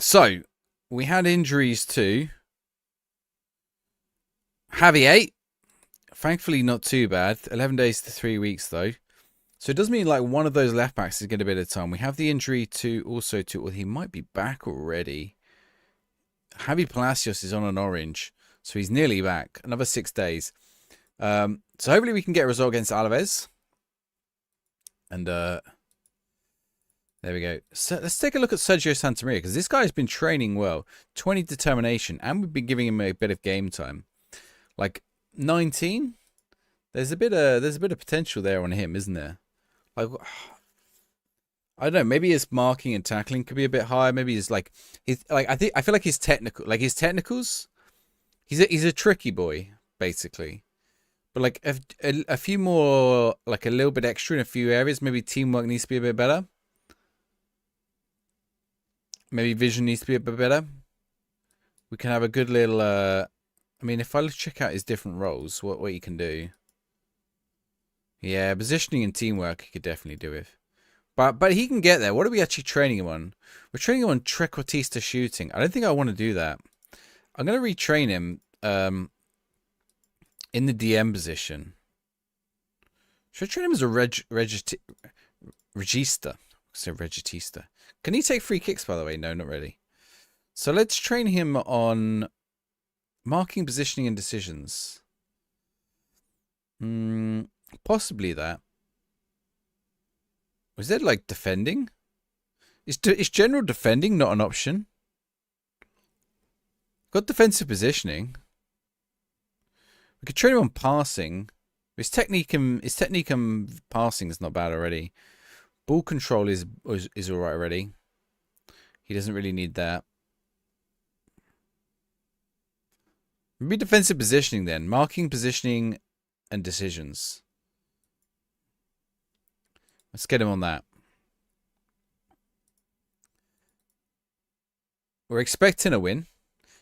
So we had injuries to Javier. Thankfully, not too bad. 11 days to 3 weeks, though. So it does mean like one of those left backs is getting a bit of time. We have the injury to well, he might be back already. Javi Palacios is on an orange, so he's nearly back. Another 6 days. So hopefully we can get a result against Alaves. And there we go. So let's take a look at Sergio Santamaria, because this guy's been training well. 20 determination, and we've been giving him a bit of game time. Like 19. There's a bit of potential there on him, isn't there? Like, I don't know. Maybe his marking and tackling could be a bit higher. Maybe his I feel like his technicals. He's a tricky boy, basically. But like a few more, like a little bit extra in a few areas. Maybe teamwork needs to be a bit better. Maybe vision needs to be a bit better. We can have a good little. I mean, if I check out his different roles, what he can do. Yeah, positioning and teamwork he could definitely do with. But he can get there. What are we actually training him on? We're training him on trequartista shooting. I don't think I want to do that. I'm going to retrain him in the DM position. Should I train him as a regista? So registista. Can he take free kicks, by the way? No, not really. So let's train him on marking, positioning, and decisions. Possibly that. Was that like defending? Is general defending not an option? Got defensive positioning. We could train him on passing. His technique and passing is not bad already. Ball control is alright already. He doesn't really need that. Maybe defensive positioning then. Marking, positioning, and decisions. Let's get him on that. We're expecting a win.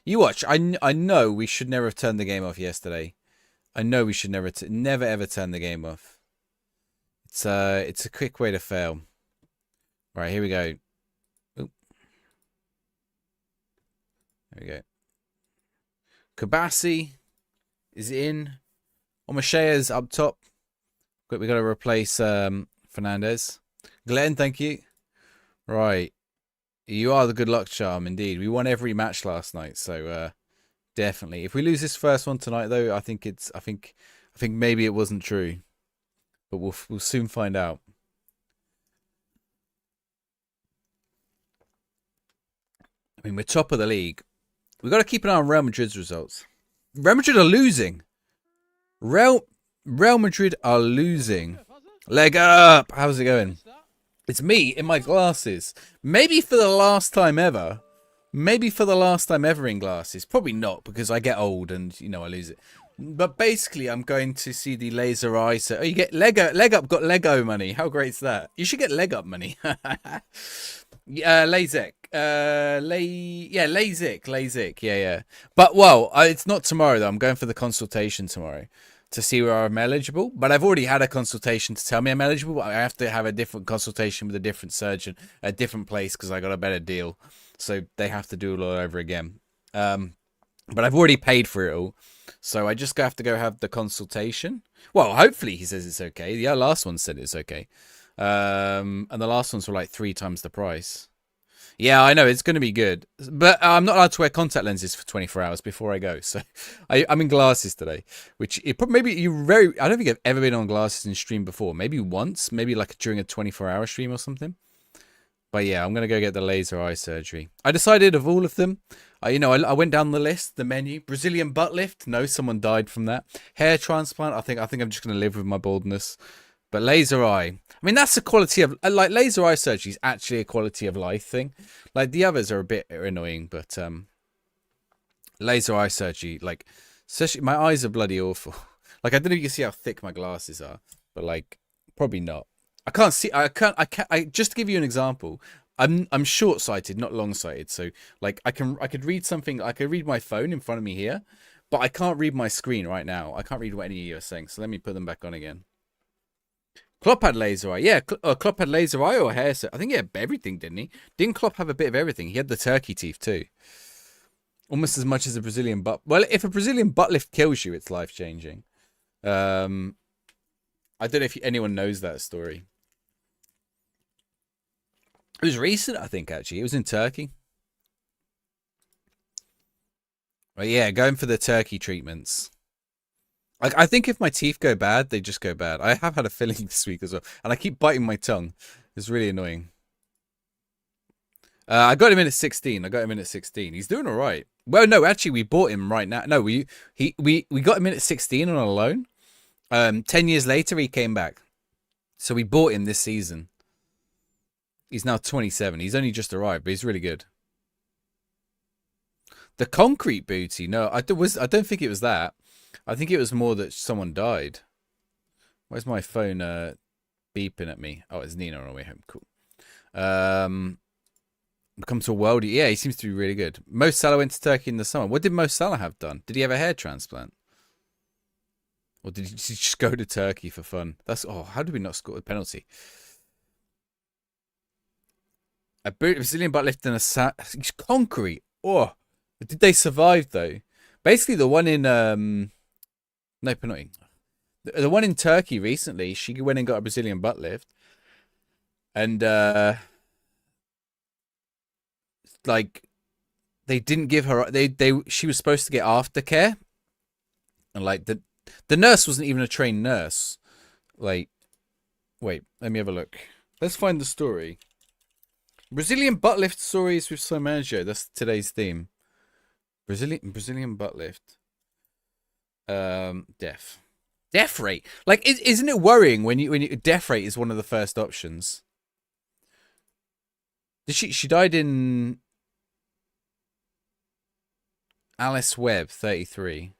You watch. I know we should never have turned the game off yesterday. I know we should never ever turn the game off. It's a quick way to fail. All right, here we go. Oop. There we go. Kabasi is in. Omashea's up top. We got to replace Fernandez. Glenn, thank you. Right. You are the good luck charm, indeed. We won every match last night, so definitely. If we lose this first one tonight, though, I think maybe it wasn't true, but we'll soon find out. I mean, we're top of the league. We've got to keep an eye on Real Madrid's results. Real Madrid are losing. Real Madrid are losing. Leg up. How's it going? It's me in my glasses. Maybe for the last time ever. Maybe for the last time ever in glasses. Probably not, because I get old and, you know, I lose it. But basically, I'm going to see the laser eye. So, oh, you get leg up got Lego money. How great is that? You should get leg up money. LASIK. LASIK. Yeah. But, well, it's not tomorrow, though. I'm going for the consultation tomorrow to see where I'm eligible. But I've already had a consultation to tell me I'm eligible. But I have to have a different consultation with a different surgeon at a different place because I got a better deal. So they have to do it all over again. But I've already paid for it all. So I just have to go have the consultation. Well, hopefully he says it's okay. The last one said it's okay. And the last ones were like 3 times the price. Yeah, I know, it's going to be good. But I'm not allowed to wear contact lenses for 24 hours before I go. So I'm in glasses today. Which, I don't think I've ever been on glasses in stream before. Maybe once. Maybe like during a 24-hour stream or something. But yeah, I'm going to go get the laser eye surgery. I decided of all of them. I went down the list, the menu. Brazilian butt lift. No, someone died from that. Hair transplant. I think I'm just going to live with my baldness. But laser eye. I mean, that's a quality of... Like, laser eye surgery is actually a quality of life thing. Like, the others are a bit annoying, but... laser eye surgery, like... Especially, my eyes are bloody awful. Like, I don't know if you can see how thick my glasses are. But, like, probably not. I can't see... just to give you an example... I'm short-sighted, not long-sighted. So, like, I could read something... I could read my phone in front of me here. But I can't read my screen right now. I can't read what any of you are saying. So, let me put them back on again. Klopp had laser eye. Yeah, Klopp had laser eye or hair. I think he had everything, didn't he? Didn't Klopp have a bit of everything? He had the turkey teeth too. Almost as much as a Brazilian butt. Well, if a Brazilian butt lift kills you, it's life changing. I don't know if anyone knows that story. It was recent, I think. Actually, it was in Turkey. But yeah, going for the turkey treatments. Like, I think if my teeth go bad, they just go bad. I have had a filling this week as well, and I keep biting my tongue. It's really annoying. I got him in at 16. He's doing all right. Well, no, actually, we bought him right now. No, we got him in at 16 on a loan. 10 years later, he came back. So we bought him this season. He's now 27. He's only just arrived, but he's really good. The concrete booty. No, I don't think it was that. I think it was more that someone died. Where's my phone beeping at me? Oh, it's Nina on her way home. Cool. Come to a world. Yeah, he seems to be really good. Mo Salah went to Turkey in the summer. What did Mo Salah have done? Did he have a hair transplant? Or did he just go to Turkey for fun? How did we not score a penalty? A Brazilian butt lift and a concrete. Oh, did they survive though? Basically, the one in no penalty. The one in Turkey recently, she went and got a Brazilian butt lift, and like they didn't give her. She was supposed to get aftercare, and like the nurse wasn't even a trained nurse. Like, wait, let me have a look. Let's find the story. Brazilian butt lift stories with Somanjo. That's today's theme. Brazilian butt lift. Death rate. Like, isn't it worrying when you death rate is one of the first options? She died in Alice Webb, 33.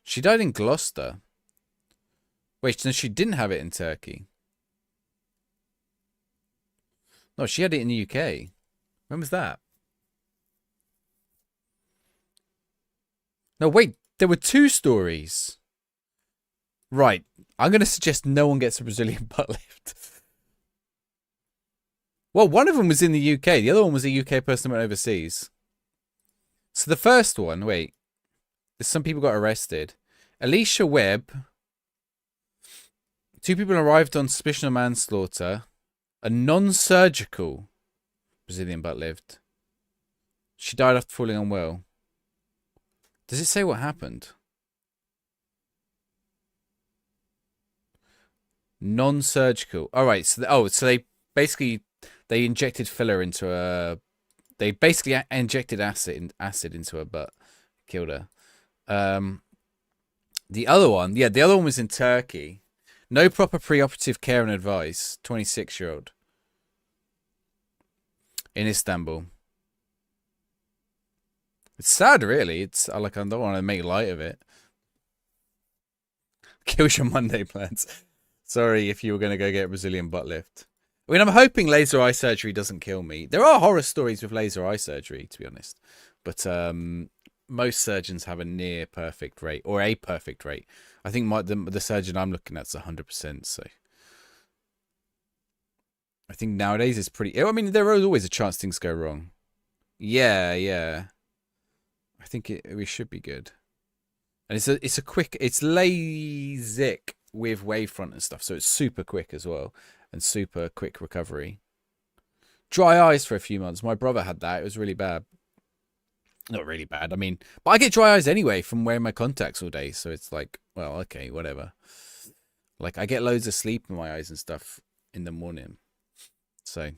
She died in Gloucester. Wait, no, she didn't have it in Turkey. No, she had it in the UK. When was that? No, wait. There were two stories. Right. I'm going to suggest no one gets a Brazilian butt lift. Well, one of them was in the UK. The other one was a UK person who went overseas. So the first one, wait. Some people got arrested. Alicia Webb. 2 people arrived on suspicion of manslaughter. A non-surgical Brazilian butt lift. She died after falling unwell. Does it say what happened? Non-surgical. All right. So they basically injected filler into a. They basically injected acid into her butt, killed her. The other one was in Turkey. No proper preoperative care and advice. 26-year-old in Istanbul. It's sad, really. It's like I don't want to make light of it. Kills your Monday plans. Sorry if you were going to go get a Brazilian butt lift. I mean, I'm hoping laser eye surgery doesn't kill me. There are horror stories with laser eye surgery, to be honest. But most surgeons have a near perfect rate or a perfect rate. I think the surgeon I'm looking at is 100%. So I think nowadays it's pretty. I mean, there is always a chance things go wrong. Yeah. I think we should be good. And it's a quick. It's LASIK with wavefront and stuff, so it's super quick as well and super quick recovery. Dry eyes for a few months. My brother had that. It was really bad. Not really bad. I mean, but I get dry eyes anyway from wearing my contacts all day. So it's like, well, okay, whatever. Like, I get loads of sleep in my eyes and stuff in the morning. So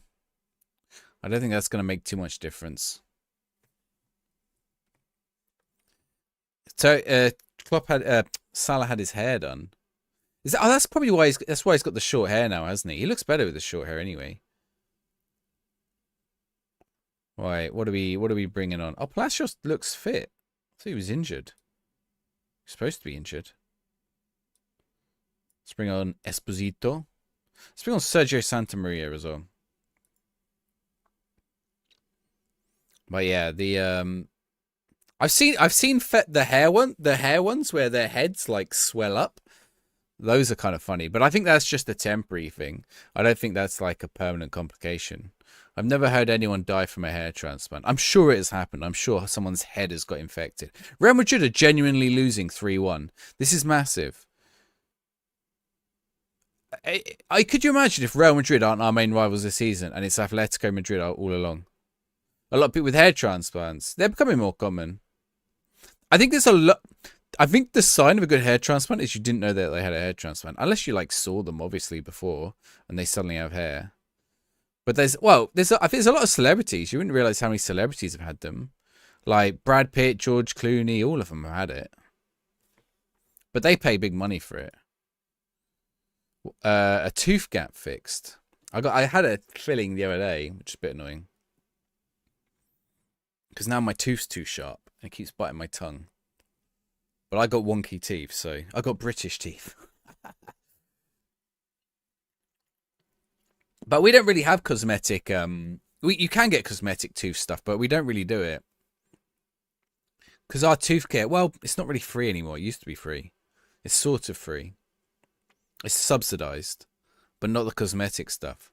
I don't think that's going to make too much difference. So, Salah had his hair done. That's probably why that's why he's got the short hair now, hasn't he? He looks better with the short hair anyway. Right, what are we bringing on? Oh, Palacios looks fit. I thought he was injured. He's supposed to be injured. Let's bring on Esposito. Let's bring on Sergio Santamaria as well. But yeah, the I've seen the hair ones where their heads like swell up. Those are kind of funny, but I think that's just a temporary thing. I don't think that's like a permanent complication. I've never heard anyone die from a hair transplant. I'm sure it has happened. I'm sure someone's head has got infected. Real Madrid are genuinely losing 3-1. This is massive. I could you imagine if Real Madrid aren't our main rivals this season and it's Atletico Madrid all along? A lot of people with hair transplants, they're becoming more common. I think there's a lot. I think the sign of a good hair transplant is you didn't know that they had a hair transplant, unless you like saw them obviously before and they suddenly have hair. But I think there's a lot of celebrities. You wouldn't realize how many celebrities have had them, like Brad Pitt, George Clooney, all of them have had it. But they pay big money for it. A tooth gap fixed. I had a filling the other day, which is a bit annoying because now my tooth's too sharp and it keeps biting my tongue. But I got wonky teeth, so I got British teeth. But we don't really have cosmetic. You can get cosmetic tooth stuff, but we don't really do it because our tooth care. Well, it's not really free anymore. It used to be free. It's sort of free. It's subsidized, but not the cosmetic stuff.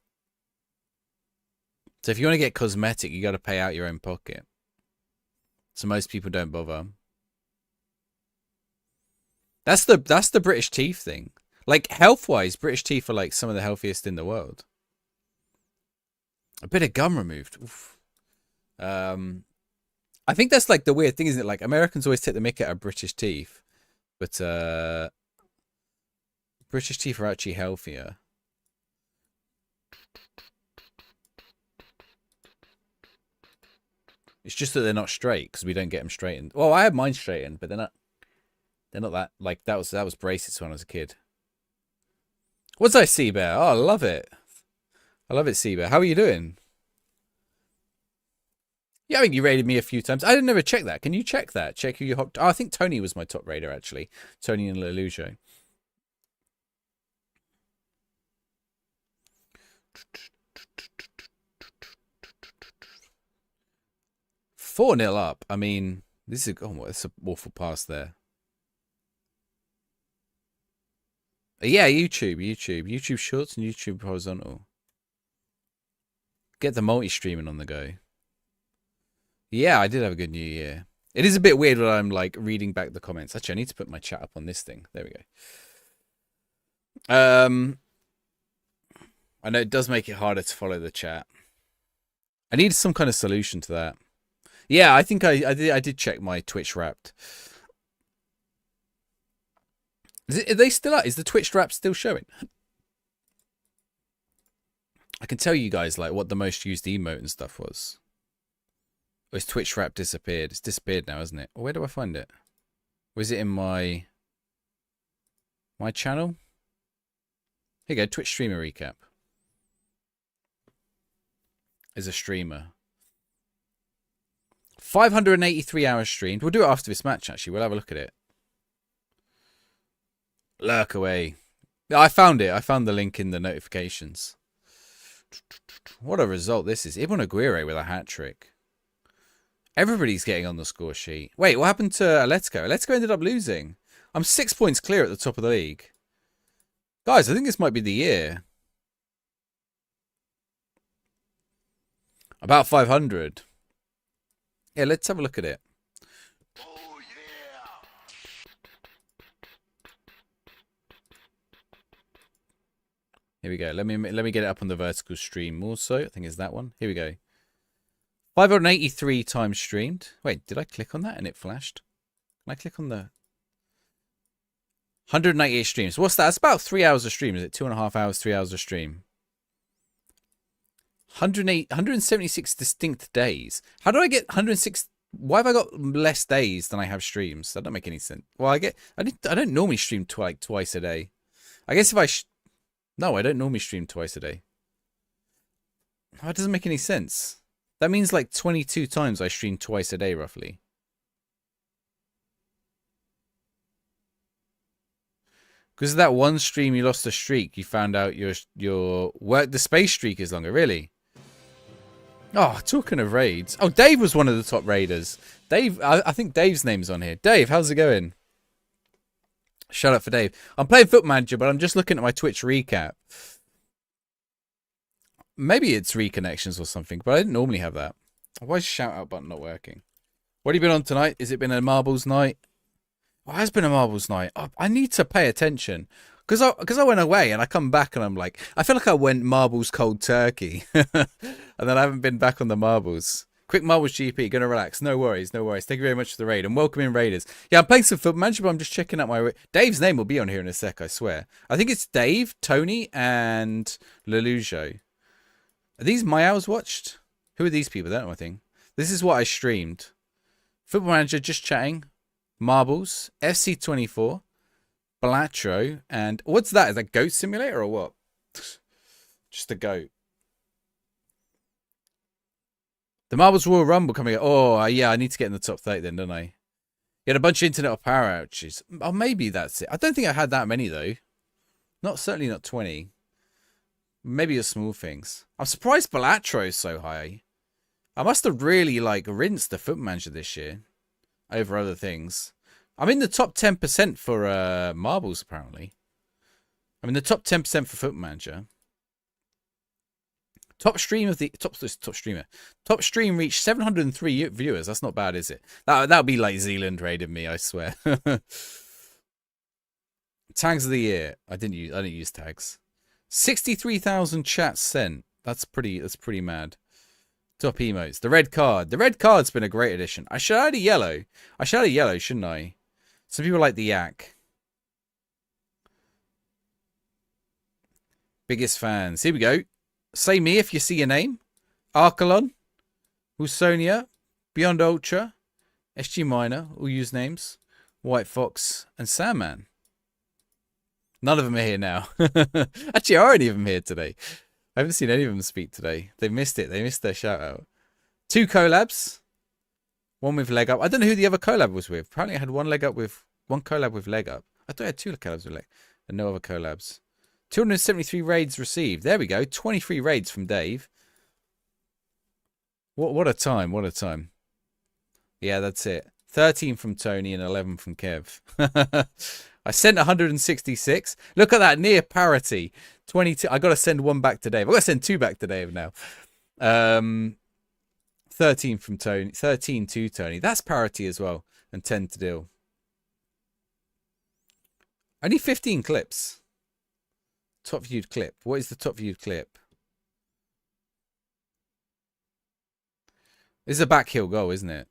So if you want to get cosmetic, you got to pay out your own pocket. So most people don't bother. That's the British teeth thing. Like health-wise, British teeth are like some of the healthiest in the world. A bit of gum removed. Oof. I think that's like the weird thing, isn't it? Like Americans always take the mick out of British teeth, but British teeth are actually healthier. It's just that they're not straight because we don't get them straightened. Well, I had mine straightened, but they're not. They're not that like that was braces when I was a kid. What's I see bear? Oh, I love it. I love it, Seabear. How are you doing? Yeah, I think you rated me a few times. I didn't ever check that. Can you check that? Check who you hopped. Oh, I think Tony was my top raider actually. Tony and Lelujo. Four 0 up. I mean, this is it's an awful pass there. Yeah, YouTube Shorts and YouTube Horizontal. Get the multi-streaming on the go. Yeah, I did have a good New Year. It is a bit weird when I'm like reading back the comments. Actually, I need to put my chat up on this thing. There we go. I know it does make it harder to follow the chat. I need some kind of solution to that. Yeah, I think I did check my Twitch Wrapped. Are they still up? Is the Twitch Wrap still showing? I can tell you guys like what the most used emote and stuff was. Or is Twitch Wrap disappeared? It's disappeared now, isn't it? Or where do I find it? Or is it in my channel? Here you go, Twitch streamer recap. As a streamer. 583 hours streamed. We'll do it after this match, actually. We'll have a look at it. Lurk away. Yeah, I found it. I found the link in the notifications. What a result this is. Ibn Aguirre with a hat-trick. Everybody's getting on the score sheet. Wait, what happened to Atletico? Atletico ended up losing. I'm 6 points clear at the top of the league. Guys, I think this might be the year. About 500. Yeah, let's have a look at it. Oh, yeah. Here we go. Let me get it up on the vertical stream also. I think it's that one. Here we go. 583 times streamed. Wait, did I click on that and it flashed? Can I click on the 198 streams? What's that? It's about 3 hours of stream. Is it 2.5 hours, 3 hours of stream? 176 distinct days. How do I get 106? Why have I got less days than I have streams? That don't make any sense. Well, I don't normally stream twice a day. I guess if I no, I don't normally stream twice a day. That doesn't make any sense. That means like 22 times I stream twice a day, roughly. Because of that one stream you lost a streak, you found out your work the space streak is longer. Really? Oh, talking of raids. Oh, Dave was one of the top raiders. Dave, I think Dave's name's on here. Dave, how's it going? Shut up for Dave. I'm playing Foot Manager, but I'm just looking at my Twitch recap. Maybe it's reconnections or something, but I didn't normally have that. Why is the shout out button not working? What have you been on tonight? Has it been a marbles night? Oh, it has been a marbles night. Oh, I need to pay attention. Because I went away and I come back and I'm like, I feel like I went marbles cold turkey. And then I haven't been back on the marbles. Quick marbles GP, gonna relax. No worries, no worries. Thank you very much for the raid and welcome in raiders. Yeah, I'm playing some Foot Manager, but I'm just checking out my... Dave's name will be on here in a sec, I swear. I think it's Dave, Tony, and Lelujo. Are these my hours watched? Who are these people? I don't know, I think. This is what I streamed. Football Manager, just chatting. Marbles, FC24, Blatro, and what's that? Is that Goat Simulator or what? Just a goat. The Marbles Royal Rumble coming up. Oh, yeah, I need to get in the top 30 then, don't I? You had a bunch of internet or power outages. Oh, maybe that's it. I don't think I had that many, though. Certainly not 20. Maybe a small things. I'm surprised Blatro is so high. I must have really, rinsed the Foot Manager this year over other things. I'm in the top 10% for marbles, apparently. I'm in the top 10% for Foot Manager. Top stream reached 703 viewers. That's not bad, is it? That'll be like Zealand raiding me, I swear. Tags of the year. I didn't use tags. 63,000 chats sent. That's pretty mad. Top emotes. The red card. The red card's been a great addition. I should add a yellow. I should add a yellow, shouldn't I? Some people like the yak. Biggest fans. Here we go. Say me if you see your name. Archelon. Usonia. Beyond Ultra. SG Minor. All use names. White Fox. And Sandman. None of them are here now. Actually, are any of them here today? I haven't seen any of them speak today. They missed it. They missed their shout out. 2 collabs. One with Leg Up. I don't know who the other collab was with. Apparently I had one collab with Leg Up. I thought I had 2 collabs with Leg and no other collabs. 273 raids received. There we go. 23 raids from Dave. What a time. What a time. Yeah, that's it. 13 from Tony and 11 from Kev. I sent 166. Look at that, near parity. 22. I got to send one back to Dave. I got to send 2 back to Dave now. 13 from Tony. 13 to Tony. That's parity as well. And 10 to Dill. Only 15 clips. Top viewed clip. What is the top viewed clip? This is a backhill goal, isn't it?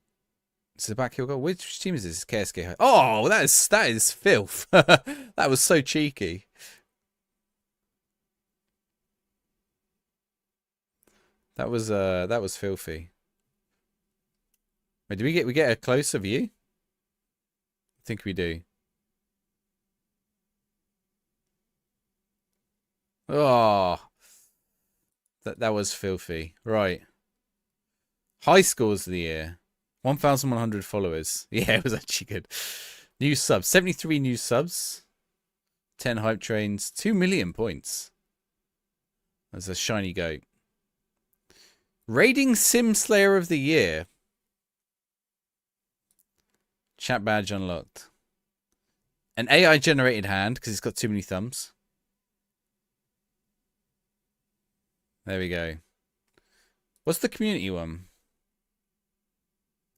This is a backhill goal. Which team is this? KSK. Oh, that is filth. That was so cheeky. That was filthy. Wait, do we get a closer view? I think we do. Oh, that was filthy. Right. High scores of the year. 1,100 followers. Yeah, it was actually good. New subs. 73 new subs. 10 hype trains. 2 million points. That's a shiny goat. Raiding Sim Slayer of the Year. Chat badge unlocked. An AI generated hand because it's got too many thumbs. There we go. What's the community one?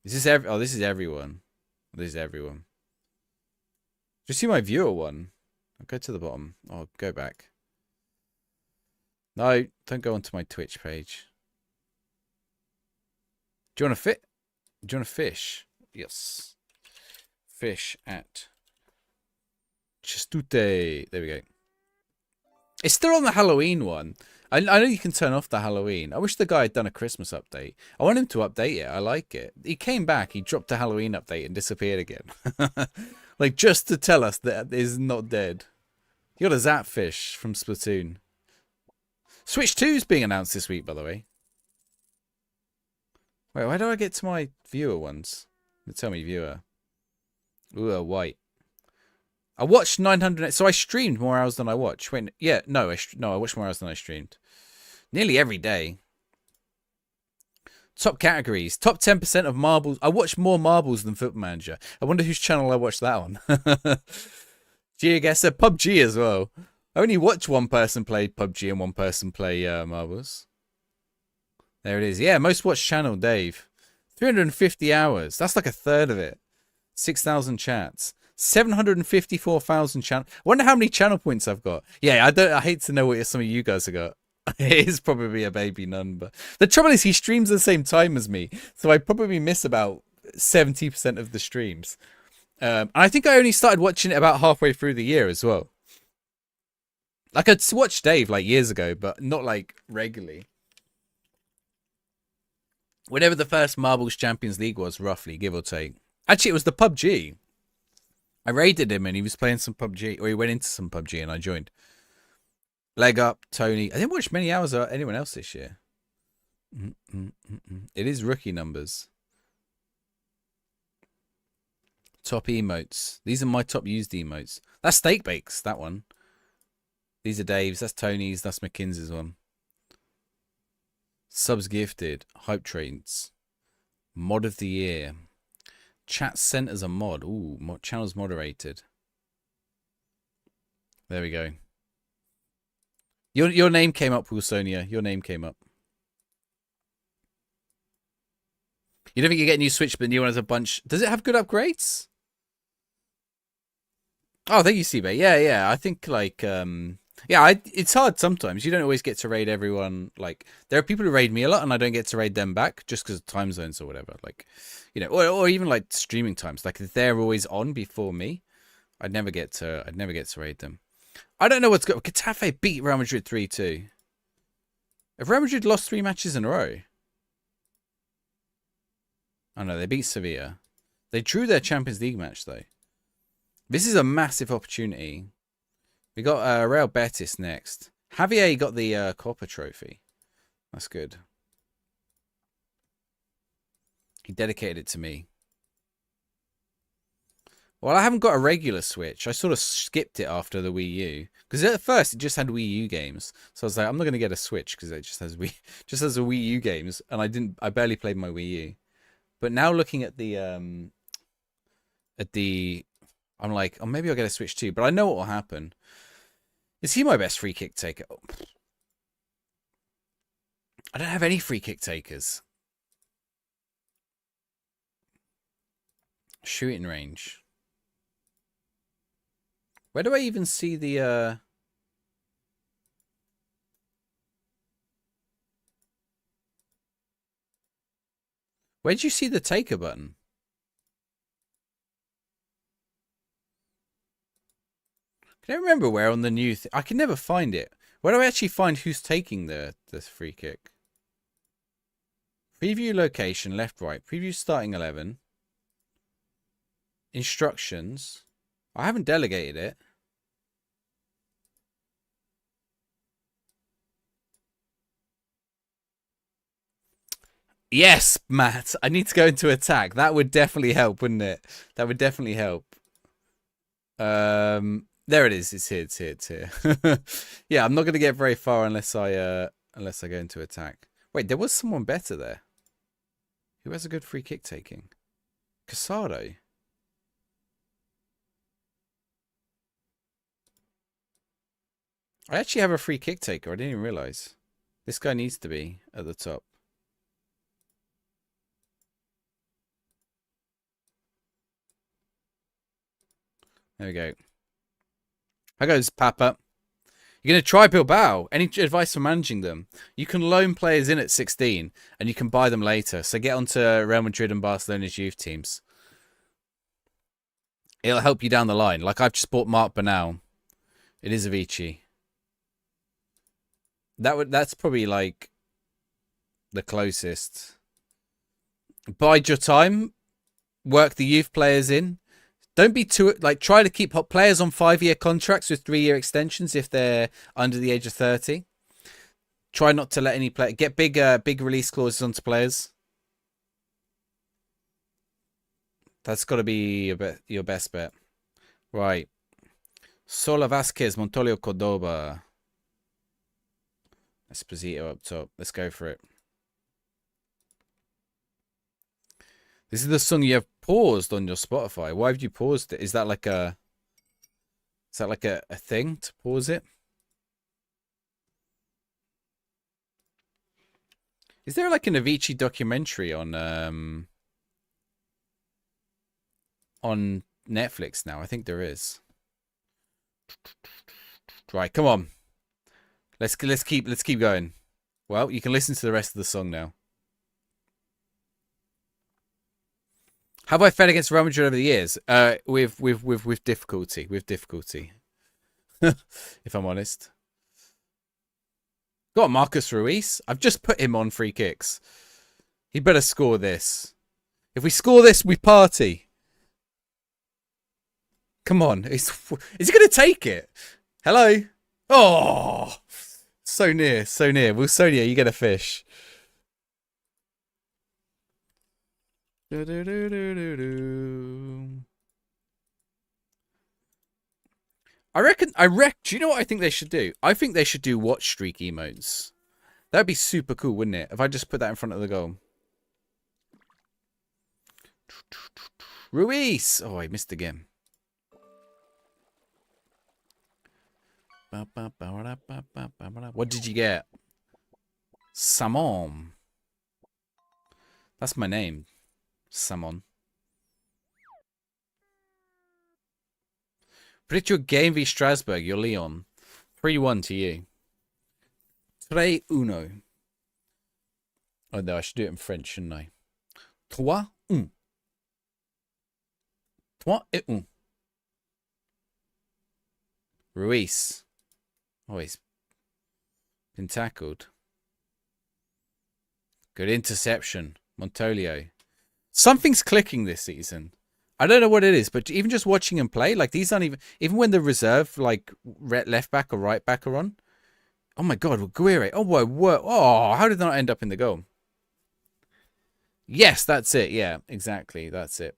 Is this oh, this is everyone. This is everyone. Do you see my viewer one? I'll go to the bottom. I'll go back. No, don't go onto my Twitch page. Do you want to Do you want to fish? Yes. Fish at Chestute. There we go. It's still on the Halloween one. I know you can turn off the Halloween. I wish the guy had done a Christmas update. I want him to update it. I like it. He came back, he dropped a Halloween update and disappeared again. Like, just to tell us that it is not dead. You got a Zapfish from Splatoon. Switch 2 is being announced this week, by the way. Wait, why do I get to my viewer ones? Tell me viewer. Ooh, white. I watched 900. So I streamed more hours than I watched. Wait, yeah, no, I watched more hours than I streamed. Nearly every day. Top categories. Top 10% of marbles. I watched more marbles than Foot Manager. I wonder whose channel I watched that on. GeoGuessr, PUBG as well. I only watch one person play PUBG and one person play marbles. There it is. Yeah, most watched channel, Dave. 350 hours. That's like a third of it. 6,000 chats. 754,000 channel. Wonder how many channel points I've got. Yeah, I hate to know what some of you guys have got. It is probably a baby number. The trouble is he streams the same time as me, so I probably miss about 70% of the streams. And I think I only started watching it about halfway through the year as well. Like I'd watched Dave like years ago, but not like regularly. Whenever the first Marbles Champions League was, roughly, give or take. Actually, it was the PUBG. I raided him and he was playing some PUBG, or he went into some PUBG and I joined. Leg up, Tony. I didn't watch many hours of anyone else this year. It is rookie numbers. Top emotes. These are my top used emotes. That's Steak Bakes, that one. These are Dave's. That's Tony's. That's McKinsey's one. Subs gifted. Hype trains. Mod of the year. Chat sent as a mod. Ooh, channels moderated. There we go. Your name came up, Wilsonia. Your name came up. You don't think you get a new Switch, but the new one has a bunch. Does it have good upgrades? Oh, thank you, Seabay. Yeah. I think like it's hard sometimes. You don't always get to raid everyone. Like there are people who raid me a lot, and I don't get to raid them back just because of time zones or whatever. Like, you know, or even like streaming times. Like if they're always on before me, I'd never get to raid them. I don't know what's good. Getafe beat Real Madrid 3-2. Have Real Madrid lost 3 matches in a row? Oh no, they beat Sevilla. They drew their Champions League match though. This is a massive opportunity. We got Real Betis next. Javier got the Copa Trophy. That's good. He dedicated it to me. Well, I haven't got a regular Switch. I sort of skipped it after the Wii U. Because at first, it just had Wii U games. So I was like, I'm not going to get a Switch because it just has a Wii U games. And I barely played my Wii U. But now looking at the I'm like, oh, maybe I'll get a Switch too. But I know what will happen. Is he my best free kick taker? Oh. I don't have any free kick takers. Shooting range. Where do I even see the Where did you see the taker button? Can I remember where on the new I can never find it. Where do I actually find who's taking the free kick? Preview location, left, right. Preview starting 11. Instructions. I haven't delegated it. Yes, Matt. I need to go into attack. That would definitely help, wouldn't it? That would definitely help. There it is. It's here. Yeah, I'm not gonna get very far unless I go into attack. Wait, there was someone better there. Who has a good free kick taking? Casado. I actually have a free kick taker. I didn't even realize. This guy needs to be at the top. There we go. How goes Papa? You're going to try Bilbao. Any advice for managing them? You can loan players in at 16 and you can buy them later. So get onto Real Madrid and Barcelona's youth teams. It'll help you down the line. Like I've just bought Marc Bernal. It is Avicii. That's probably like the closest. Bide your time. Work the youth players in. Don't be too try to keep players on 5-year contracts with 3-year extensions if they're under the age of 30. Try not to let any player get big release clauses onto players. That's got to be your best bet. Right. Sola Vasquez, Montolio Cordoba. Esposito up top. Let's go for it. This is the song you have paused on your Spotify. Why have you paused it? Is that like a... Is that like a thing to pause it? Is there like an Avicii documentary on Netflix now? I think there is. Right, come on. Let's keep going. Well, you can listen to the rest of the song now. How have I fed against Real Madrid over the years? With difficulty. With difficulty. If I'm honest. Got Marcus Ruiz. I've just put him on free kicks. He better score this. If we score this, we party. Come on. Is he going to take it? Hello? Oh, so near, so near. Well, Sonia, you get a fish. I reckon. Do you know what I think they should do? I think they should do watch streak emotes. That'd be super cool, wouldn't it? If I just put that in front of the goal. Ruiz. Oh, I missed again. What did you get? Samon. That's my name. Samon. Predict your game v Strasbourg. You're Leon. 3-1 to you. 3-1. Oh no, I should do it in French, shouldn't I? 3-1. 3-1. Ruiz. Oh, he's been tackled. Good interception. Montolio. Something's clicking this season. I don't know what it is, but even just watching him play, like these aren't even when the reserve, like left back or right back are on. Oh my God, Guire. Oh, whoa. Oh, how did that end up in the goal? Yes, that's it. Yeah, exactly. That's it.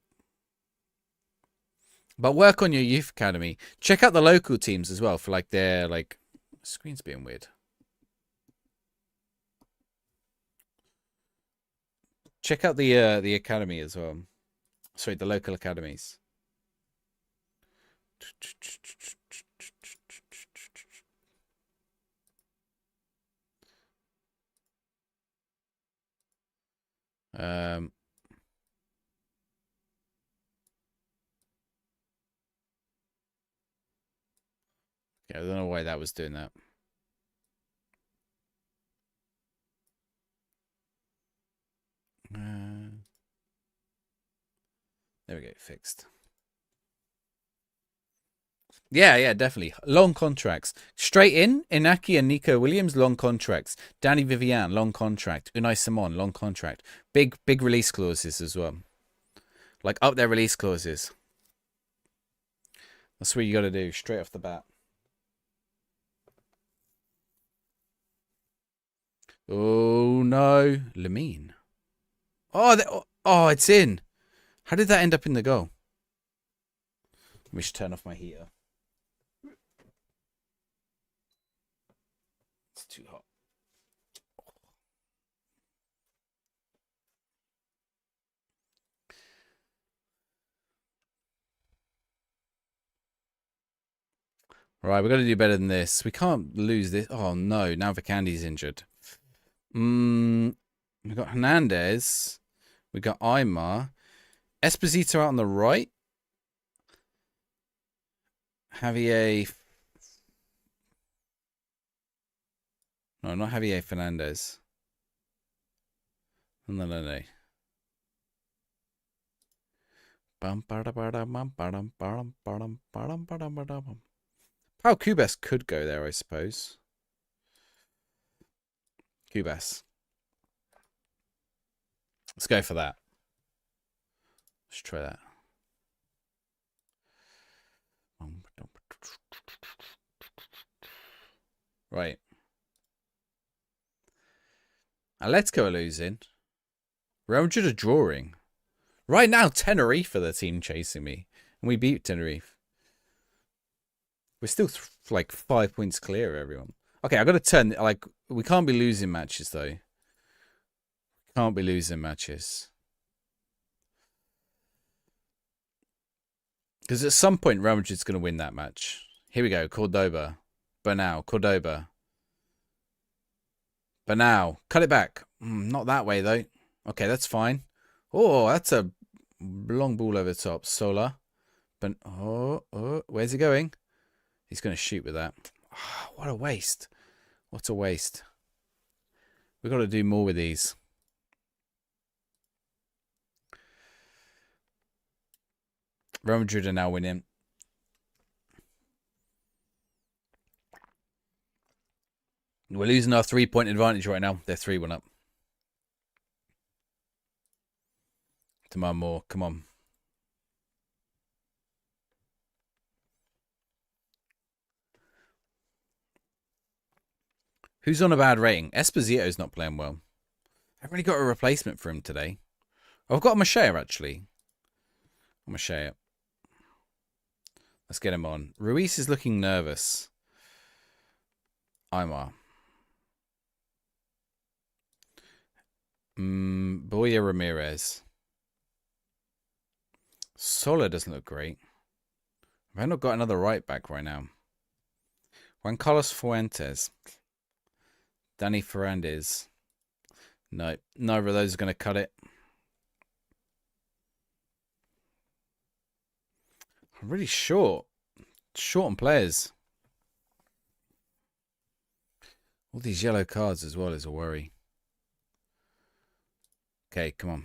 But work on your youth academy. Check out the local teams as well for like their screen's being weird. Check out the academy as well. Sorry, the local academies. Yeah, I don't know why that was doing that. There we go, fixed. Yeah, definitely. Long contracts. Straight in, Inaki and Nico Williams, long contracts. Danny Vivian, long contract. Unai Simon, long contract. Big release clauses as well. Like up their release clauses. That's what you got to do straight off the bat. Oh no, Lamine. Oh, it's in. How did that end up in the goal? Let me just turn off my heater. It's too hot. Right, we've got to do better than this. We can't lose this. Oh no, now Vicandi's injured. We've got Hernandez. We got Aymar. Esposito out on the right. Javier. No, not Javier Fernandez. No. Pau Cubas could go there, I suppose. Cubas. Let's go for that. Let's try that. Right. Atletico are losing. Real Madrid are drawing. Right now, Tenerife are the team chasing me. And we beat Tenerife. We're still like 5 points clear of everyone. Okay, I got to turn. Like, we can't be losing matches, though. Can't be losing matches. Because at some point, Real Madrid's going to win that match. Here we go. Cordoba. Banao. Cordoba. Banao. Cut it back. Not that way, though. Okay, that's fine. Oh, that's a long ball over the top. Sola. But where's he going? He's going to shoot with that. Oh, what a waste. What a waste. We've got to do more with these. Real Madrid are now winning. We're losing our 3-point advantage right now. They're 3-1 up. Tomorrow more. Come on. Who's on a bad rating? Esposito's not playing well. I've really got a replacement for him today. Oh, I've got a Machea, actually. Machea. Let's get him on. Ruiz is looking nervous. Aymar. Boya Ramirez. Sola doesn't look great. I've not got another right back right now. Juan Carlos Fuentes. Danny Ferrandez. No, neither of those are going to cut it. I'm really short. Short on players. All these yellow cards as well is a worry. Okay, come on.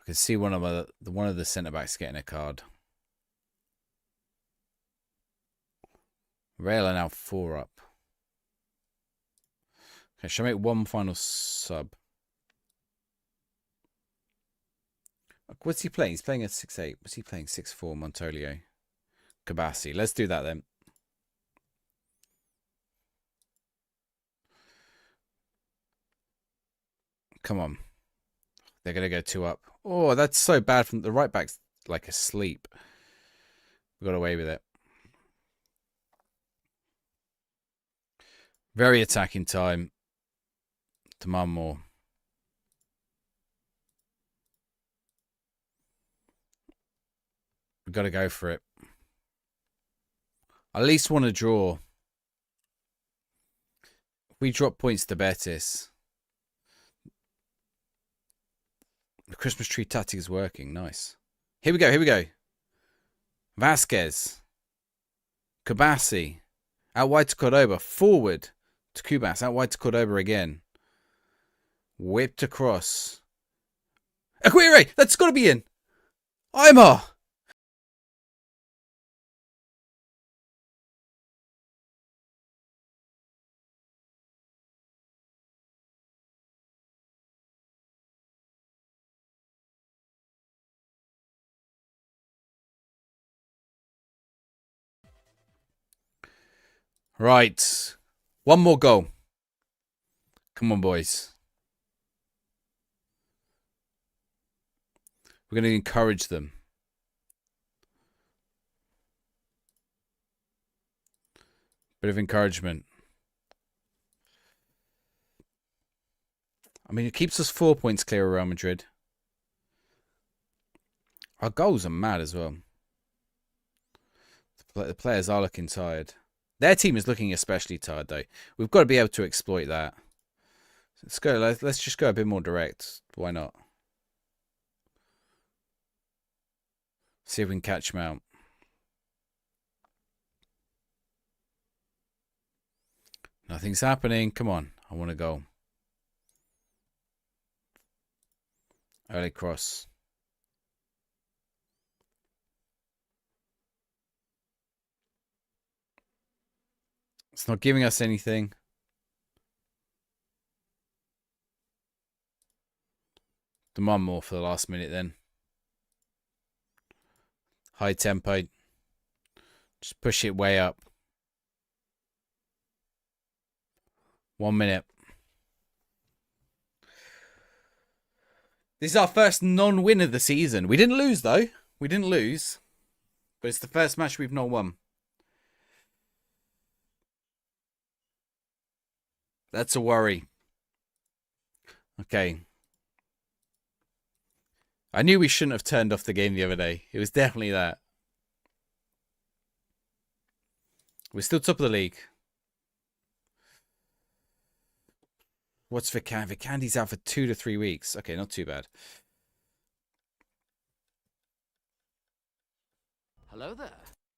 I can see one of the centre backs getting a card. Real are now 4 up. Okay, shall I make one final sub? What's he playing? He's playing a 6'8". What's he playing? 6'4", Montolio. Kabassi. Let's do that then. Come on. They're going to go 2 up. Oh, that's so bad from the right back's like asleep. We got away with it. Very attacking time. Demand more. We've got to go for it. I at least want to draw. If we drop points to Betis. The Christmas tree tactic is working. Nice. Here we go. Here we go. Vasquez. Kabassi. Out wide to Cordoba. Forward to Kubas. Out wide to Cordoba again. Whipped across. Aguirre! That's got to be in. Aymar! Right. One more goal. Come on, boys. We're going to encourage them. Bit of encouragement. I mean, it keeps us 4 points clear of Real Madrid. Our goals are mad as well. The players are looking tired. Their team is looking especially tired, though. We've got to be able to exploit that. Let's go. Let's just go a bit more direct. Why not? See if we can catch them out. Nothing's happening. Come on. I want to go. Early cross. It's not giving us anything. Demand more for the last minute then. High tempo. Just push it way up. 1 minute. This is our first non-win of the season. We didn't lose, though. We didn't lose. But it's the first match we've not won. That's a worry. Okay. I knew we shouldn't have turned off the game the other day. It was definitely that. We're still top of the league. What's Vican? Vicandi's out for 2 to 3 weeks. Okay, not too bad. Hello there.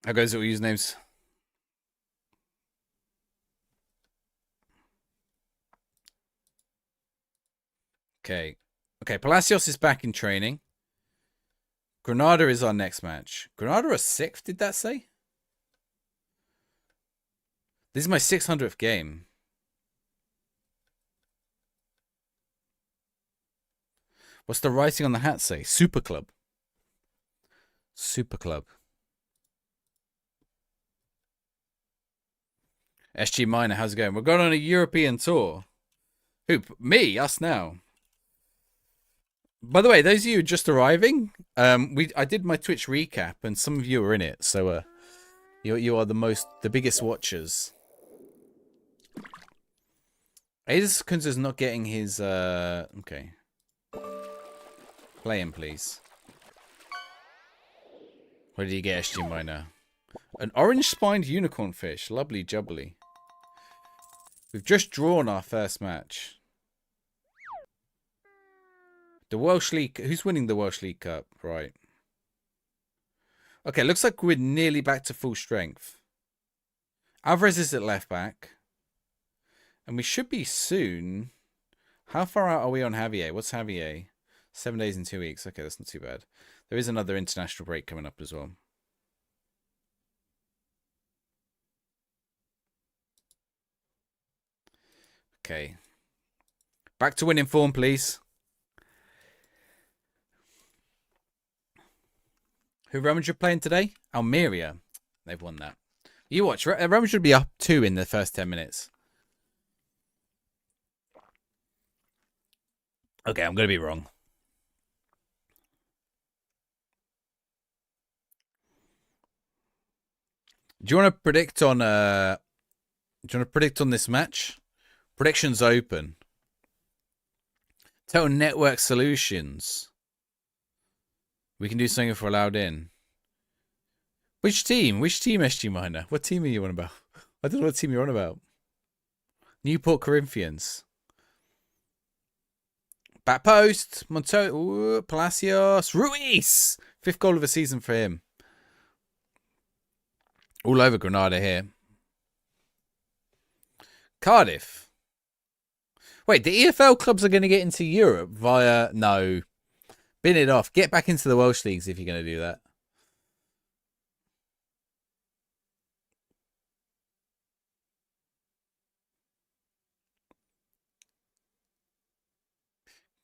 How goes it with usernames? Okay. Okay, Palacios is back in training. Granada is our next match. Granada are 6th, did that say? This is my 600th game. What's the writing on the hat say? Super Club. Super Club. SG Minor, how's it going? We're going on a European tour. Who? Me? Us now? By the way, those of you just arriving, I did my Twitch recap, and some of you are in it, so you are the biggest watchers. Aidis Kunza's not getting his okay. Play him, please. What did you get, SG Minor? An orange-spined unicorn fish. Lovely jubbly. We've just drawn our first match. The Welsh League. Who's winning the Welsh League Cup? Right. Okay, looks like we're nearly back to full strength. Alvarez is at left back. And we should be soon. How far out are we on Javier? What's Javier? 7 days and 2 weeks. Okay, that's not too bad. There is another international break coming up as well. Okay. Back to winning form, please. Who Real Madrid playing today? Almeria. They've won that. You watch. Real Madrid should be up 2 in the first 10 minutes. Okay, I'm going to be wrong. Do you want to predict on this match? Predictions open. Total Network Solutions. We can do something if we're allowed in. Which team? Which team, SG Minor? What team are you on about? I don't know what team you're on about. Newport Corinthians. Back post. Montoya. Palacios. Ruiz. 5th goal of the season for him. All over Granada here. Cardiff. Wait, the EFL clubs are going to get into Europe via... No. Bin it off. Get back into the Welsh leagues if you're going to do that.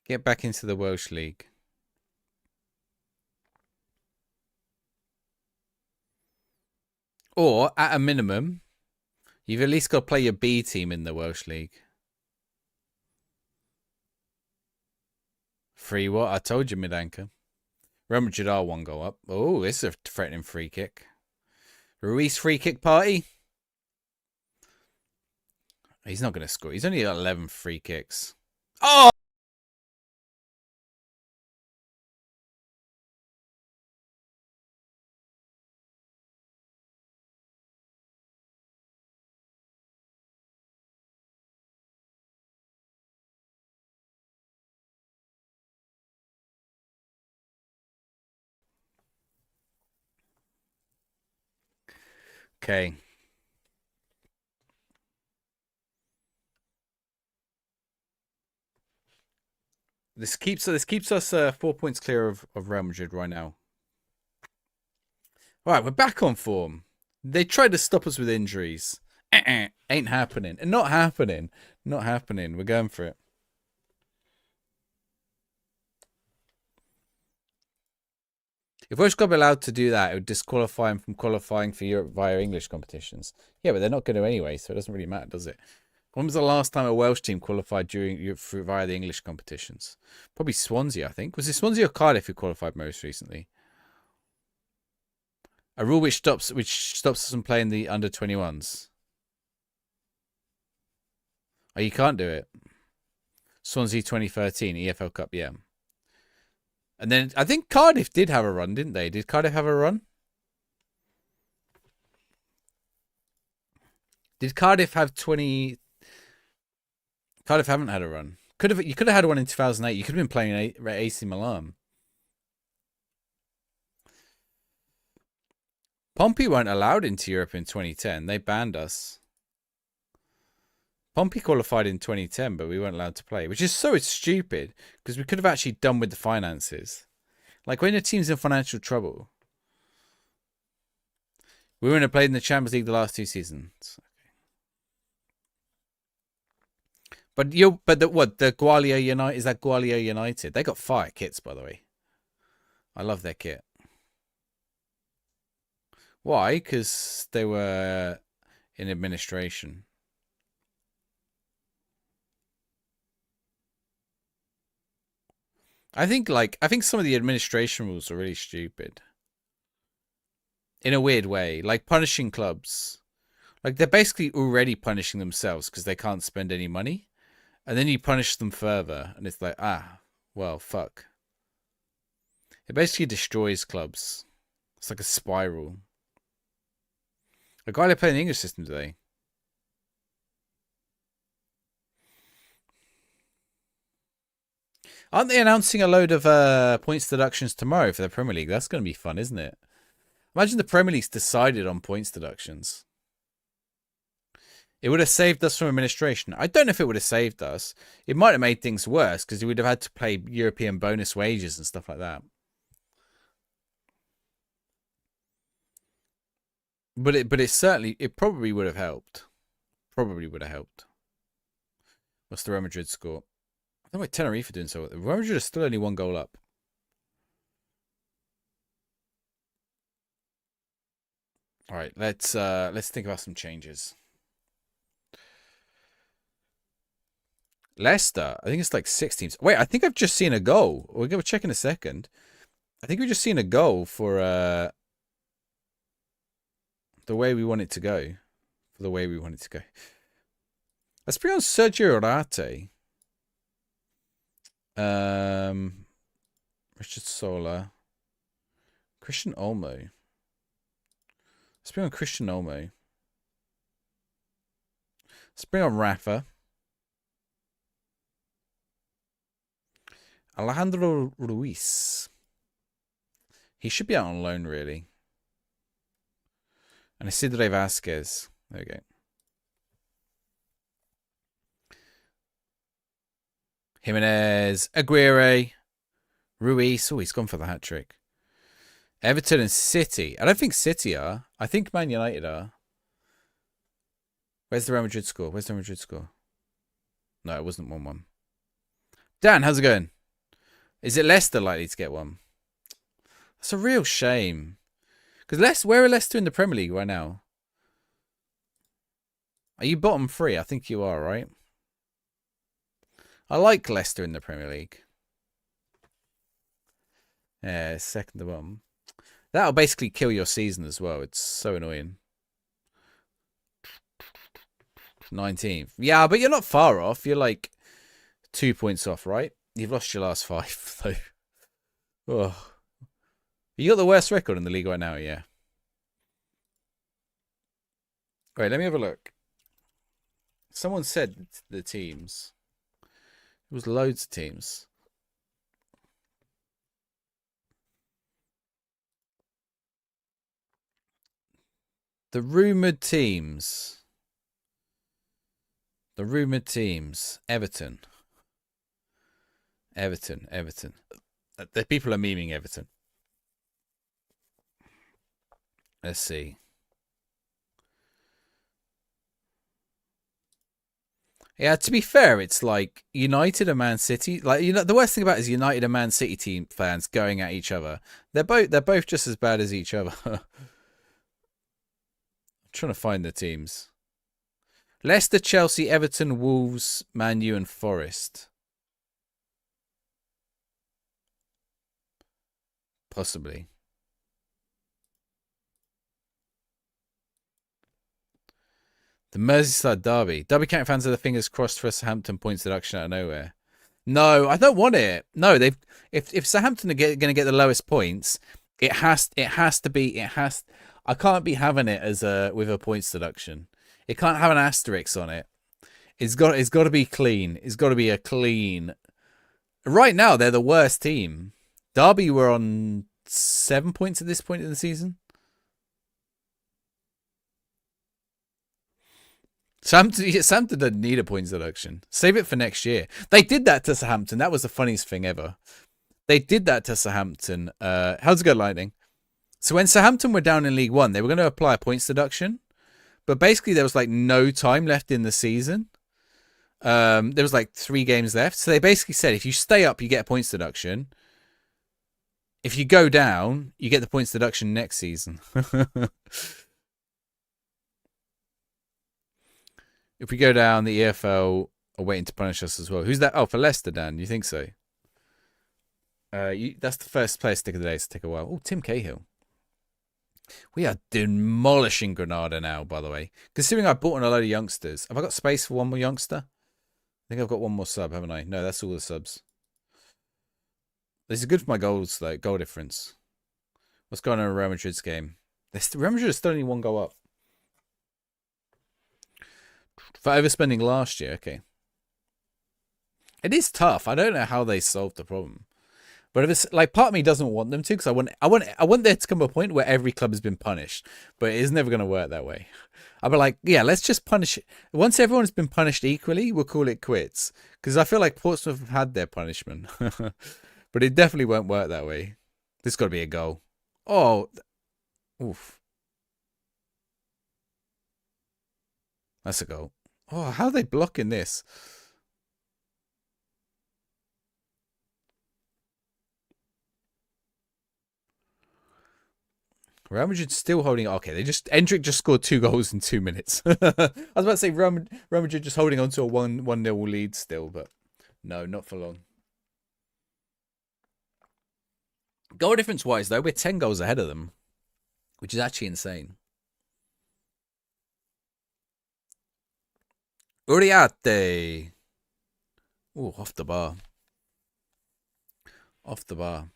Get back into the Welsh league. Or, at a minimum, you've at least got to play your B team in the Welsh league. Free what? I told you, mid-anchor. Real Madrid are 1 goal up. Oh, this is a threatening free kick. Ruiz free kick party. He's not going to score. He's only got 11 free kicks. Oh! Okay. This keeps us 4 points clear of Real Madrid right now. All right, we're back on form. They tried to stop us with injuries. Ain't happening. Not happening. Not happening. We're going for it. If Welsh got allowed to do that, it would disqualify him from qualifying for Europe via English competitions. Yeah, but they're not going to anyway, so it doesn't really matter, does it? When was the last time a Welsh team qualified via the English competitions? Probably Swansea, I think. Was it Swansea or Cardiff who qualified most recently? A rule which stops us from playing the under-21s. Oh, you can't do it. Swansea 2013 EFL Cup, yeah. And then I think Cardiff did have a run, didn't they? Did Cardiff have a run? Did Cardiff have 20? Cardiff haven't had a run. You could have had one in 2008. You could have been playing AC Milan. Pompey weren't allowed into Europe in 2010. They banned us. Pompey qualified in 2010, but we weren't allowed to play, which is so stupid because we could have actually done with the finances. Like when a team's in financial trouble. We wouldn't have played in the Champions League the last 2 seasons. But the Gwalior United, is that Gwalior United? They got fire kits, by the way. I love their kit. Why? Because they were in administration. I think some of the administration rules are really stupid. In a weird way, like punishing clubs. Like they're basically already punishing themselves because they can't spend any money. And then you punish them further, and it's like, well, fuck. It basically destroys clubs. It's like a spiral. A guy they play in the English system today. Aren't they announcing a load of points deductions tomorrow for the Premier League? That's going to be fun, isn't it? Imagine the Premier League's decided on points deductions. It would have saved us from administration. I don't know if it would have saved us. It might have made things worse because we would have had to pay European bonus wages and stuff like that. But it probably would have helped. Probably would have helped. What's the Real Madrid score? I don't know why Tenerife are doing so. Real Madrid is still only 1 goal up. All right, let's think about some changes. Leicester, I think it's like 6 teams. Wait, I think I've just seen a goal. We'll go check in a second. I think we've just seen a goal for the way we want it to go. For the way we want it to go. Let's bring on Sergio Orate. Richard Sola. Christian Olmo. Let's bring on Christian Olmo. Let's bring on Rafa. Alejandro Ruiz. He should be out on loan, really. And Isidre Vasquez. There we go. Jimenez, Aguirre, Ruiz. Oh, he's gone for the hat-trick. Everton and City. I don't think City are. I think Man United are. Where's the Real Madrid score? Where's the Real Madrid score? No, it wasn't 1-1. Dan, how's it going? Is it Leicester likely to get one? That's a real shame. Because where are Leicester in the Premier League right now? Are you bottom 3? I think you are, right? I like Leicester in the Premier League. Yeah, second to bottom. That'll basically kill your season as well. It's so annoying. 19th. Yeah, but you're not far off. You're like 2 points off, right? You've lost your last 5, though. Oh. You got the worst record in the league right now, yeah. Wait, let me have a look. Someone said the teams. It was loads of teams. The rumoured teams. The rumoured teams. Everton. The people are memeing Everton. Let's see. Yeah, to be fair, it's like United and Man City. Like, you know, the worst thing about it is United and Man City team fans going at each other. They're both just as bad as each other. I'm trying to find the teams. Leicester, Chelsea, Everton, Wolves, Man U, and Forest. Possibly. The Merseyside derby. Derby County fans are the fingers crossed for a Southampton points deduction out of nowhere. No, I don't want it. No, if Southampton are going to get the lowest points, it has to be. I can't be having it as with a points deduction. It can't have an asterisk on it. It's got to be clean. It's got to be a clean. Right now, they're the worst team. Derby were on 7 points at this point in the season. Southampton doesn't need a points deduction. Save it for next year. They did that to Southampton. That was the funniest thing ever. They did that to Southampton. How's it go, Lightning? So when Southampton were down in League One, they were going to apply a points deduction. But basically, there was like no time left in the season. There was like 3 games left. So they basically said, if you stay up, you get a points deduction. If you go down, you get the points deduction next season. If we go down, the EFL are waiting to punish us as well. Who's that? Oh, for Leicester, Dan. You think so? That's the first player stick of the day. So take a while. Oh, Tim Cahill. We are demolishing Granada now, by the way. Considering I bought in a load of youngsters. Have I got space for one more youngster? I think I've got one more sub, haven't I? No, that's all the subs. This is good for my goals, though. Goal difference. What's going on in Real Madrid's game? Real Madrid is still only 1 goal up. For overspending last year, okay. It is tough. I don't know how they solved the problem. But if it's like, part of me doesn't want them to, because I want there to come a point where every club has been punished. But it is never going to work that way. I'll be like, yeah, let's just punish it. Once everyone's been punished equally, we'll call it quits. Because I feel like Portsmouth have had their punishment. But it definitely won't work that way. This got to be a goal. Oh, oof. That's a goal. Oh, how are they blocking this? Real Madrid still holding. Okay, Endrick just scored 2 goals in 2 minutes. I was about to say Real Madrid just holding on to a 1-0 lead still, but no, not for long. Goal difference wise, though, we're 10 goals ahead of them, which is actually insane. Uriarte. Oh, off the bar. Off the bar.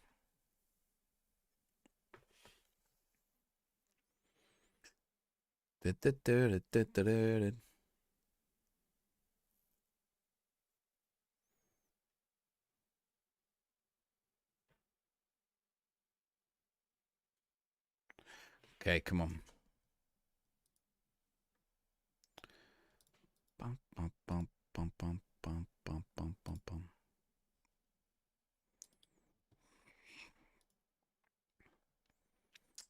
Okay, come on.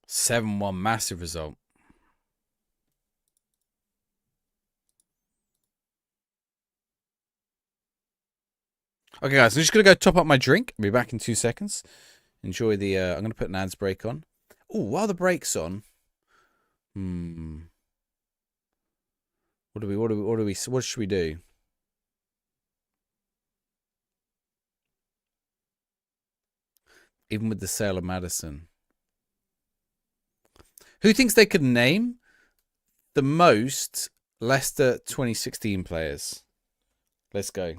7-1, massive result. Okay, guys, I'm just going to go top up my drink. I'll be back in 2 seconds. Enjoy the... I'm going to put an ads break on. Oh, while the break's on... What should we do? Even with the sale of Madison. Who thinks they could name the most Leicester 2016 players? Let's go.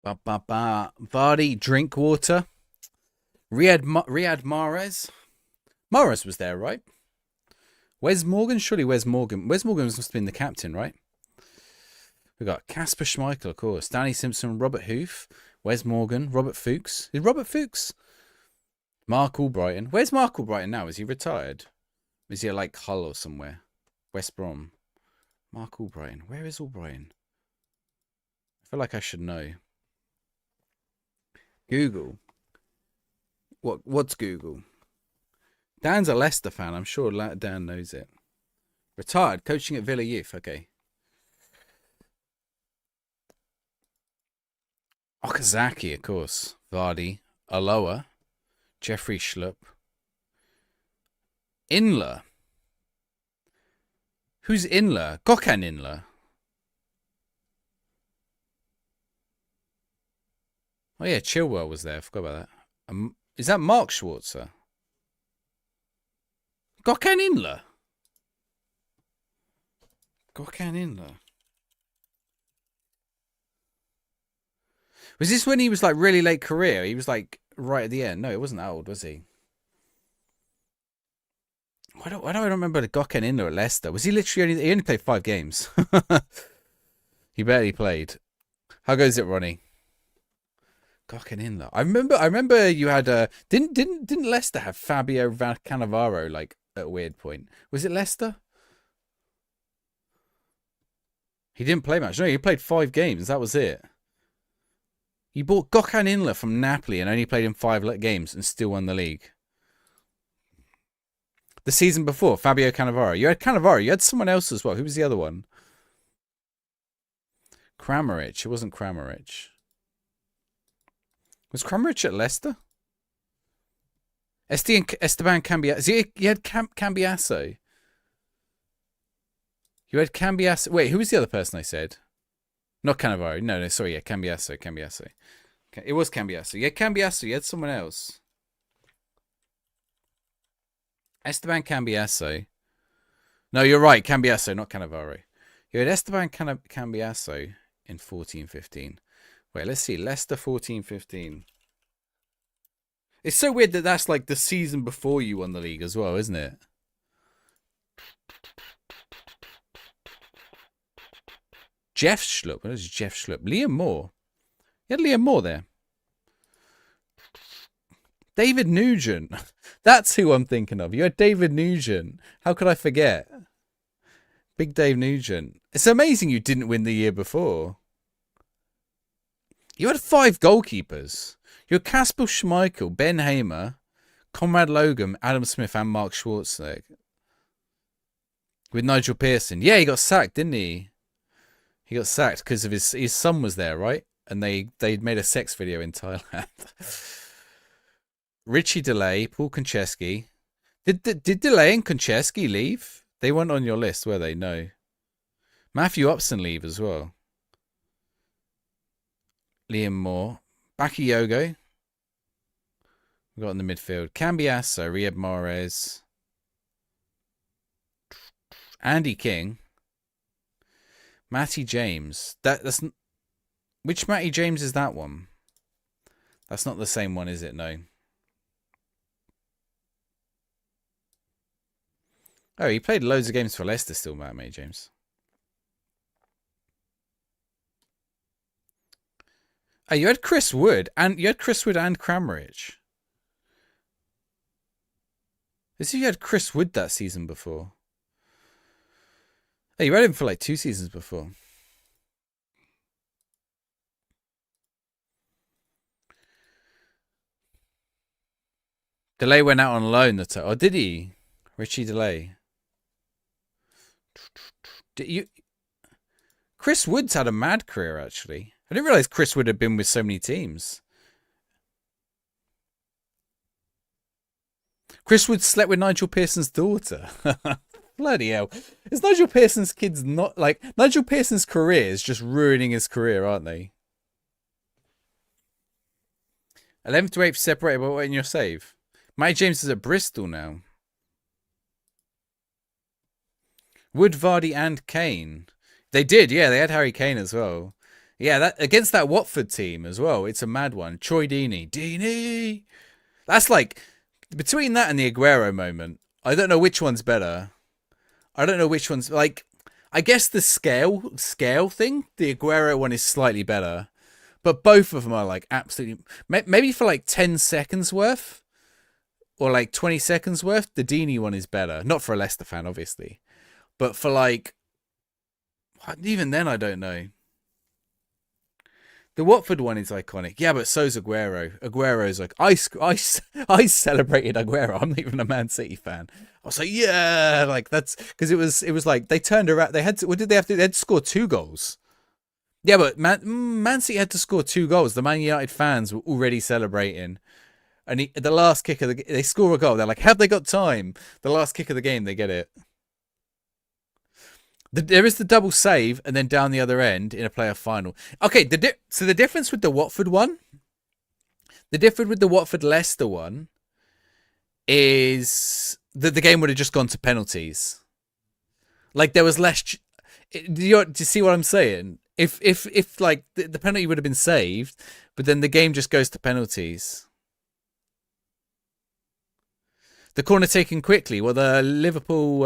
Ba, ba, ba. Vardy, Drinkwater. Riyad Mahrez. Mahrez was there, right? Wes Morgan? Surely Wes Morgan. Wes Morgan must have been the captain, right? We got Casper Schmeichel, of course. Danny Simpson, Robert Hoof, Wes Morgan, Robert Fuchs. Is Robert Fuchs? Mark Albrighton. Where's Mark Albrighton now? Is he retired? Is he at like Hull or somewhere? West Brom. Mark Albrighton. Where is Albrighton? I feel like I should know. Google. What's Google? Dan's a Leicester fan. I'm sure Dan knows it. Retired. Coaching at Villa Youth. Okay. Okazaki, of course. Vardy. Aloha. Jeffrey Schlupp. Inler. Who's Inler? Gökhan Inler. Oh yeah, Chilwell was there. I forgot about that. Is that Mark Schwarzer? Gökhan Inler. Gökhan Inler. Was this when he was like really late career? He was like right at the end. No, it wasn't that old, was he? Why do I remember the Gökhan Inler at Leicester? Was he literally he only played 5 games? He barely played. How goes it, Ronnie? Gökhan Inler. I remember you had didn't Leicester have Fabio Cannavaro like at a weird point? Was it Leicester? He didn't play much. No, he played 5 games. That was it. You bought Gökhan Inler from Napoli and only played in 5 games and still won the league. The season before, Fabio Cannavaro. You had Cannavaro. You had someone else as well. Who was the other one? Kramaric. It wasn't Kramaric. Was Kramaric at Leicester? Esteban Cambiasso. You had Cambiasso. You had Cambiasso. Wait, who was the other person I said? Not Cannavaro. No, sorry. Yeah, Cambiasso. It was Cambiasso. Yeah, Cambiasso. You had someone else. Esteban Cambiasso. No, you're right. Cambiasso, not Cannavaro. You had Esteban Cambiasso in 14-15. Wait, let's see. Leicester 14-15. It's so weird that that's like the season before you won the league as well, isn't it? Jeff Schlupp. What is Jeff Schlupp? Liam Moore. You had Liam Moore there. David Nugent. That's who I'm thinking of. You had David Nugent. How could I forget? Big Dave Nugent. It's amazing you didn't win the year before. You had 5 goalkeepers. You had Kasper Schmeichel, Ben Hamer, Conrad Logan, Adam Smith, and Mark Schwarzenegger. With Nigel Pearson. Yeah, he got sacked, didn't he? He got sacked because of his son was there, right? And they made a sex video in Thailand. Richie DeLay, Paul Konchesky. Did DeLay and Konchesky leave? They weren't on your list, were they? No. Matthew Upson leave as well. Liam Moore. Bakayoko. We got in the midfield. Cambiasso, Riyad Mahrez. Andy King. Matty James. That's which Matty James is that one? That's not the same one, is it? No. Oh, he played loads of games for Leicester still, Matty James. Oh, you had Chris Wood and Kramaric. This you had Chris Wood that season before. Oh, you had him for like 2 seasons before. DeLay went out on loan. Oh, did he? Richie DeLay. Chris Wood's had a mad career, actually. I didn't realise Chris Wood had been with so many teams. Chris Wood slept with Nigel Pearson's daughter. Bloody hell. Is Nigel Pearson's kids not like... Nigel Pearson's career is just ruining his career, aren't they? 11th to 8th separated by what in your save? Matty James is at Bristol now. Wood, Vardy and Kane. They did, yeah. They had Harry Kane as well. Yeah, that against that Watford team as well. It's a mad one. Troy Deeney. Deeney. That's like between that and the Aguero moment. I don't know which one's better. I don't know which one's like. I guess the scale thing, the Aguero one is slightly better, but both of them are like absolutely. Maybe for like 10 seconds worth or like 20 seconds worth, the Deeney one is better. Not for a Leicester fan, obviously, but for like even then, I don't know. The Watford one is iconic. Yeah, but so's Aguero. Aguero's like, I celebrated Aguero. I'm not even a Man City fan. I was like, yeah, like that's because it was like they turned around. They had to, what did they have to do? They had to score 2 goals. Yeah, but Man City had to score 2 goals. The Man United fans were already celebrating. And the last kick of they score a goal. They're like, have they got time? The last kick of the game, they get it. There is the double save and then down the other end in a playoff final. Okay, so the difference with the Watford one, the difference with the Watford Leicester one is that the game would have just gone to penalties. Like there was less. Do you see what I'm saying? If like the penalty would have been saved, but then the game just goes to penalties. The corner taken quickly. Well, the Liverpool,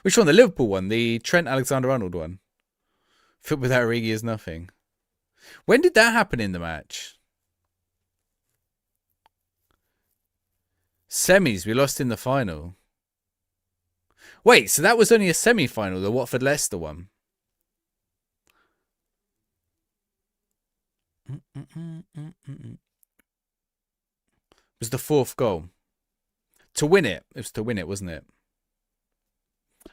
which one? The Liverpool one, the Trent Alexander-Arnold one. Foot without Origi is nothing. When did that happen in the match? Semis. We lost in the final. Wait, so that was only a semi-final, the Watford-Leicester one. It was the fourth goal. To win it. It was to win it, wasn't it?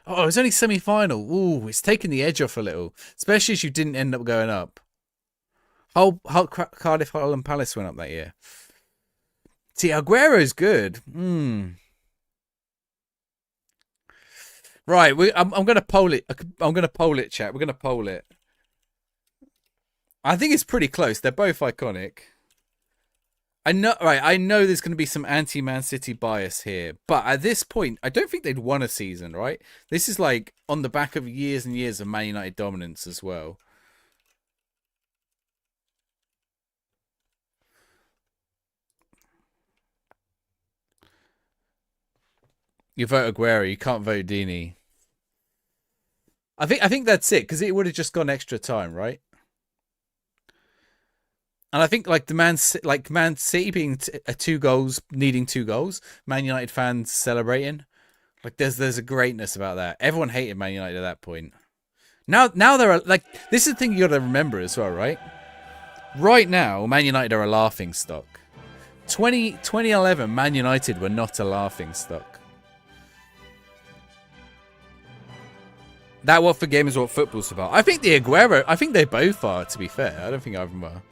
Oh, it was only semi-final. Ooh, it's taken the edge off a little. Especially as you didn't end up going up. Cardiff, Hull and Palace went up that year. See, Aguero's good. Right, I'm going to poll it. I'm going to poll it, chat. We're going to poll it. I think it's pretty close. They're both iconic. I know there's going to be some anti-Man City bias here, but at this point, I don't think they'd won a season, right? This is like on the back of years and years of Man United dominance as well. You vote Aguero, you can't vote Deeney. I think that's it because it would have just gone extra time, right? And I think like Man City being 2 goals, needing 2 goals, Man United fans celebrating. Like there's a greatness about that. Everyone hated Man United at that point. Now they're like this is the thing you got to remember as well, right? Right now, Man United are a laughing stock. 2011, Man United were not a laughing stock. That Watford game is what football's about. I think the Aguero, I think they both are, to be fair. I don't think either of them are.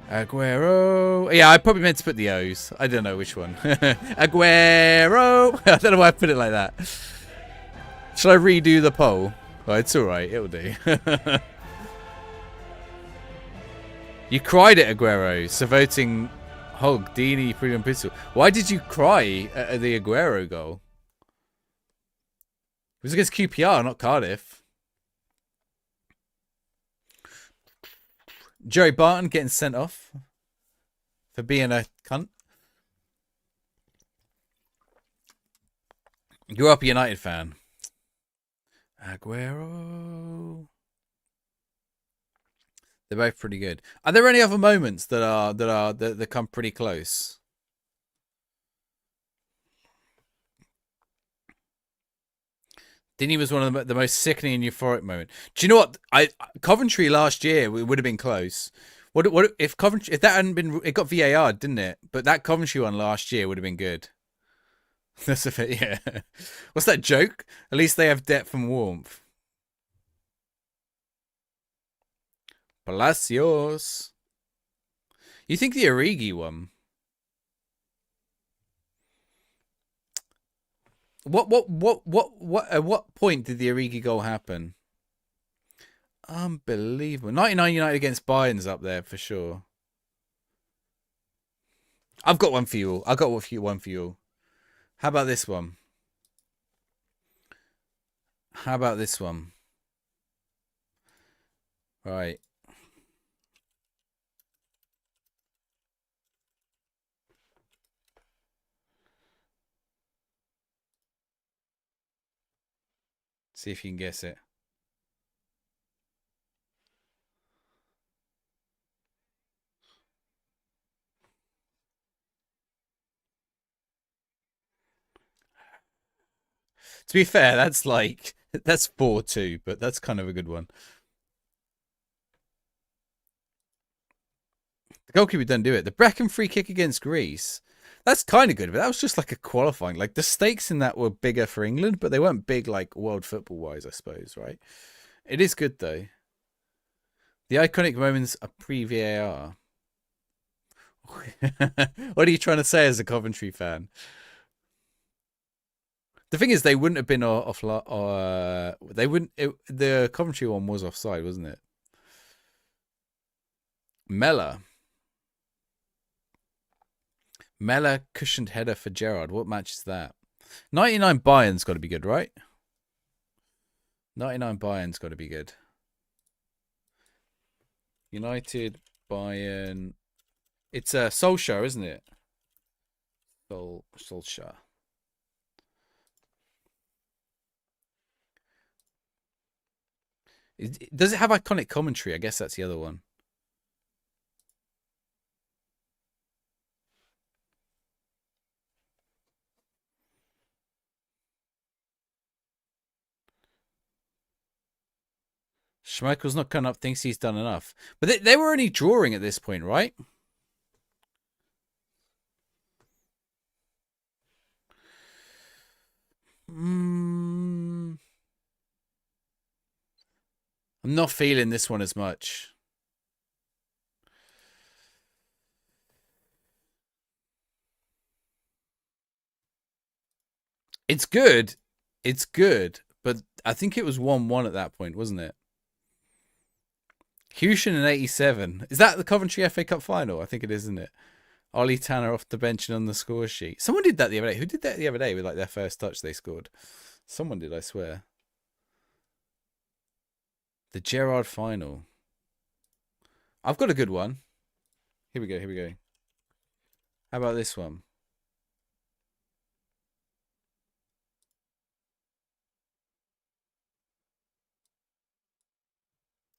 Aguero. Yeah, I probably meant to put the O's. I don't know which one. Aguero. I don't know why I put it like that. Should I redo the poll? Oh, it's alright. It'll do. You cried at Aguero, so voting Hog, Deeney, Premium Pistol. Why did you cry at the Aguero goal? It was against QPR, not Cardiff. Joey Barton getting sent off for being a cunt. Grew up a United fan. Aguero. They're both pretty good. Are there any other moments that come pretty close? Dini was one of the most sickening and euphoric moments. Do you know what? Coventry last year would have been close. What if Coventry, if that hadn't been, it got VAR, didn't it? But that Coventry one last year would have been good. That's a bit, yeah. What's that joke? At least they have depth and warmth. Palacios. You think the Origi one? At what point did the Origi goal happen? Unbelievable. 99 United against Bayern's up there for sure. I've got one for you all. I've got one for you all. How about this one? How about this one? Right. See if you can guess it. To be fair, that's 4-2, but that's kind of a good one. The goalkeeper didn't do it. The Bracken free kick against Greece. That's kind of good, but that was just like a qualifying. Like the stakes in that were bigger for England, but they weren't big like world football wise, I suppose, right? It is good though. The iconic moments are pre-VAR. What are you trying to say as a Coventry fan? The thing is, they wouldn't have been off. They wouldn't. The Coventry one was offside, wasn't it? Mella cushioned header for Gerrard. What match is that? 99 Bayern's got to be good, right? 99 Bayern's got to be good. United, Bayern. It's a Solskjaer, isn't it? Solskjaer. Does it have iconic commentary? I guess that's the other one. Schmeichel's not coming up, thinks he's done enough. But they were only drawing at this point, right? I'm not feeling this one as much. It's good. It's good. But I think it was 1-1 at that point, wasn't it? Hushin in 87. Is that the Coventry FA Cup final? I think it is, isn't it? Ollie Tanner off the bench and on the score sheet. Someone did that the other day. Who did that the other day with like their first touch they scored? Someone did, I swear. The Gerrard final. I've got a good one. Here we go. Here we go. How about this one?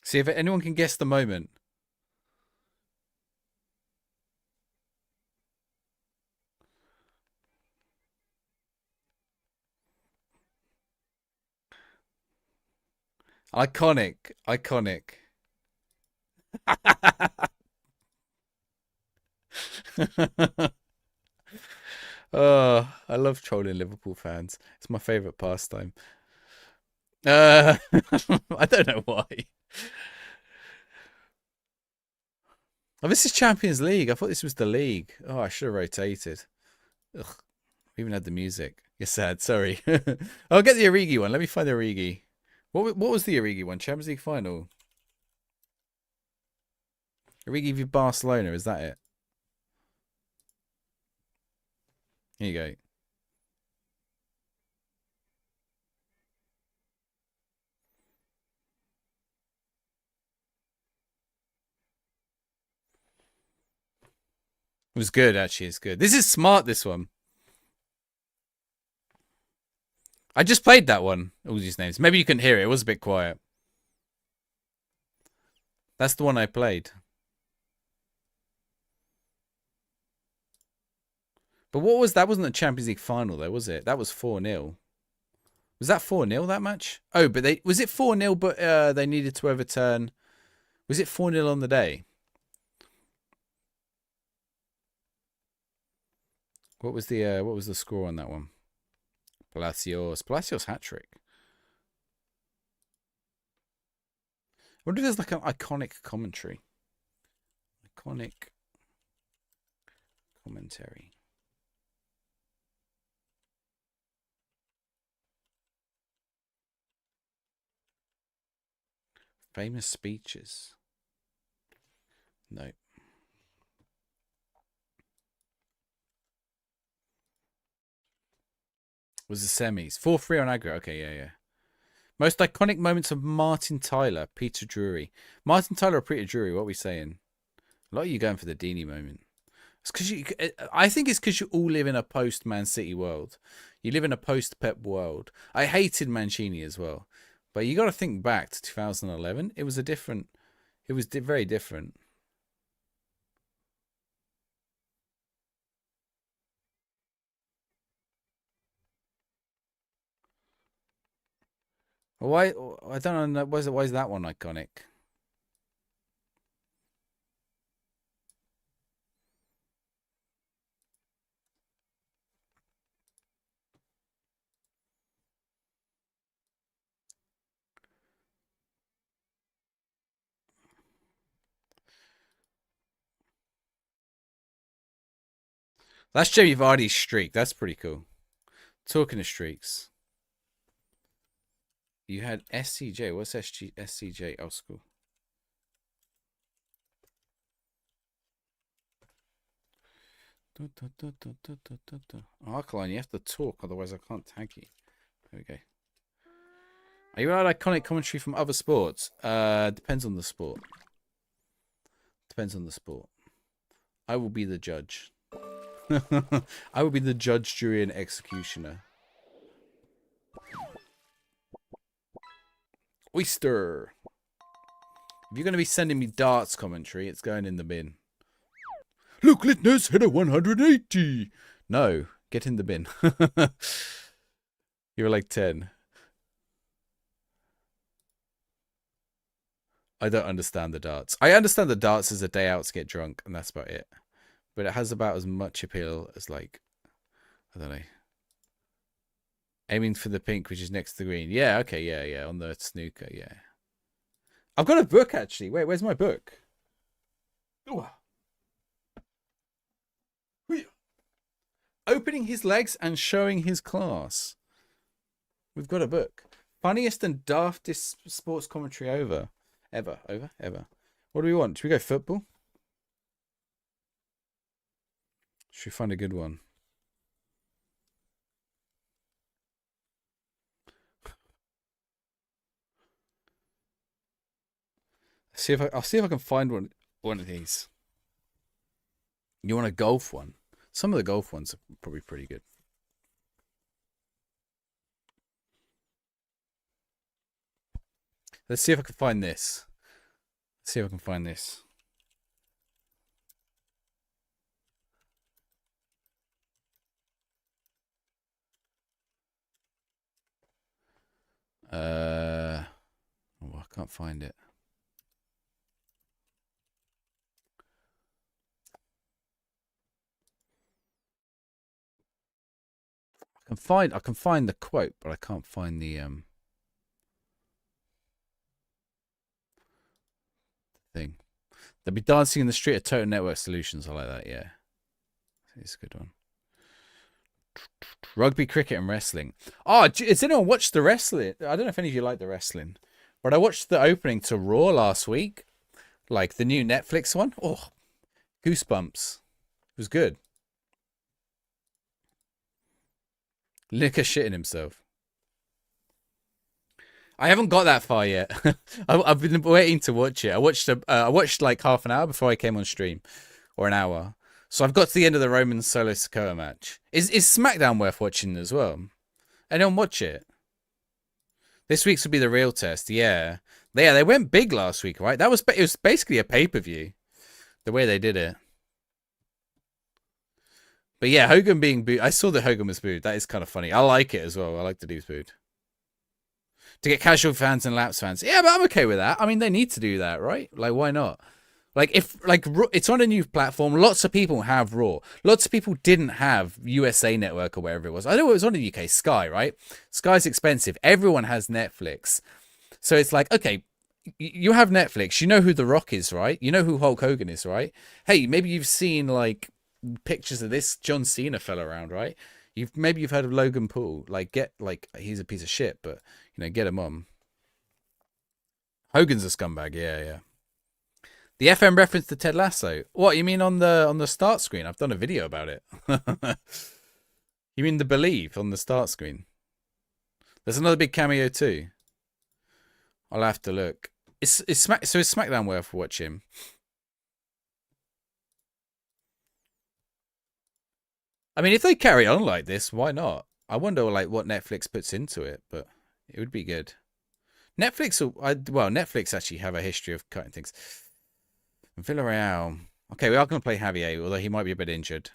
See if anyone can guess the moment. Iconic. Iconic. Oh, I love trolling Liverpool fans. It's my favourite pastime. I don't know why. Oh, this is Champions League. I thought this was the league. Oh, I should have rotated. Ugh. We even had the music. You're sad. Sorry. I'll get the Origi one. Let me find the Origi. What was the Origi one? Champions League final. Origi v Barcelona. Is that it? Here you go. It was good, actually. It's good. This is smart, this one. I just played that one. All these names. Maybe you couldn't hear it. It was a bit quiet. That's the one I played. But what was that? Wasn't a Champions League final, though, was it? That was 4-0. Was that 4-0, that match? Oh, but was it 4-0, but they needed to overturn. Was it 4-0 on the day? What was the score on that one? Palacios hat trick. I wonder if there's like an iconic commentary. Iconic commentary. Famous speeches. No. Was the semis. 4-3 on aggro. Okay, yeah. Most iconic moments of Martin Tyler, Peter Drury. Martin Tyler or Peter Drury, what are we saying? A lot of you going for the Deeney moment. It's because I think it's because you all live in a post-Man City world. You live in a post-Pep world. I hated Mancini as well. But you got to think back to 2011. It was a different. It was very different. Why? I don't know. Why is that one iconic? That's Jamie Vardy's streak. That's pretty cool. Talking of streaks, you had SCJ. What's SCJ? Oh, school. Arcaline, you have to talk, otherwise I can't tag you. There we go. Are you allowed iconic commentary from other sports? Depends on the sport. Depends on the sport. I will be the judge. I will be the judge, jury, and executioner. Oyster. If you're going to be sending me darts commentary, it's going in the bin. Look, Litness hit a 180. No, get in the bin. You're like 10. I don't understand the darts. I understand the darts is a day out to get drunk, and that's about it. But it has about as much appeal as, like, I don't know. Aiming for the pink, which is next to the green. Yeah, okay, yeah. On the snooker, yeah. I've got a book, actually. Wait, where's my book? Ooh. Opening his legs and showing his class. We've got a book. Funniest and daftest sports commentary ever. Ever. What do we want? Should we go football? Should we find a good one? I'll see if I can find one of these. You want a golf one? Some of the golf ones are probably pretty good. Let's see if I can find this. Let's see if I can find this. Oh, I can't find it. I can find the quote, but I can't find the thing. They'll be dancing in the street of Total Network Solutions. I like that, yeah. It's a good one. Rugby, cricket, and wrestling. Oh, has anyone watched the wrestling? I don't know if any of you like the wrestling, but I watched the opening to Raw last week, like the new Netflix one. Oh, goosebumps. It was good. Liquor shitting himself. I haven't got that far yet. I've been waiting to watch it. I watched like half an hour before I came on stream, or an hour. So I've got to the end of the Roman Solo Sikoa match. Is SmackDown worth watching as well? Anyone watch it? This week's will be the real test. Yeah, they went big last week, right? It was basically a pay-per-view. The way they did it. But yeah, Hogan being booed. I saw that Hogan was booed. That is kind of funny. I like it as well. I like that he was booed. To get casual fans and laps fans. Yeah, but I'm okay with that. I mean, they need to do that, right? Like, why not? Like, if like it's on a new platform, lots of people have Raw. Lots of people didn't have USA Network or wherever it was. I know it was on the UK Sky, right? Sky's expensive. Everyone has Netflix, so it's like, okay, you have Netflix. You know who The Rock is, right? You know who Hulk Hogan is, right? Hey, maybe you've seen like pictures of this John Cena fella around, right? Maybe you've heard of Logan Paul. He's a piece of shit, but get him on. Hogan's a scumbag, yeah. The FM reference to Ted Lasso. What, you mean on the start screen? I've done a video about it. You mean the Believe on the start screen? There's another big cameo too. I'll have to look. Is SmackDown worth watching? I mean, if they carry on like this, why not? I wonder like what Netflix puts into it, but it would be good. Netflix, well, Netflix actually have a history of cutting things. Villarreal. Okay, we are going to play Javier, although he might be a bit injured.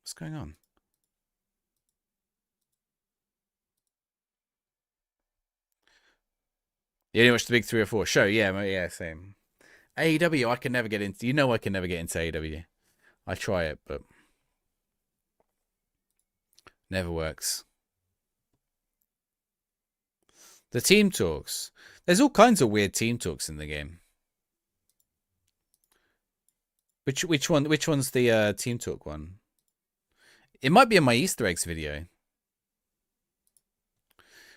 What's going on? You only watched the big 3 or 4 show? Yeah, same. AEW, I can never get into. You know, I can never get into AEW. I try it, but never works. The team talks. There's all kinds of weird team talks in the game. Which one? Which one's the team talk one? It might be in my Easter eggs video,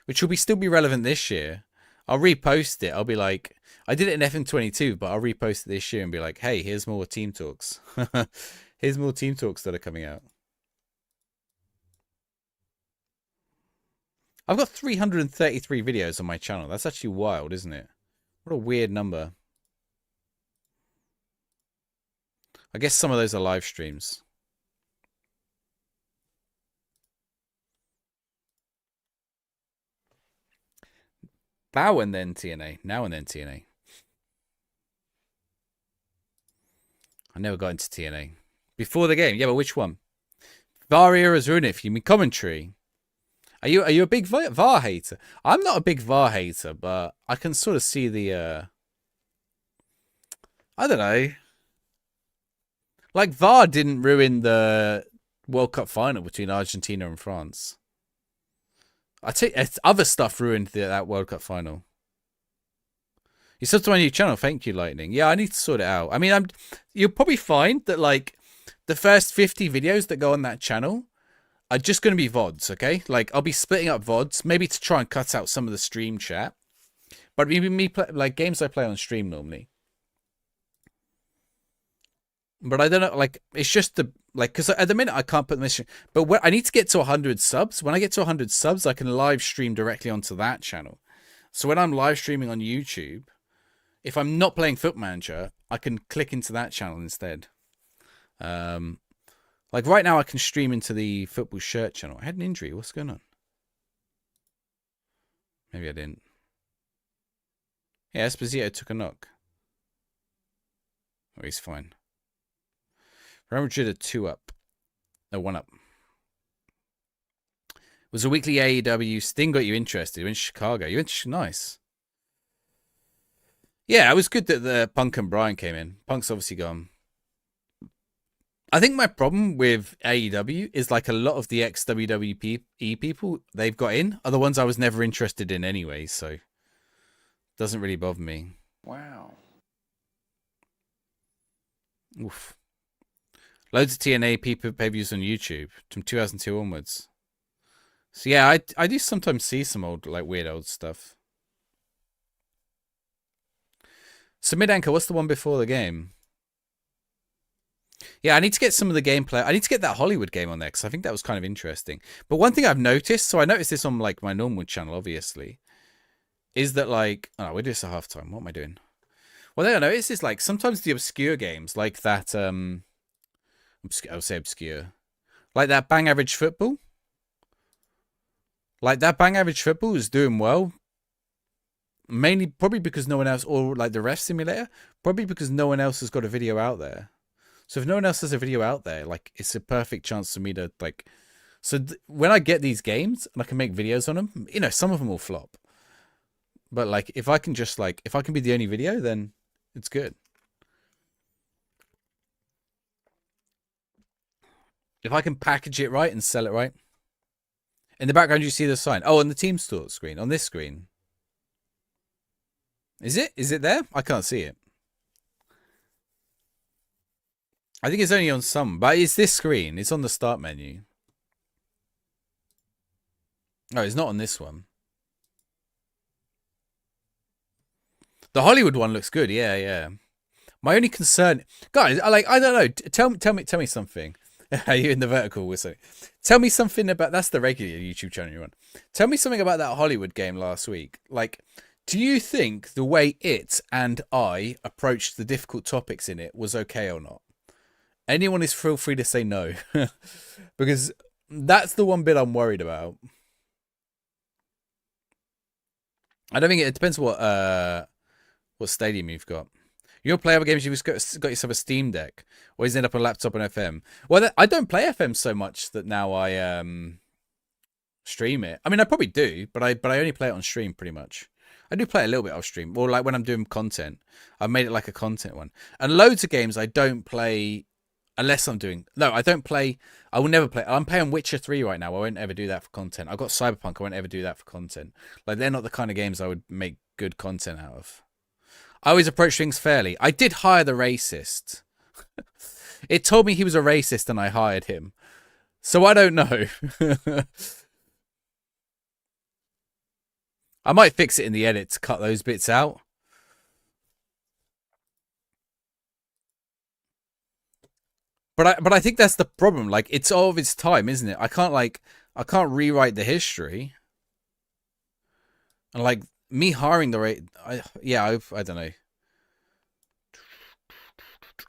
which will still be relevant this year. I'll repost it. I'll be like, I did it in FM22, but I'll repost it this year and be like, hey, here's more team talks. Here's more team talks that are coming out. I've got 333 videos on my channel. That's actually wild, isn't it? What a weird number. I guess some of those are live streams. Now and then TNA. Now and then TNA. I never got into TNA. Before the game. Yeah, but which one? VAR era's ruined it for you. I mean, commentary. Are you a big VAR hater? I'm not a big VAR hater, but I can sort of see the I don't know. Like VAR didn't ruin the World Cup final between Argentina and France. I take other stuff ruined that World Cup final. You subbed to my new channel. Thank you, Lightning. Yeah, I need to sort it out. I mean, you'll probably find that like the first 50 videos that go on that channel are just going to be VODs, okay? Like I'll be splitting up VODs, maybe to try and cut out some of the stream chat. But me play, like games I play on stream normally. But I don't know, like it's just the like because at the minute I can't put the mission. But I need to get to 100 subs. When I get to 100 subs, I can live stream directly onto that channel. So when I'm live streaming on YouTube, if I'm not playing Foot Manager, I can click into that channel instead. Like right now, I can stream into the Football Shirt channel. I had an injury. What's going on? Maybe I didn't. Yeah, Esposito took a knock. Oh, he's fine. Real Madrid are 2 up. No, 1 up. Was a weekly AEW. Sting got you interested. You went to Chicago. You went to nice. Yeah, it was good that the Punk and Bryan came in. Punk's obviously gone. I think my problem with AEW is like a lot of the ex-WWE people they've got in are the ones I was never interested in anyway, so it doesn't really bother me. Wow. Oof. Loads of TNA pay-per-views on YouTube from 2002 onwards. So yeah, I do sometimes see some old, like weird old stuff. So Mid-Anchor, what's the one before the game? Yeah, I need to get some of the gameplay. I need to get that Hollywood game on there because I think that was kind of interesting. But one thing I've noticed, so I noticed this on like my normal channel, obviously, is that like, oh, we're doing this at halftime. What am I doing? Well, I noticed is like sometimes the obscure games, like that, I'll say obscure, like that Bang Average Football. Like that Bang Average Football is doing well. Mainly, probably because no one else, or like the Ref Simulator, probably because no one else has got a video out there. So if no one else has a video out there, like it's a perfect chance for me to like. So when I get these games and I can make videos on them, you know, some of them will flop. But like, if I can just like, if I can be the only video, then it's good. If I can package it right and sell it right. In the background, you see the sign. Oh, on the Team Store screen, on this screen. Is it? Is it there? I can't see it. I think it's only on some, but it's this screen. It's on the start menu. Oh, it's not on this one. The Hollywood one looks good. Yeah, yeah. My only concern, guys, I don't know. Tell me something. Are you in the vertical with something? Tell me something about that's the regular YouTube channel you're on. Tell me something about that Hollywood game last week. Like, do you think the way it and I approached the difficult topics in it was okay or not? Anyone is feel free to say no, because that's the one bit I'm worried about. I don't think it depends what stadium you've got. You don't play other games. You've got yourself a Steam Deck, or is it up on a laptop on FM? Well, I don't play FM so much that now I stream it. I mean, I probably do, but I only play it on stream pretty much. I do play a little bit off stream, or like when I'm doing content. I've made it like a content one. And loads of games I don't play unless I'm doing. No, I don't play. I will never play. I'm playing Witcher 3 right now. I won't ever do that for content. I've got Cyberpunk. I won't ever do that for content. Like they're not the kind of games I would make good content out of. I always approach things fairly. I did hire the racist. It told me he was a racist and I hired him. So I don't know. I might fix it in the edit to cut those bits out. But I think that's the problem. Like it's all of its time, isn't it? I can't rewrite the history. And like me hiring the rate, I don't know.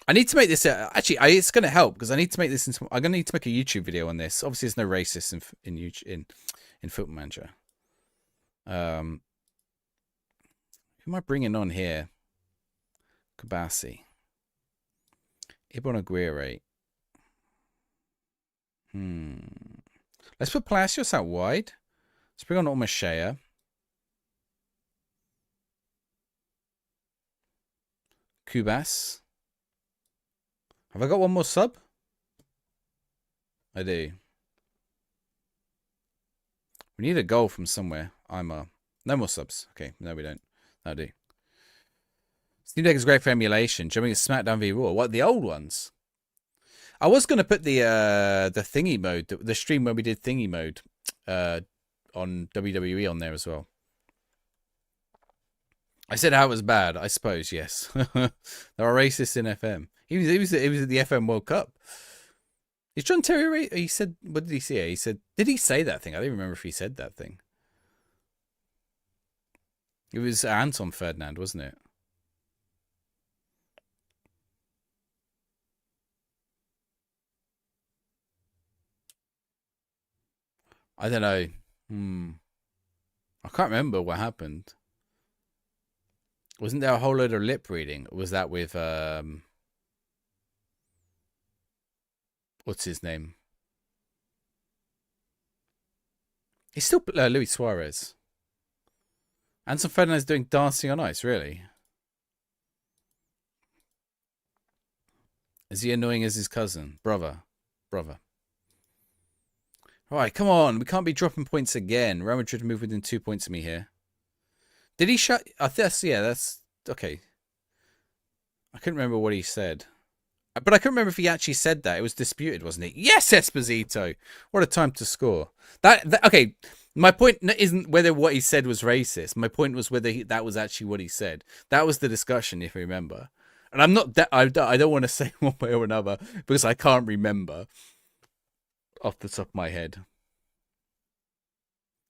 I need to make this actually. It's going to help because I need to make this into. I'm going to need to make a YouTube video on this. Obviously, there's no racists in Football Manager. Who am I bringing on here? Kabasi. Ibon Aguirre. Let's put Palacios out wide. Let's bring on Omashea. Kubas. Have I got one more sub? I do. We need a goal from somewhere. No more subs. Okay, no we don't. I do. Steam Deck is great for emulation. Jumping SmackDown v Raw. What, the old ones? I was gonna put the thingy mode, the stream where we did thingy mode, on WWE on there as well. I said how it was bad. I suppose yes. There are racists in FM. He was at the FM World Cup. Is John Terry? He said, what did he say? He said, did he say that thing? I don't remember if he said that thing. It was Anton Ferdinand, wasn't it? I don't know. I can't remember what happened. Wasn't there a whole load of lip reading? Or was that with what's his name? He's still Luis Suarez. Anton Ferdinand's doing Dancing on Ice, really? Is he annoying as his cousin? Brother. Alright, come on. We can't be dropping points again. Real Madrid moved within 2 points of me here. Did he shut? That's okay. I couldn't remember what he said. But I couldn't remember if he actually said that. It was disputed, wasn't it? Yes, Esposito. What a time to score. Okay. My point isn't whether what he said was racist. My point was whether that was actually what he said. That was the discussion, if you remember. And I'm not that I don't want to say one way or another because I can't remember off the top of my head.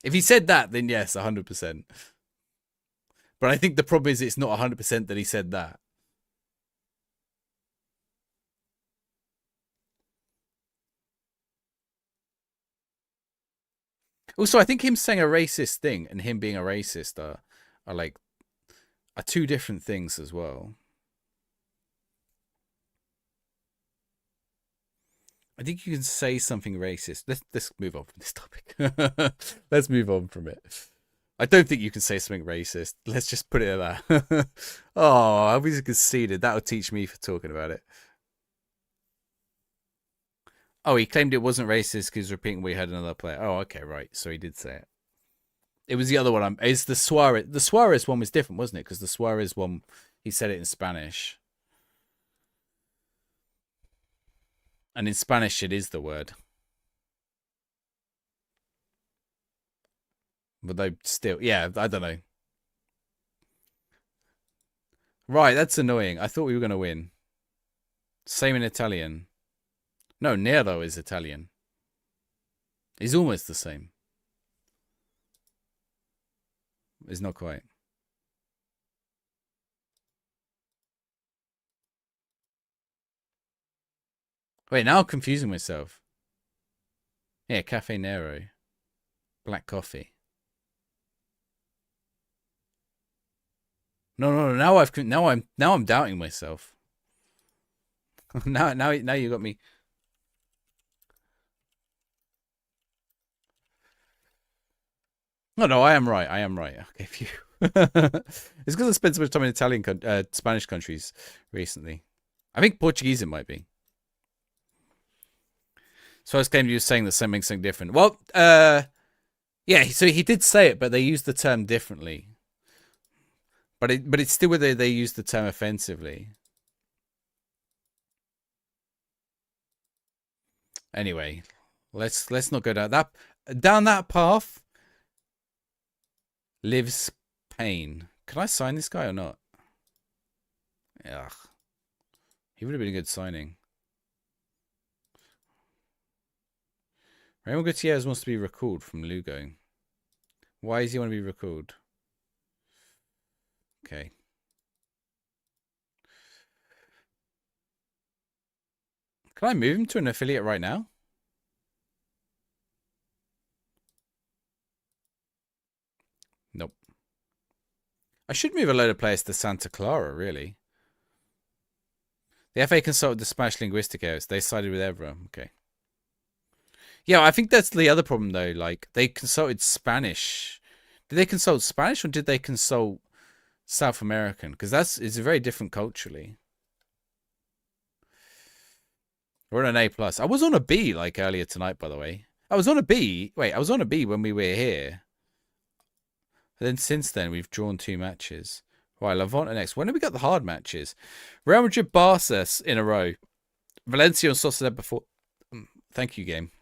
If he said that, then yes, 100%. But I think the problem is it's not 100% that he said that. Also, I think him saying a racist thing and him being a racist are two different things as well. I think you can say something racist. Let's move on from this topic. Let's move on from it. I don't think you can say something racist. Let's just put it at that. Oh, I was conceded. That'll teach me for talking about it. Oh, he claimed it wasn't racist because repeating we had another player. Oh, okay, right. So he did say it. It was the other one. It's the Suarez. The Suarez one was different, wasn't it? Because the Suarez one, he said it in Spanish. And in Spanish, it is the word. But they still, yeah, I don't know. Right, that's annoying. I thought we were going to win. Same in Italian. No, Nero is Italian. He's almost the same. It's not quite. Wait, now I'm confusing myself. Yeah, Cafe Nero. Black coffee. No. Now I'm doubting myself. Now you got me. No, I am right. I am right. Okay, phew. It's because I spent so much time in Spanish countries recently. I think Portuguese it might be. So I was claiming you were saying that something different. Well, yeah. So he did say it, but they used the term differently. But it's still whether they use the term offensively. Anyway, let's not go down that path. Lives pain. Can I sign this guy or not? Ugh. He would have been a good signing. Raymond Gutierrez wants to be recalled from Lugo. Why does he want to be recalled? Okay. Can I move him to an affiliate right now? Nope. I should move a load of players to Santa Clara, really. The FA consulted the Spanish linguistic areas. They sided with Evra. Okay. Yeah, I think that's the other problem, though. Like, they consulted Spanish. Did they consult Spanish or did they consult South American? Because it's very different culturally. We're on an A+. I was on a B, like, earlier tonight, by the way. I was on a B. Wait, I was on a B when we were here. And then since then, we've drawn 2 matches. Right, Levante next. When have we got the hard matches? Real Madrid, Barca in a row. Valencia and Sociedad before. Thank you, game.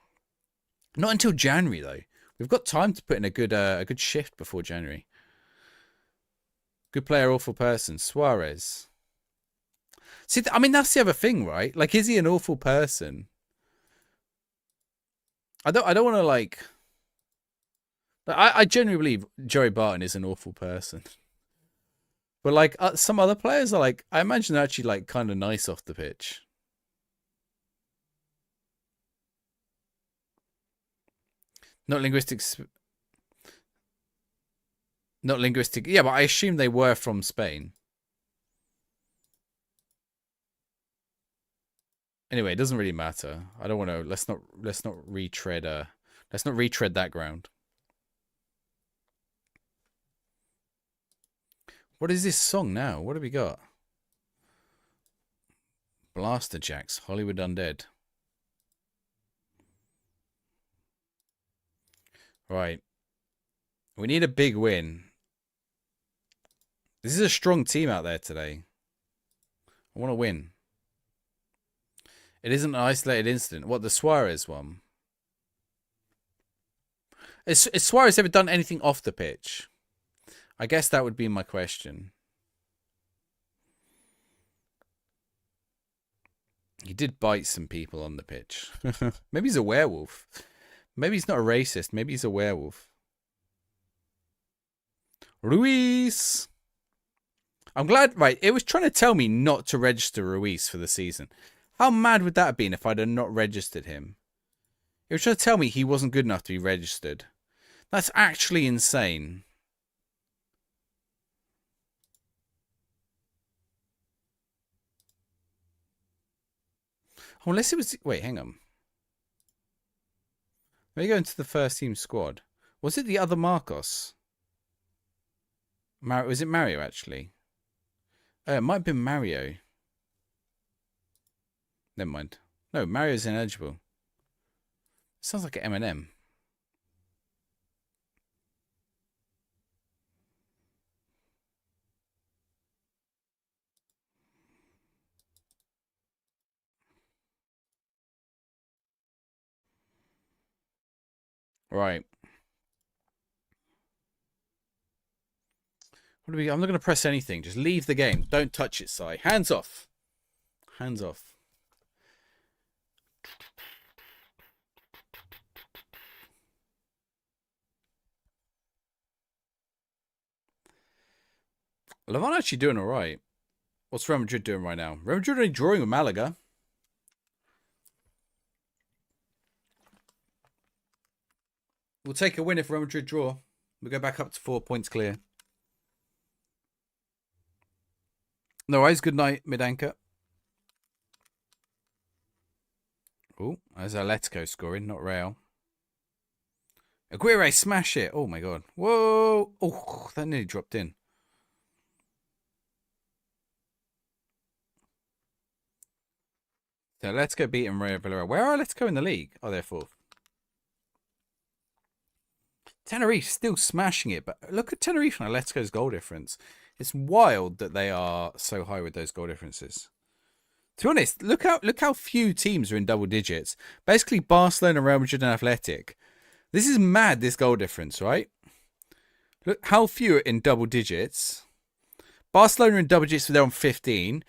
Not until January, though. We've got time to put in a good shift before January. Good player, awful person. Suarez. See, I mean, that's the other thing, right? Like, is he an awful person? I don't want to, like... I genuinely believe Joey Barton is an awful person. But, like, some other players are, like... I imagine they're actually, like, kind of nice off the pitch. Not linguistic... Not linguistic... Yeah, but I assume they were from Spain. Anyway, it doesn't really matter. I don't want to... Let's not retread... let's not retread that ground. What is this song now? What have we got? Blaster Jacks, Hollywood Undead. Right. We need a big win. This is a strong team out there today. I want to win. It isn't an isolated incident. What, the Suarez one? Has Suarez ever done anything off the pitch? I guess that would be my question. He did bite some people on the pitch. Maybe he's a werewolf. Maybe he's not a racist. Maybe he's a werewolf. Ruiz. I'm glad, right, it was trying to tell me not to register Ruiz for the season. How mad would that have been if I'd have not registered him? It was trying to tell me he wasn't good enough to be registered. That's actually insane. Oh, unless it was... Wait, hang on. Let me go into the first team squad. Was it the other Marcos? Was it Mario, actually? It might have been Mario. Never mind. No, Mario's ineligible. Sounds like an M&M. Right. What do we... I'm not going to press anything. Just leave the game. Don't touch it, Si. Hands off. Hands off. Levante actually doing all right. What's Real Madrid doing right now? Real Madrid are drawing with Malaga. We'll take a win if Real Madrid draw. We'll go back up to 4 points clear. No worries. Good night, mid anchor. Oh, there's Atletico scoring, not Real. Aguirre, smash it. Oh my god. Whoa. Oh, that nearly dropped in. So Atletico beating Real Villarreal. Where are Atletico in the league? Oh, they're fourth. Tenerife still smashing it, but look at Tenerife and Atletico's goal difference. It's wild that they are so high with those goal differences. To be honest, look how few teams are in double digits. Basically, Barcelona, Real Madrid, and Athletic. This is mad. This goal difference, right? Look how few are in double digits. Barcelona in double digits, they're on 15.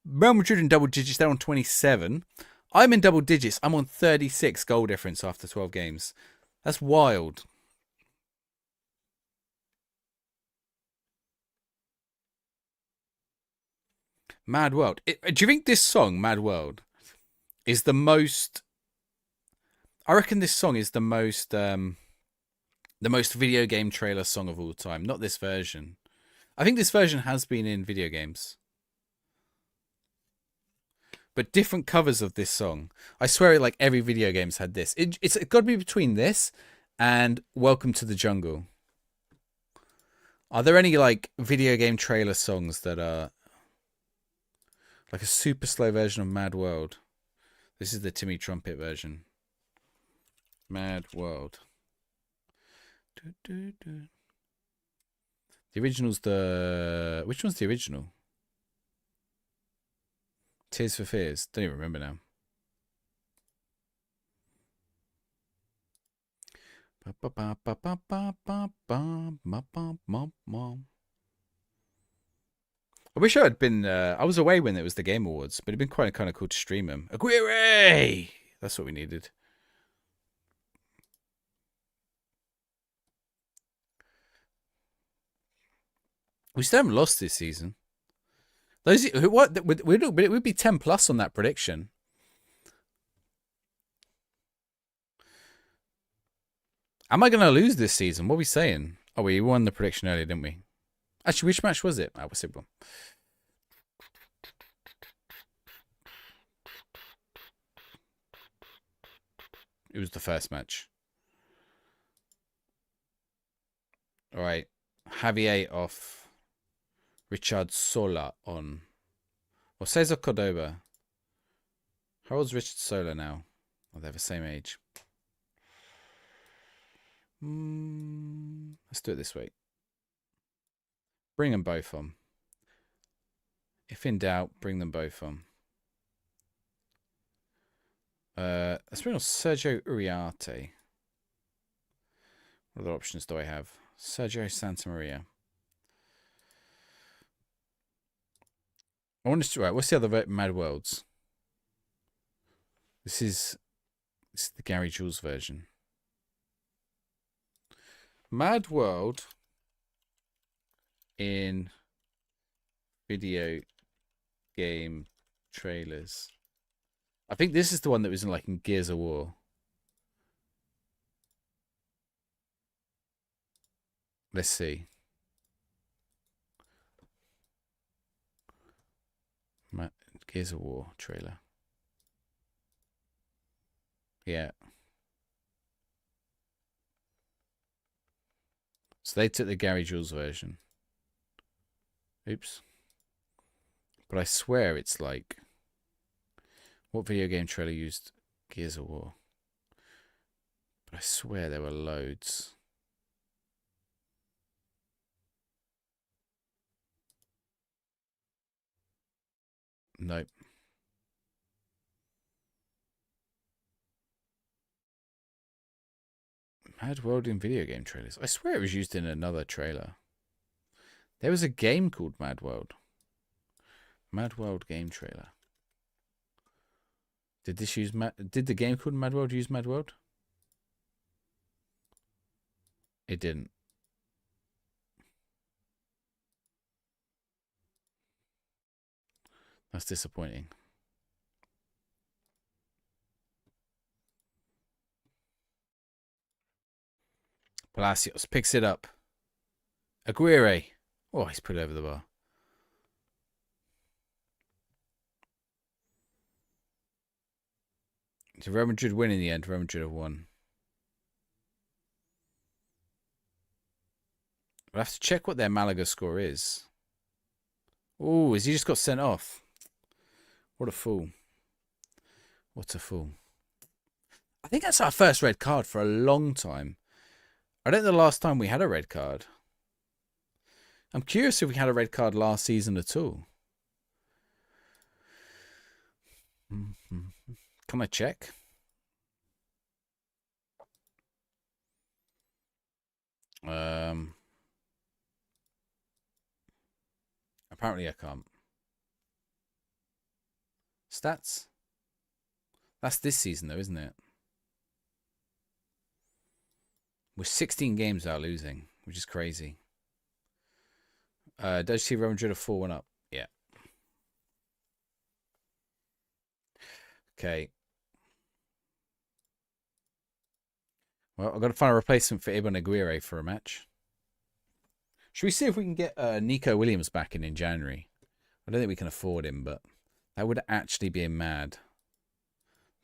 Real Madrid in double digits, they're on 27. I'm in double digits. I'm on 36 goal difference after 12 games. That's wild. Mad World. Do you think this song, Mad World, is the most? I reckon this song is the most video game trailer song of all time. Not this version. I think this version has been in video games, but different covers of this song. I swear, like every video game's had this. It's got to be between this and Welcome to the Jungle. Are there any like video game trailer songs that are like a super slow version of Mad World? This is the Timmy Trumpet version. Mad World. The original's the... Which one's the original? Tears for Fears. Don't even remember now. I wish I had been... I was away when it was the Game Awards, but it'd been quite kind of cool to stream them. Aguirre! That's what we needed. We still haven't lost this season. Those what it would be 10 plus on that prediction. Am I going to lose this season? What are we saying? Oh, we won the prediction earlier, didn't we? Actually, which match was it? I was simple. It was the first match. All right, Javier off. Richard Sola on. Or Cesar Cordoba. How old's Richard Sola now? Oh, they're the same age. Let's do it this way. Bring them both on. If in doubt, bring them both on. Let's bring on Sergio Uriarte. What other options do I have? Sergio Santamaria. I want to... Right, what's the other Mad Worlds? This is the Gary Jules version. Mad World in video game trailers. I think this is the one that was in Gears of War. Let's see. Gears of War trailer. Yeah. So they took the Gary Jules version. Oops. But I swear it's like... What video game trailer used Gears of War? But I swear there were loads. Nope. Mad World in video game trailers. I swear it was used in another trailer. There was a game called Mad World. Mad World game trailer. Did this use Did the game called Mad World use Mad World? It didn't. That's disappointing. Palacios picks it up. Aguirre. Oh, he's put it over the bar. Did Real Madrid win in the end? Real Madrid have won. I'll have to check what their Malaga score is. Oh, has he just got sent off? What a fool. What a fool. I think that's our first red card for a long time. I don't know the last time we had a red card. I'm curious if we had a red card last season at all. Can I check? Apparently I can't. Stats? That's this season though, isn't it? We're 16 games without losing, which is crazy. Does you see Real Madrid have 4-1 up? Yeah. Okay. Well, I've got to find a replacement for Ibon Aguirre for a match. Should we see if we can get Nico Williams back in January? I don't think we can afford him, but that would actually be a mad.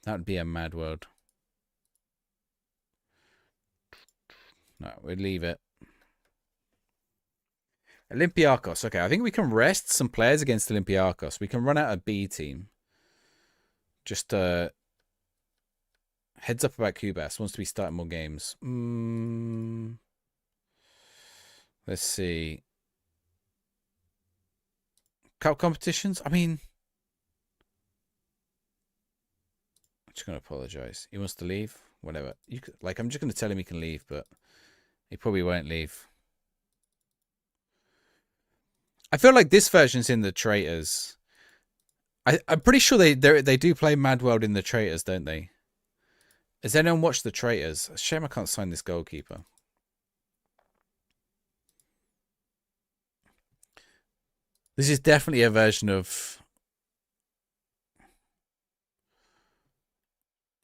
That would be a mad world. No, we'd leave it. Olympiacos. Okay, I think we can rest some players against Olympiacos. We can run out a B team. Just heads up about Cubas. Wants to be starting more games. Let's see. Cup competitions? I mean, I'm just going to apologize. He wants to leave? Whatever. You could, like, I'm just going to tell him he can leave, but he probably won't leave. I feel like this version's in the Traitors. I'm pretty sure they do play Mad World in the Traitors, don't they? Has anyone watched the Traitors? Shame I can't sign this goalkeeper. This is definitely a version of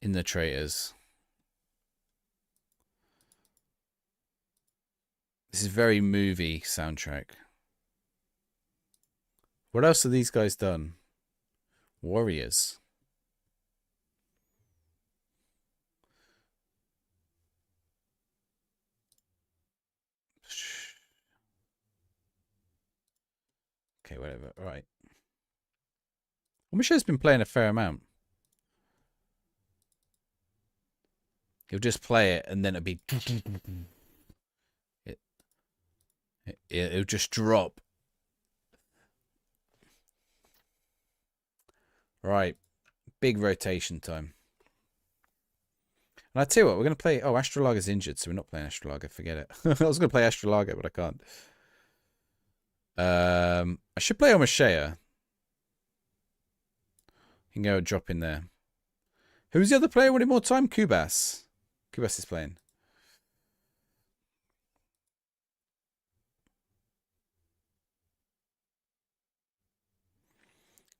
in the Traitors. This is very movie soundtrack. What else have these guys done? Warriors. Okay, whatever. All right. Michelle's been playing a fair amount. He'll just play it and then it'll be... It'll just drop. Right. Big rotation time. And I tell you what, we're going to play... Oh, Astrolaga's injured, so we're not playing Astrolaga. Forget it. I was going to play Astrolaga, but I can't. I should play Omashea. You can go drop in there. Who's the other player wanting more time? Cubas. Cubas is playing.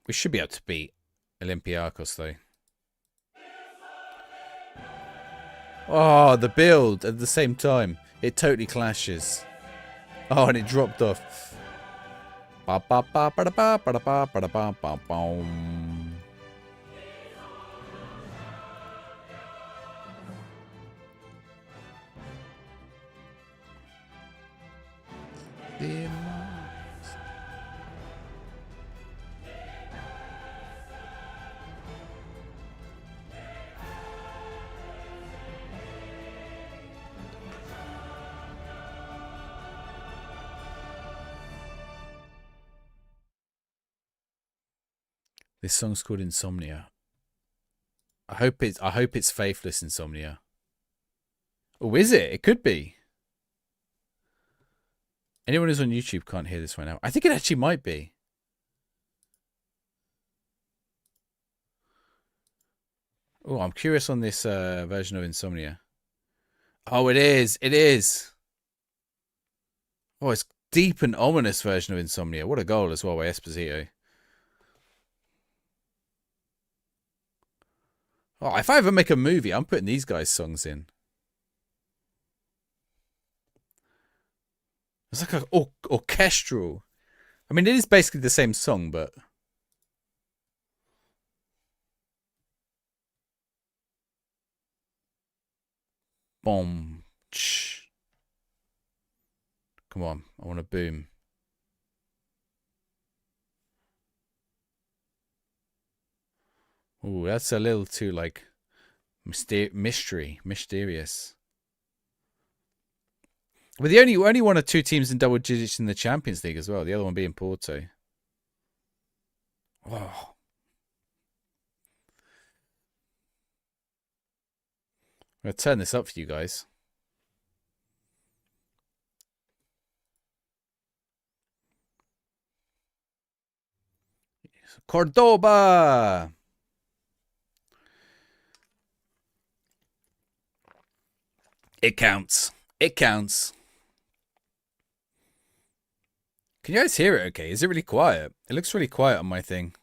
We should be able to beat Olympiacos, though. Oh, the build at the same time. It totally clashes. Oh, and it dropped off. Ba ba ba ba ba ba ba ba ba ba ba. This song's called Insomnia. I hope it's Faithless Insomnia. Oh, is it? It could be. Anyone who's on YouTube can't hear this right now. I think it actually might be. Oh, I'm curious on this version of Insomnia. Oh, it is. It is. Oh, it's deep and ominous version of Insomnia. What a goal as well by Esposito. Oh, if I ever make a movie, I'm putting these guys' songs in. It's like an orchestral. I mean, it is basically the same song, but... Boom. Come on, I want a boom. Ooh, that's a little too like mysterious. But the only one or two teams in double digits in the Champions League as well. The other one being Porto. Oh, I'm gonna turn this up for you guys. Cordoba. It counts. It counts. Can you guys hear it okay? Is it really quiet? It looks really quiet on my thing.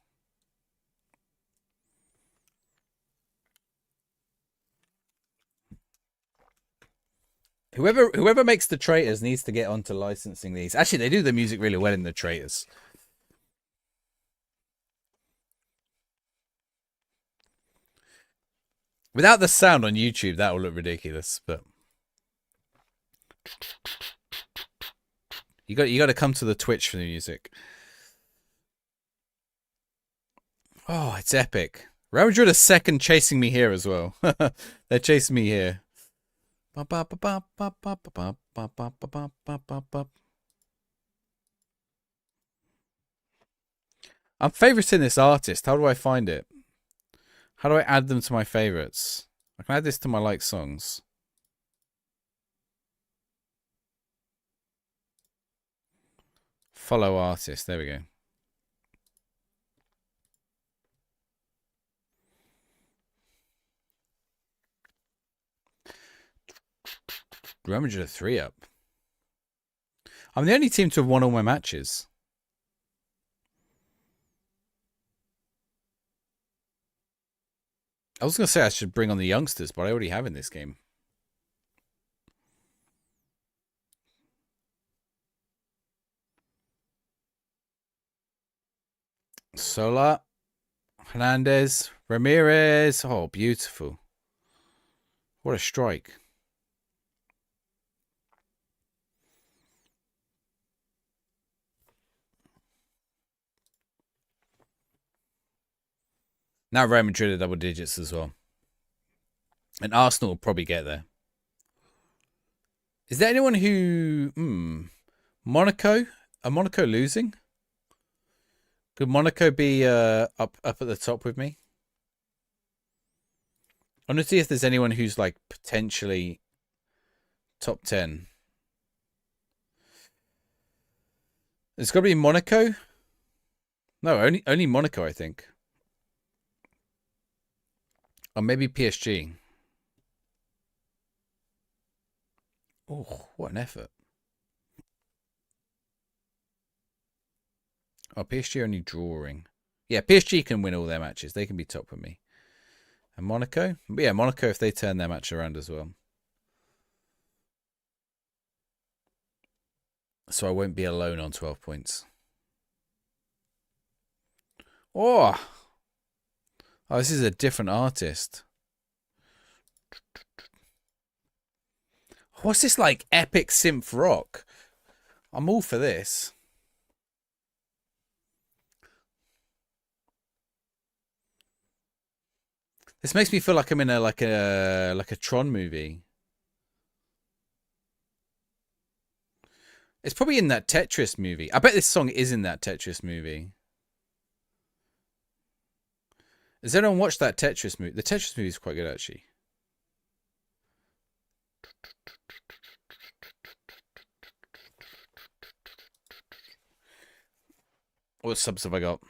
Whoever makes the traitors needs to get onto licensing these. Actually, they do the music really well in the traitors. Without the sound on YouTube, that will look ridiculous. But you got to come to the Twitch for the music. Oh, it's epic. Real Madrid are second chasing me here as well. They're chasing me here. I'm favoriting this artist. How do I find it? How do I add them to my favorites? I can add this to my like songs. Follow artist. There we go. Real Madrid are 3 up. I'm the only team to have won all my matches. I was going to say I should bring on the youngsters, but I already have in this game. Sola, Hernandez, Ramirez. Oh, beautiful. What a strike. Now Real Madrid are double digits as well. And Arsenal will probably get there. Is there anyone who... Monaco? Are Monaco losing? Could Monaco be up at the top with me? I want to see if there's anyone who's like potentially top 10. It's got to be Monaco. No, only Monaco, I think. Or maybe PSG. Oh, what an effort. Oh, PSG only drawing. Yeah, PSG can win all their matches. They can be top with me. And Monaco? Yeah, Monaco if they turn their match around as well. So I won't be alone on 12 points. Oh! Oh, this is a different artist. What's this like epic synth rock? I'm all for this. This makes me feel like I'm in a like a Tron movie. It's probably in that Tetris movie. I bet this song is in that Tetris movie. Has anyone watched that Tetris movie? The Tetris movie is quite good, actually. What subs have I got?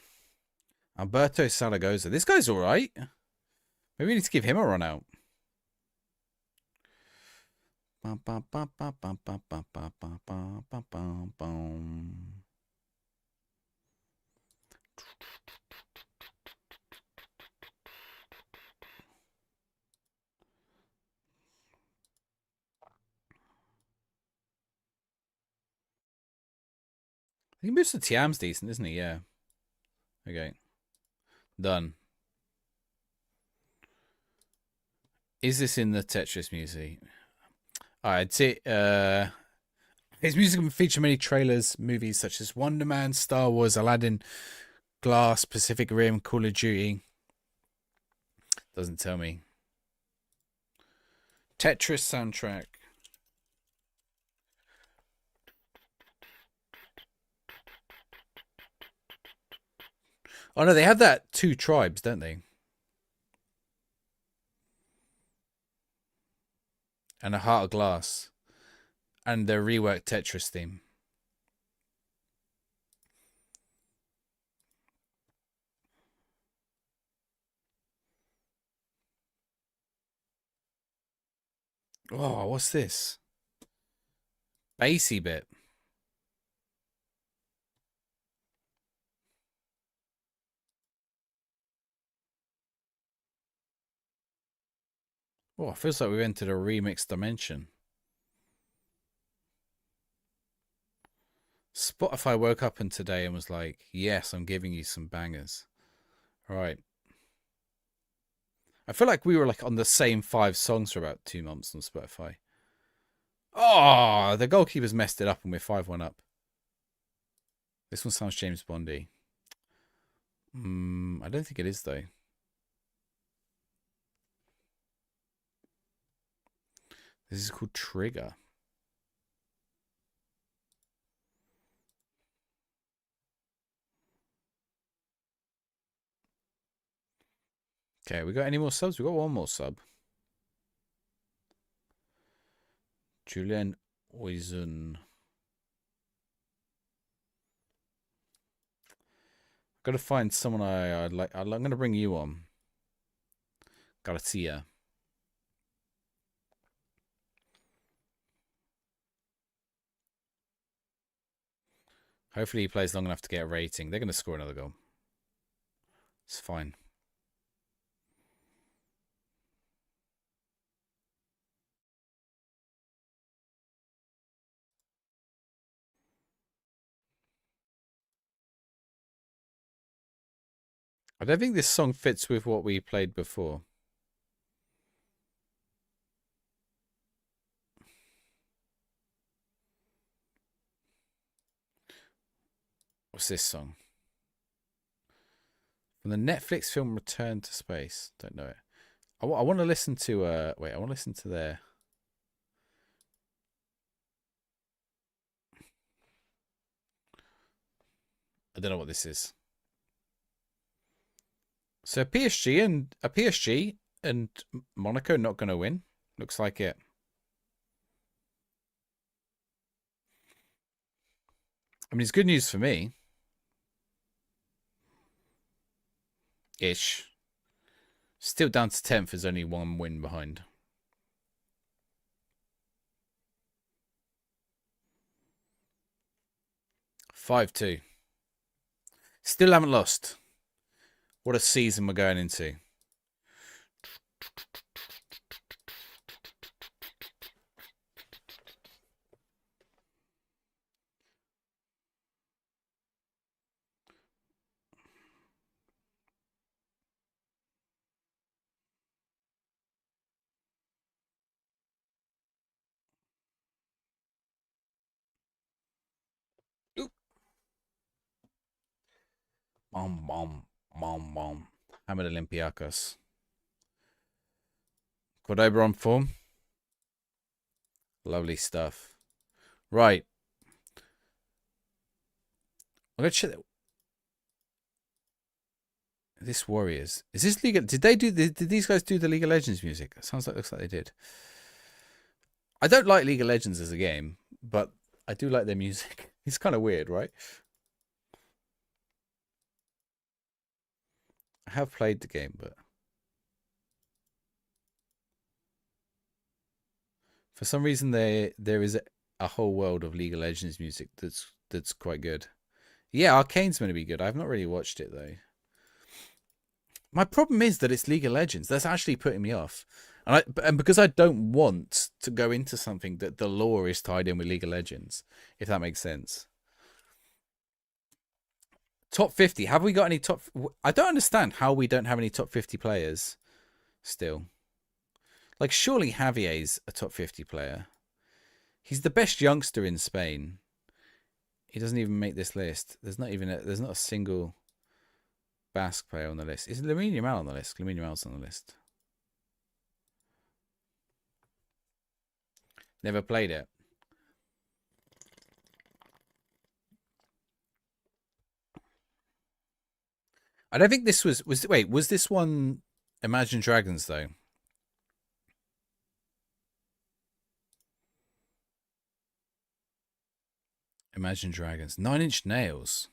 Alberto Zaragoza. This guy's all right. Maybe we need to give him a run out. He moves to Tiam's decent, isn't he? Yeah. Okay. Done. Is this in the Tetris music? It's it. His music will feature many trailers, movies such as Wonder Man, Star Wars, Aladdin, Glass, Pacific Rim, Call of Duty. Doesn't tell me. Tetris soundtrack. Oh no, they have that Two Tribes, don't they? And A Heart of Glass. And the reworked Tetris theme. Oh, what's this? Bassy bit. Oh, it feels like we've entered a remix dimension. Spotify woke up and today and was like, yes, I'm giving you some bangers. All right. I feel like we were like on the same 5 songs for about 2 months on Spotify. Oh, the goalkeeper's messed it up and we're 5-1 up. This one sounds James Bondy. I don't think it is though. This is called Trigger. Okay, we got any more subs? We got one more sub. Julian Oizun. Got to find someone I like. I'm going to bring you on. Garcia. Hopefully he plays long enough to get a rating. They're going to score another goal. It's fine. I don't think this song fits with what we played before. What's this song? From the Netflix film Return to Space. Don't know it. I want to listen to... wait, I want to listen to their... I don't know what this is. So PSG and Monaco not going to win. Looks like it. I mean, it's good news for me. Ish. Still down to 10th. There's only 1 win behind. (5-2). Still haven't lost. What a season we're going into. Oop. Bom, bom, bom, bom. Hammered Olympiacos. Cordoba on form. Lovely stuff. Right. I'm going to check that. This Warriors. Is this League of... Did these guys do the League of Legends music? It looks like they did. I don't like League of Legends as a game, but I do like their music. It's kind of weird, right? I have played the game, but for some reason there is a whole world of League of Legends music that's quite good. Yeah, Arcane's going to be good. I've not really watched it though. My problem is that it's League of Legends. That's actually putting me off. And because I don't want to go into something that the lore is tied in with League of Legends, if that makes sense. Top 50. Have we got any top... I don't understand how we don't have any top 50 players still. Like, surely Javier's a top 50 player. He's the best youngster in Spain. He doesn't even make this list. There's not a single Basque player on the list. Is Lamine Yamal on the list? Lamine Yamal's on the list. Never played it. I don't think this was this one Imagine Dragons though? Imagine Dragons. 9 Inch Nails.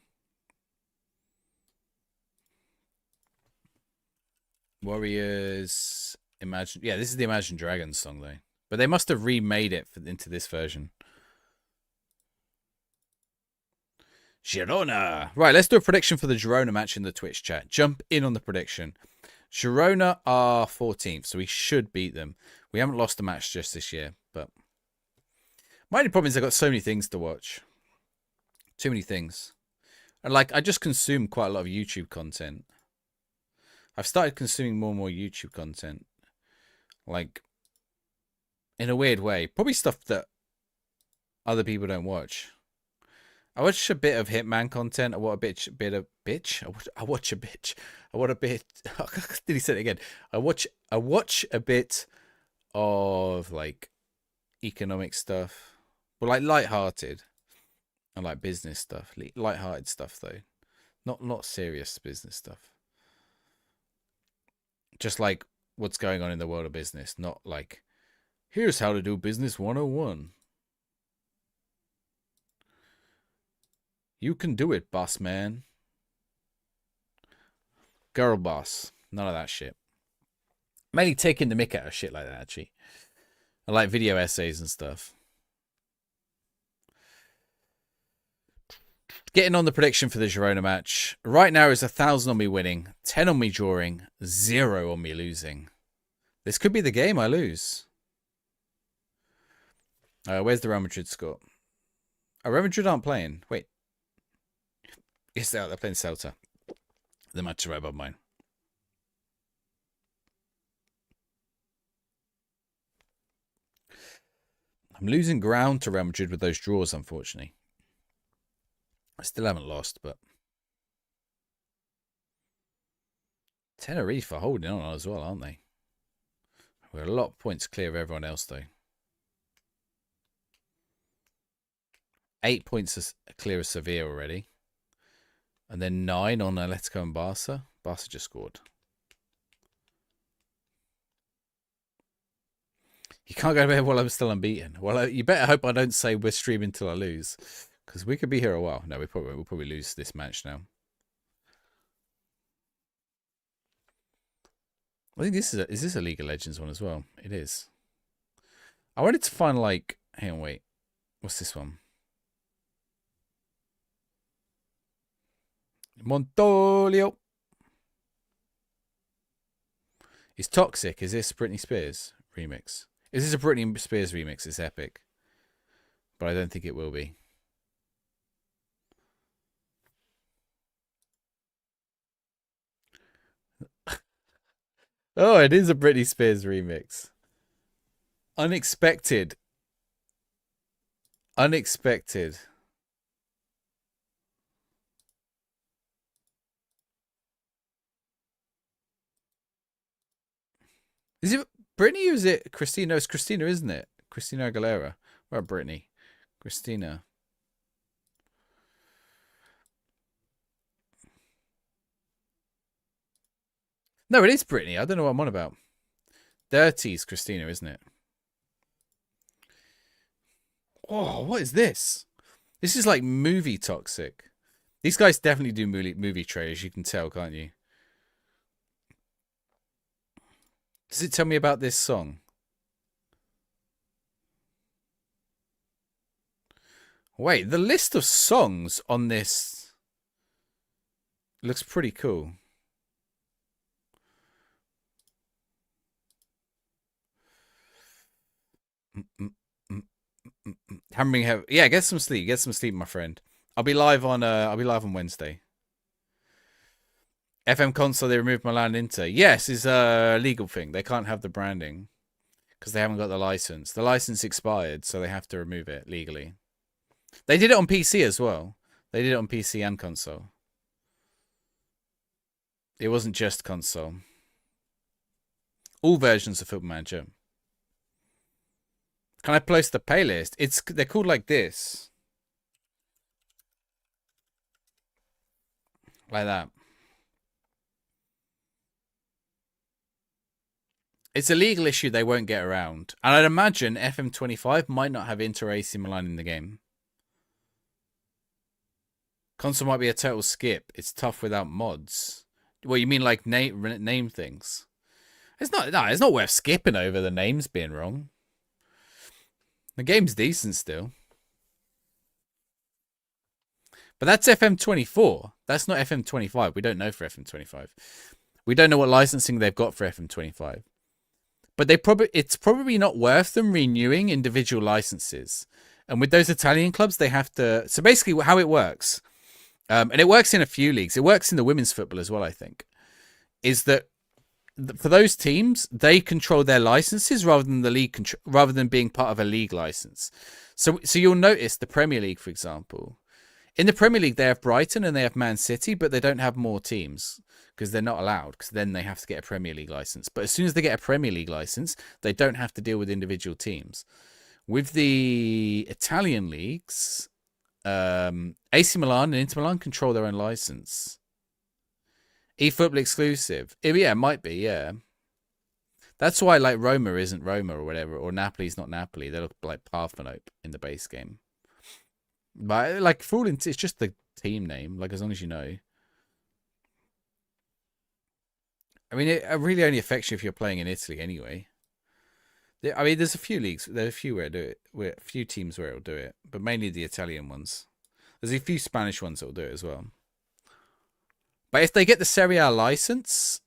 Warriors. Imagine. Yeah, this is the Imagine Dragons song though. But they must have remade it into this version. Girona. Right, let's do a prediction for the Girona match in the Twitch chat. Jump in on the prediction. Girona are 14th, so we should beat them. We haven't lost a match just this year, but my only problem is I've got so many things to watch. Too many things. And like, I just consume quite a lot of YouTube content. I've started consuming more and more YouTube content. Like, in a weird way. Probably stuff that other people don't watch. I watch a bit of Hitman content. I watch a bit of bitch. I watch a bitch. I want a bit. Did he say it again? I watch a bit of like economic stuff, but like light-hearted. I like business stuff, light-hearted stuff though, not serious business stuff. Just like what's going on in the world of business, not like here's how to do business 101. You can do it, boss man. Girl boss. None of that shit. Mainly taking the mick out of shit like that, actually. I like video essays and stuff. Getting on the prediction for the Girona match. Right now is 1,000 on me winning, 10 on me drawing, 0 on me losing. This could be the game I lose. Where's the Real Madrid score? Oh, Real Madrid aren't playing. Wait. Yes, they're playing Celta. The match is right above mine. I'm losing ground to Real Madrid with those draws, unfortunately. I still haven't lost, but Tenerife are holding on as well, aren't they? We're a lot of points clear of everyone else, though. 8 points clear of Sevilla already. And then 9 on Atletico and Barca. Barca just scored. You can't go to bed while I'm still unbeaten. Well, you better hope I don't say we're streaming till I lose. Because we could be here a while. No, we'll probably lose this match now. I think this is this a League of Legends one as well? It is. I wanted to find like, hang on, wait. What's this one? Montolio. Is Toxic? Is this Britney Spears remix? Is this a Britney Spears remix? It's epic. But I don't think it will be. Oh, it is a Britney Spears remix. Unexpected. Unexpected. Is it Britney or is it Christina? It's Christina, isn't it? Christina Aguilera. Or Britney? Christina. No, it is Britney. I don't know what I'm on about. Dirty's Christina, isn't it? Oh, what is this? This is like movie toxic. These guys definitely do movie trailers, you can tell, can't you? Does it tell me about this song? Wait, the list of songs on this looks pretty cool. Hammering heavy. Yeah, get some sleep. Get some sleep, my friend. I'll be live on Wednesday. FM console, they removed Milan Inter. Yes, is a legal thing. They can't have the branding. because they haven't got the license. The license expired, so they have to remove it legally. They did it on PC as well. They did it on PC and console. It wasn't just console. All versions of Football Manager. Can I post the playlist? They're called like this. Like that. It's a legal issue they won't get around. And I'd imagine FM25 might not have Inter AC Milan in the game. Console might be a total skip. It's tough without mods. Well, you mean like name things? It's not worth skipping over the names being wrong. The game's decent still. But that's FM24. That's not FM25. We don't know for FM25. We don't know what licensing they've got for FM25. But it's probably not worth them renewing individual licenses. And with those Italian clubs, they have to... So basically how it works, and it works in a few leagues. It works in the women's football as well, I think, is that for those teams, they control their licenses rather than the league rather than being part of a league license. So you'll notice the Premier League, for example. In the Premier League, they have Brighton and they have Man City, but they don't have more teams because they're not allowed, because then they have to get a Premier League license. But as soon as they get a Premier League license, they don't have to deal with individual teams. With the Italian leagues, AC Milan and Inter Milan control their own license. eFootball exclusive. Yeah, it might be, yeah. That's why like Roma isn't Roma or whatever, or Napoli's not Napoli. They look like Parthenope in the base game. But like for all it's just the team name, like as long as you know. I mean, it really only affects you if you're playing in Italy anyway. I mean, there's a few leagues, there's a few where a few teams where it'll do it, but mainly the Italian ones. There's a few Spanish ones that'll do it as well. But if they get the Serie A license,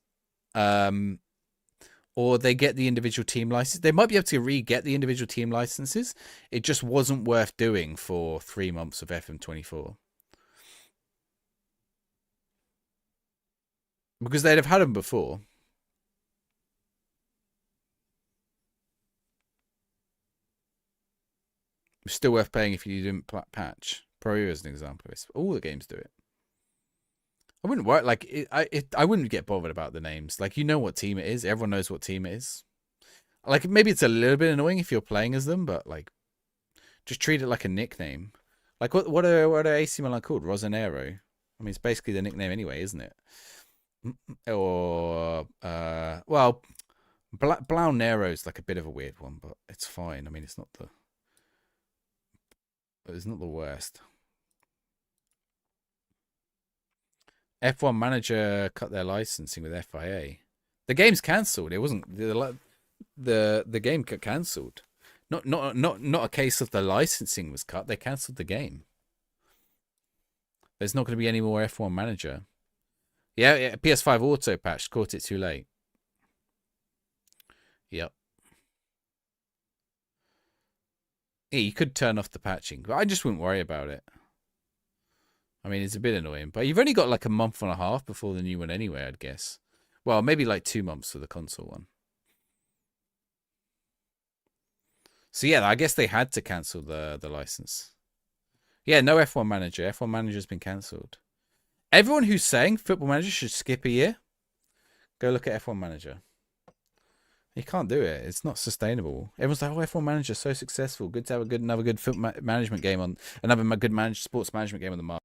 or they get the individual team license, they might be able to re-get the individual team licenses. It just wasn't worth doing for 3 months of FM24. Because they'd have had them before. It's still worth paying if you didn't patch. Pro as an example. All the games do it. I wouldn't work like I wouldn't get bothered about the names. Like, you know what team it is. Everyone knows what team it is. Like, maybe it's a little bit annoying if you're playing as them, but like, just treat it like a nickname. Like what are AC Milan called? Rosanero. I mean, it's basically the nickname anyway, isn't it? Or well, Biblao Nero is like a bit of a weird one, but it's fine. I mean, it's not the worst. F1 Manager cut their licensing with FIA. The game's cancelled. It wasn't the game got cancelled. Not a case of the licensing was cut. They cancelled the game. There's not going to be any more F1 Manager. Yeah, PS5 auto patch caught it too late. Yep. Yeah, you could turn off the patching, but I just wouldn't worry about it. I mean, it's a bit annoying, but you've only got like a month and a half before the new one anyway, I'd guess. Well, maybe like 2 months for the console one. So yeah, I guess they had to cancel the license. Yeah, no F1 Manager. F1 Manager's been cancelled. Everyone who's saying Football Manager should skip a year, go look at F1 Manager. You can't do it. It's not sustainable. Everyone's like, oh, F1 Manager is so successful. Good to have another good management game on, another good sports management game on the market.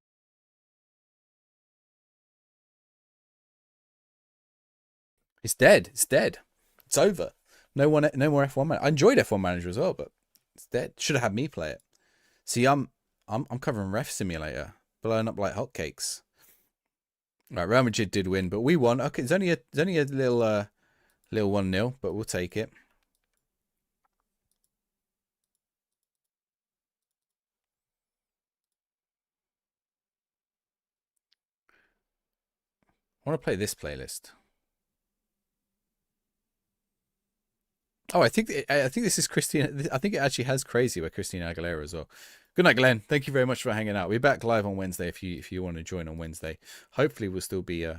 It's dead. It's dead. It's over. No more F1 Manager. I enjoyed F1 Manager as well, but it's dead. Should have had me play it. See, I'm covering Ref Simulator, blowing up like hotcakes. Right, Real Madrid did win, but we won. Okay, it's only a little 1-0, but we'll take it. I want to play this playlist. Oh, I think this is Christina. I think it actually has Crazy by Christina Aguilera as well. Good night, Glenn. Thank you very much for hanging out. We're back live on Wednesday if you want to join on Wednesday. Hopefully we'll still be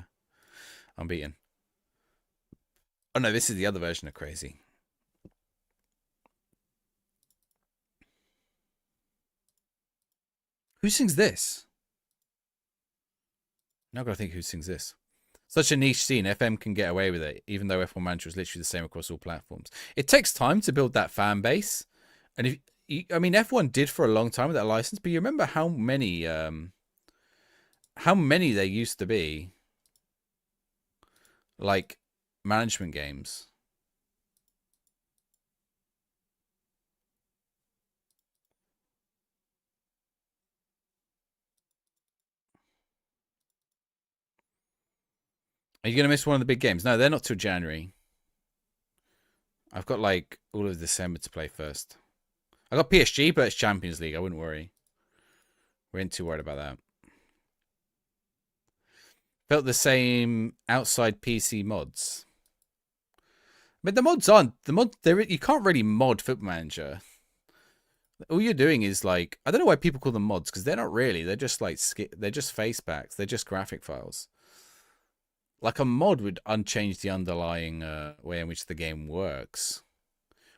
unbeaten. Oh no, this is the other version of Crazy. Who sings this? Now I've got to think who sings this. Such a niche scene, FM can get away with it, even though F1 Manager is literally the same across all platforms. It takes time to build that fan base. And if I mean, F1 did for a long time with that license, but you remember how many there used to be, like, management games. Are you going to miss one of the big games? No, they're not till January. I've got, like, all of December to play first. I got PSG, but it's Champions League. I wouldn't worry. We ain't too worried about that. Felt the same outside PC mods. But the mods aren't. You can't really mod Football Manager. All you're doing is, like, I don't know why people call them mods, because they're not really. They're just, like, they're just facebacks. They're just graphic files. Like, a mod would unchange the underlying way in which the game works,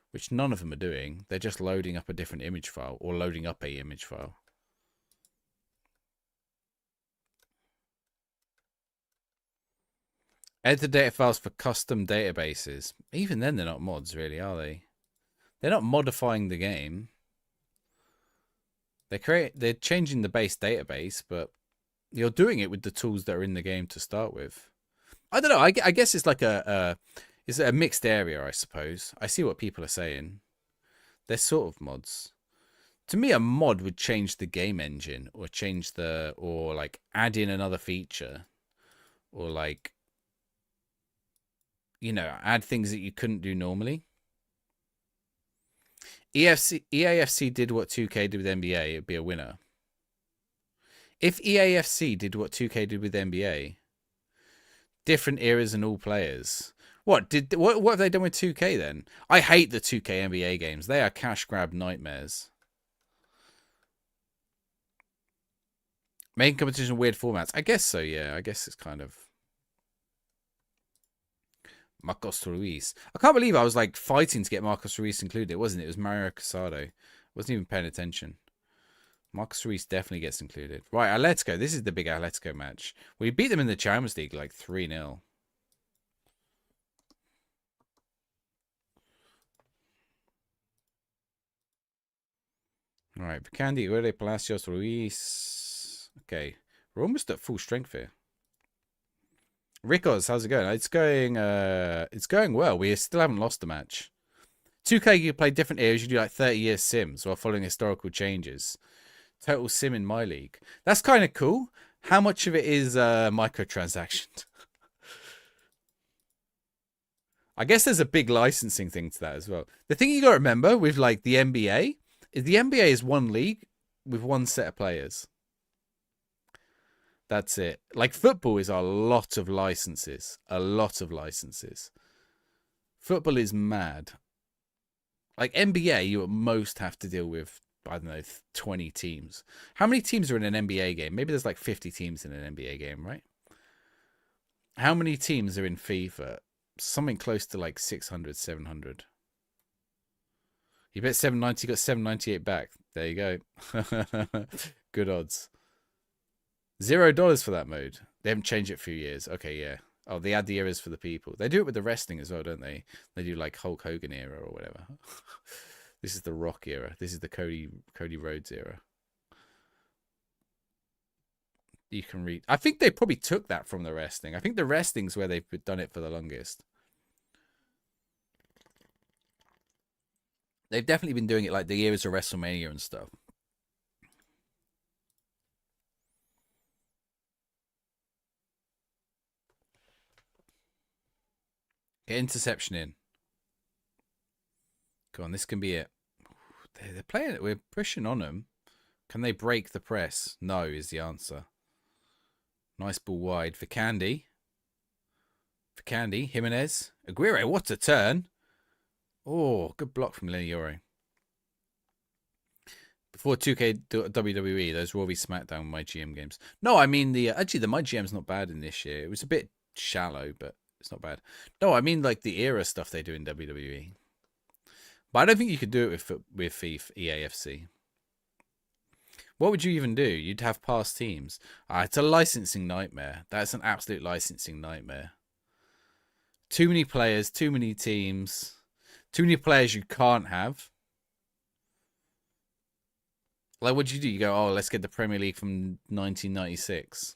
which none of them are doing. They're just loading up a different image file or loading up a image file. Edit the data files for custom databases. Even then, they're not mods, really, are they? They're not modifying the game. They're changing the base database, but you're doing it with the tools that are in the game to start with. I don't know. I guess it's like it's a mixed area, I suppose. I see what people are saying. They're sort of mods. To me, a mod would change the game engine or or like add in another feature or like, you know, add things that you couldn't do normally. EAFC did what 2K did with NBA, it'd be a winner. If EAFC did what 2K did with NBA, different eras and all players. What have they done with 2K then? I hate the 2K NBA games. They are cash grab nightmares. Making competition weird formats. I guess so, yeah. I guess it's kind of Marcos Ruiz. I can't believe I was like fighting to get Marcos Ruiz included. It wasn't. It was Mario Casado. Wasn't even paying attention. Marcos Ruiz definitely gets included. Right, Atletico. This is the big Atletico match. We beat them in the Champions League like 3-0. All right, Candy, Ure, Palacios, Ruiz. Okay, we're almost at full strength here. Ricos, how's it going? It's going well. We still haven't lost a match. 2K, you play different eras. You do like 30-year sims while following historical changes. Total sim in my league. That's kind of cool. How much of it is microtransaction? I guess there's a big licensing thing to that as well. The thing you got to remember with like the NBA is the NBA is one league with one set of players. That's it. Like football is a lot of licenses. A lot of licenses. Football is mad. Like NBA, you at most have to deal with, I don't know, 20 teams. How many teams are in an NBA game? Maybe there's like 50 teams in an NBA game, right? How many teams are in FIFA? Something close to like 600, 700. You bet 790, got 798 back. There you go. Good odds. $0 for that mode. They haven't changed it for a few years. Okay, yeah. Oh, they add the eras for the people. They do it with the wrestling as well, don't they? They do like Hulk Hogan era or whatever. This is the Rock era. This is the Cody Rhodes era. You can read. I think they probably took that from the wrestling. I think the wrestling's where they've done it for the longest. They've definitely been doing it like the eras of WrestleMania and stuff. Get interception in. Go on, this can be it. They're playing it. We're pushing on them. Can they break the press? No is the answer. Nice ball wide for Candy. Jimenez. Aguirre, what a turn. Oh, good block from Leniore. Before 2K WWE, those were all be SmackDown My GM games. No, I mean actually the My GM's not bad in this year. It was a bit shallow, but it's not bad. No, I mean like the era stuff they do in WWE. But I don't think you could do it with FIFA EAFC. What would you even do? You'd have past teams. It's a licensing nightmare. That's an absolute licensing nightmare. Too many players, too many teams, too many players you can't have. Like, what do? You go, oh, let's get the Premier League from 1996.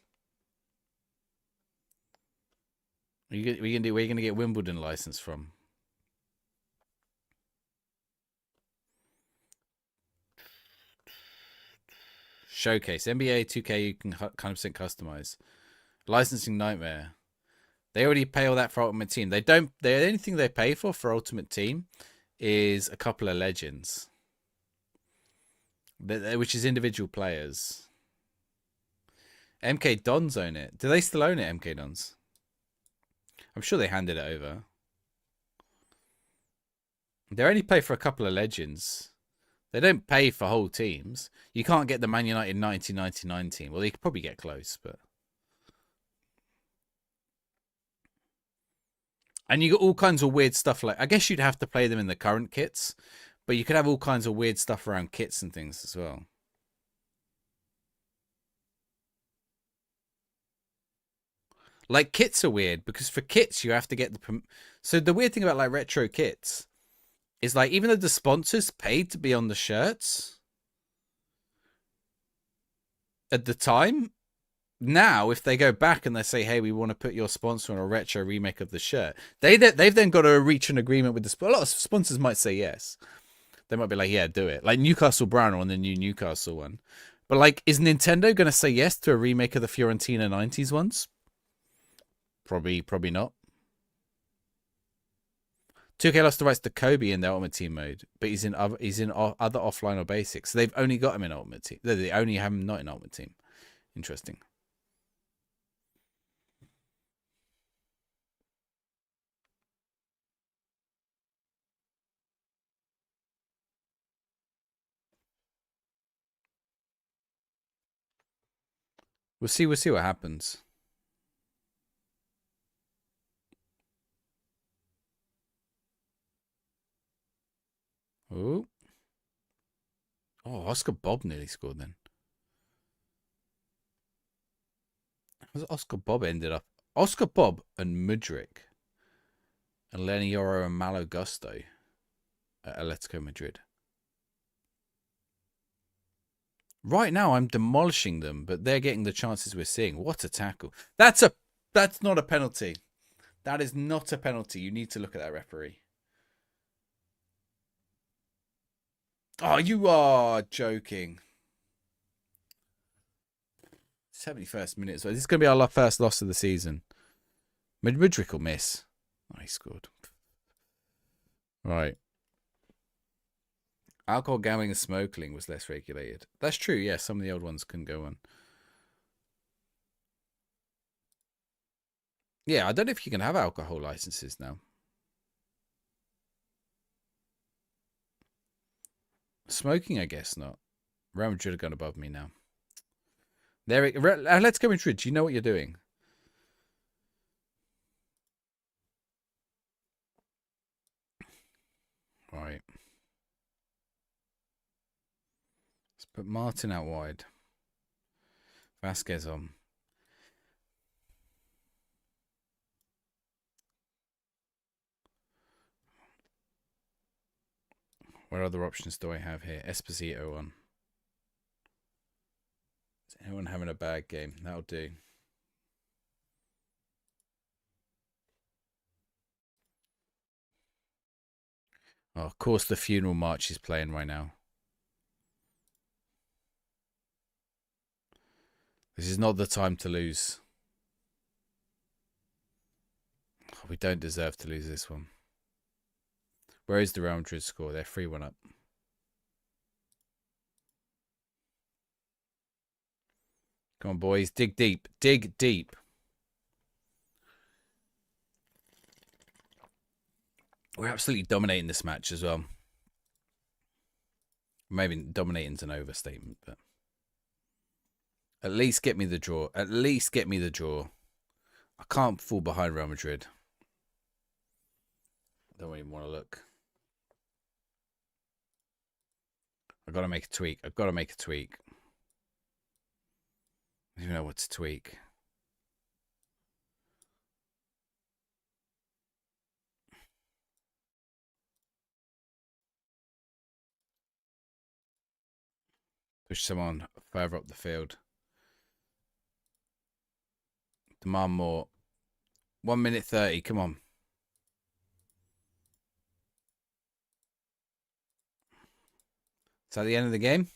Where are you going to get Wimbledon license from? Showcase. NBA 2K, you can 100% customize. Licensing nightmare. They already pay all that for Ultimate Team. They don't. The only thing they pay for Ultimate Team is a couple of legends, which is individual players. MK Dons own it. Do they still own it, MK Dons? I'm sure they handed it over. They only pay for a couple of legends. They don't pay for whole teams. You can't get the Man United 1999 team. Well, they could probably get close, but... And you got all kinds of weird stuff. Like, I guess you'd have to play them in the current kits, but you could have all kinds of weird stuff around kits and things as well. Like, kits are weird because for kits you have to get the... So the weird thing about like retro kits is like, even though the sponsors paid to be on the shirts at the time, now if they go back and they say, hey, we want to put your sponsor on a retro remake of the shirt, they've then got to reach an agreement with the... A lot of sponsors might say yes. They might be like, yeah, do it. Like Newcastle Brown on the new Newcastle one. But like, is Nintendo going to say yes to a remake of the Fiorentina 90s ones? Probably not. 2K lost the rights to Kobe in the Ultimate Team mode, but he's in other offline or basics. So they've only got him in Ultimate Team. They only have him not in Ultimate Team. Interesting. We'll see what happens. Oh. Oh, Oscar Bob nearly scored then. How's Oscar Bob ended up? Oscar Bob and Mudryk and Lenny Yoro and Malo Gusto at Atletico Madrid. Right now, I'm demolishing them, but they're getting the chances we're seeing. What a tackle. That's not a penalty. That is not a penalty. You need to look at that referee. Oh, you are joking. 71st minute. So this is going to be our first loss of the season. Mudryk will miss. Oh, he scored. Right. Alcohol, gambling, and smoking was less regulated. That's true, yeah. Some of the old ones couldn't go on. Yeah, I don't know if you can have alcohol licenses now. Smoking, I guess not. Real Madrid have gone above me now. Let's go Madrid. Do you know what you're doing? Right. Let's put Martin out wide. Vasquez on. What other options do I have here? Esposito on. Is anyone having a bad game? That'll do. Oh, of course, the funeral march is playing right now. This is not the time to lose. Oh, we don't deserve to lose this one. Where is the Real Madrid score? They're 3-1 up. Come on, boys. Dig deep. Dig deep. We're absolutely dominating this match as well. Maybe dominating's an overstatement, but at least get me the draw. At least get me the draw. I can't fall behind Real Madrid. I don't even want to look. I've got to make a tweak. I don't even know what to tweak. Push someone further up the field. Demand more. 1 minute 30. Come on. Is that the end of the game?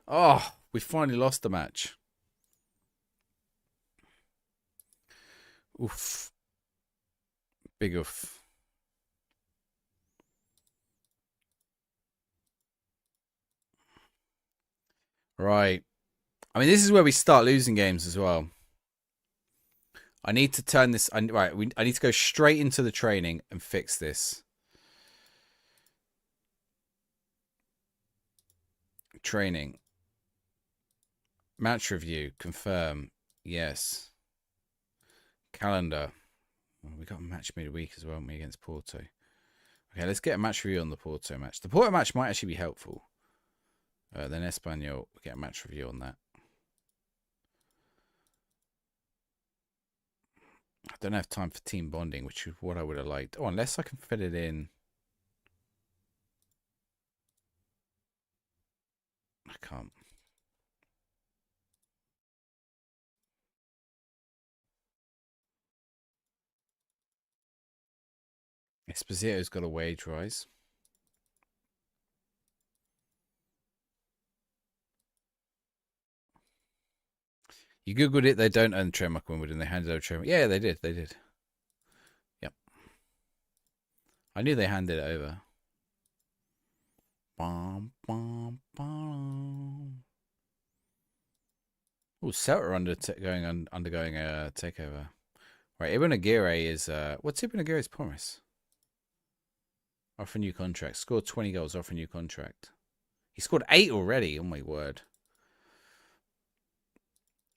Oh, we finally lost the match. Oof. Big oof. Right. I mean, this is where we start losing games as well. I need to turn this. I need to go straight into the training and fix this. Training. Match review. Confirm. Yes. Calendar. Well, we got a match midweek as well, haven't we, against Porto? Okay, let's get a match review on the Porto match. The Porto match might actually be helpful. Then Espanyol, we'll get a match review on that. I don't have time for team bonding, which is what I would have liked. Oh, unless I can fit it in. I can't. Esposito's got a wage rise. You googled it. They don't own Trademark Wimbledon. They handed over Trademark. Yeah, they did. They did. Yep. I knew they handed it over. Bum, bum, bum. Oh, Celta undergoing a takeover. Right, Ibn Aguirre is what's Ibn Aguirre's promise? Offer a new contract. Scored 20 goals. Offer a new contract. He scored 8 already. Oh my word.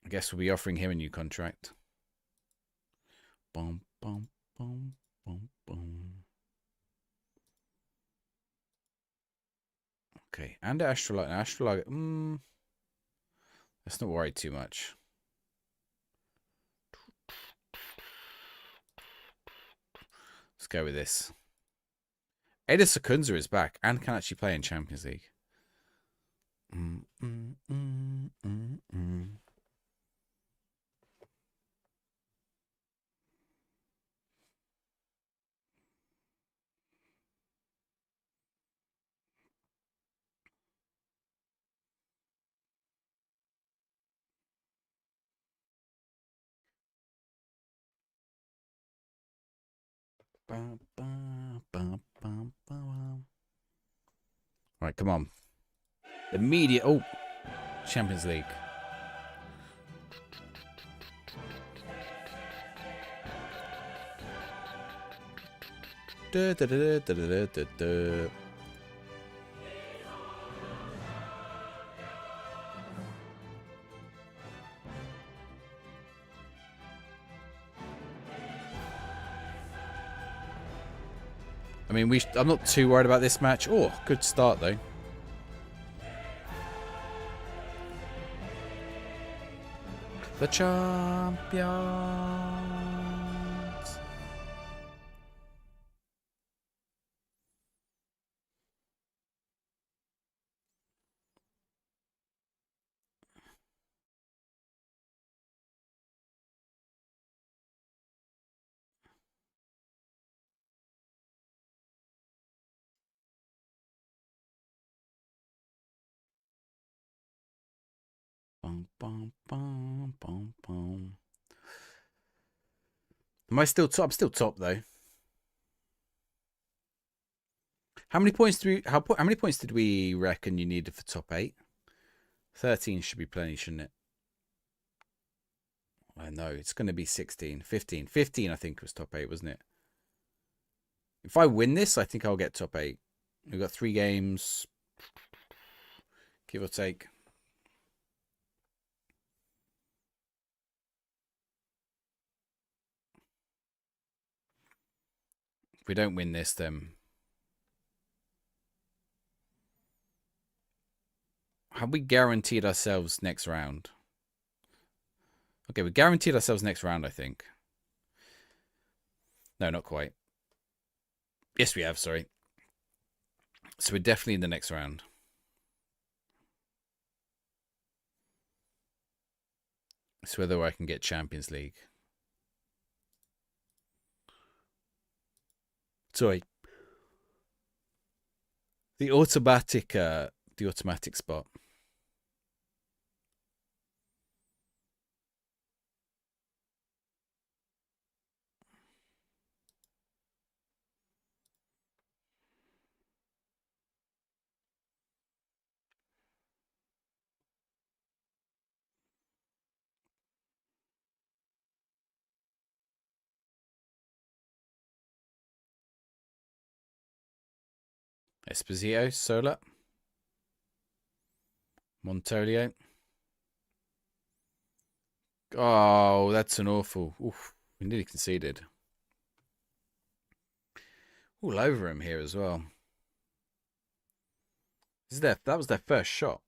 I guess we'll be offering him a new contract. Bum, bum, bum, bum, bum. Okay, and Astrolog. Let's not worry too much. Let's go with this. Eda Secunza is back and can actually play in Champions League. Right, come on. The media. Oh, Champions League. Da, da, da, da, da, da, da. I mean, I'm not too worried about this match. Oh, good start though. The champions. Bum, bum, bum, bum, bum. Am I still top? I'm still top though. How many points did we reckon you needed for top 8? 13 should be plenty, shouldn't it? I know it's going to be 16, 15. 15 I think was top 8, wasn't it? If I win this, I think I'll get top 8. We've got 3 games, give or take. If we don't win this, then have we guaranteed ourselves next round? Okay, we guaranteed ourselves next round, I think. No, not quite. Yes, we have, sorry. So we're definitely in the next round. It's whether I can get Champions League. Sorry. The automatic spot. Esposito, Sola, Montolio. Oh, that's an awful. Oof, we nearly conceded. All over him here as well. That was their first shot.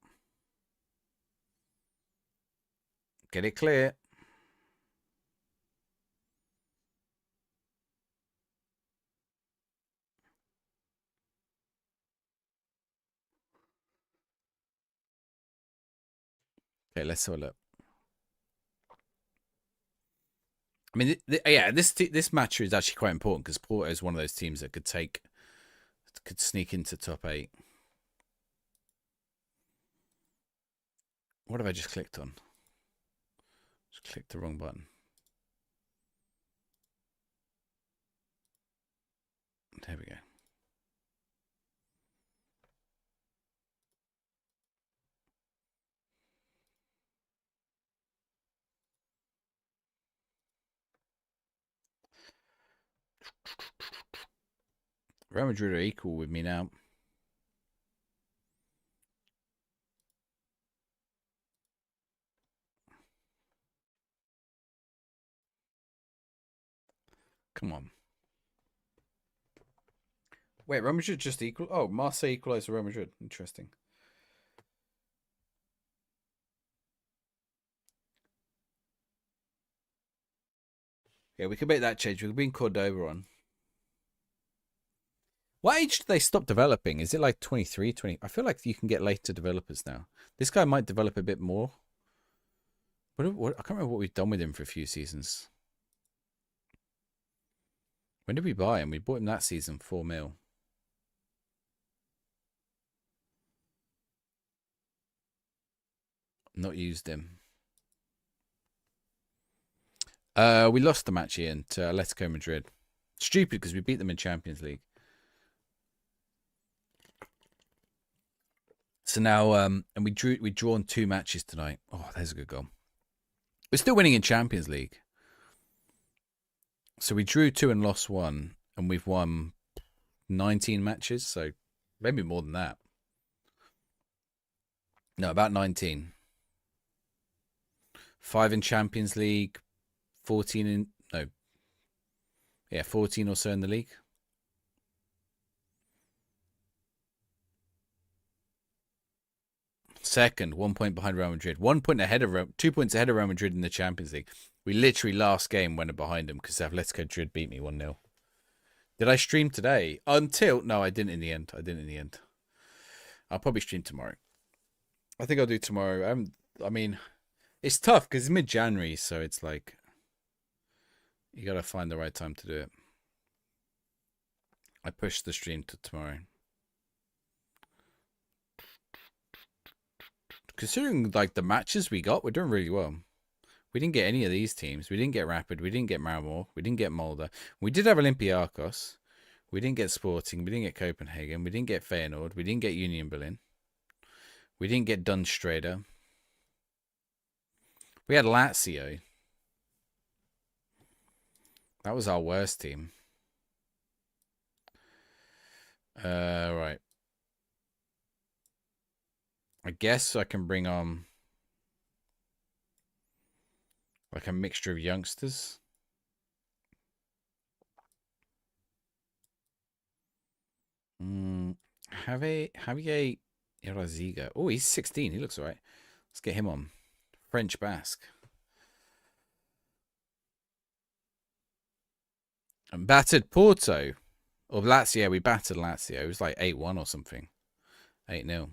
Get it clear. Okay, let's have a look. I mean, yeah, this match is actually quite important because Porto is one of those teams that could sneak into top 8. What have I just clicked on? Just clicked the wrong button. There we go. Real Madrid are equal with me now. Come on. Wait, Real Madrid just equal? Oh, Marseille equalised to Real Madrid. Interesting. Yeah, we could make that change. We could bring Cordoba on. What age did they stop developing? Is it like 23, 20? I feel like you can get later developers now. This guy might develop a bit more. What I can't remember what we've done with him for a few seasons. When did we buy him? We bought him that season, 4 mil. Not used him. We lost the match, Ian, to Atletico Madrid. Stupid because we beat them in Champions League. So now, and we'd drawn 2 matches tonight. Oh, there's a good goal. We're still winning in Champions League. So we drew 2 and lost 1, and we've won 19 matches. So maybe more than that. No, about 19. 5 in Champions League, 14 in no. Yeah, 14 or so in the league. Second, 1 point behind Real Madrid. 1 point ahead of 2 points ahead of Real Madrid in the Champions League. We literally last game went behind them because Atletico Madrid beat me 1-0. Did I stream today? No, I didn't in the end. I'll probably stream tomorrow. I think I'll do tomorrow. I mean, it's tough because it's mid-January, so it's like you gotta find the right time to do it. I pushed the stream to tomorrow. Considering like the matches we got, we're doing really well. We didn't get any of these teams. We didn't get Rapid. We didn't get Maribor. We didn't get Molde. We did have Olympiacos. We didn't get Sporting. We didn't get Copenhagen. We didn't get Feyenoord. We didn't get Union Berlin. We didn't get Dunstrada. We had Lazio. That was our worst team. Right. I guess I can bring on like a mixture of youngsters. Javier Iraziga. Oh, he's 16. He looks all right. Let's get him on. French Basque. And battered Porto. Or Lazio, we battered Lazio. It was like 8-1 or something. 8-0.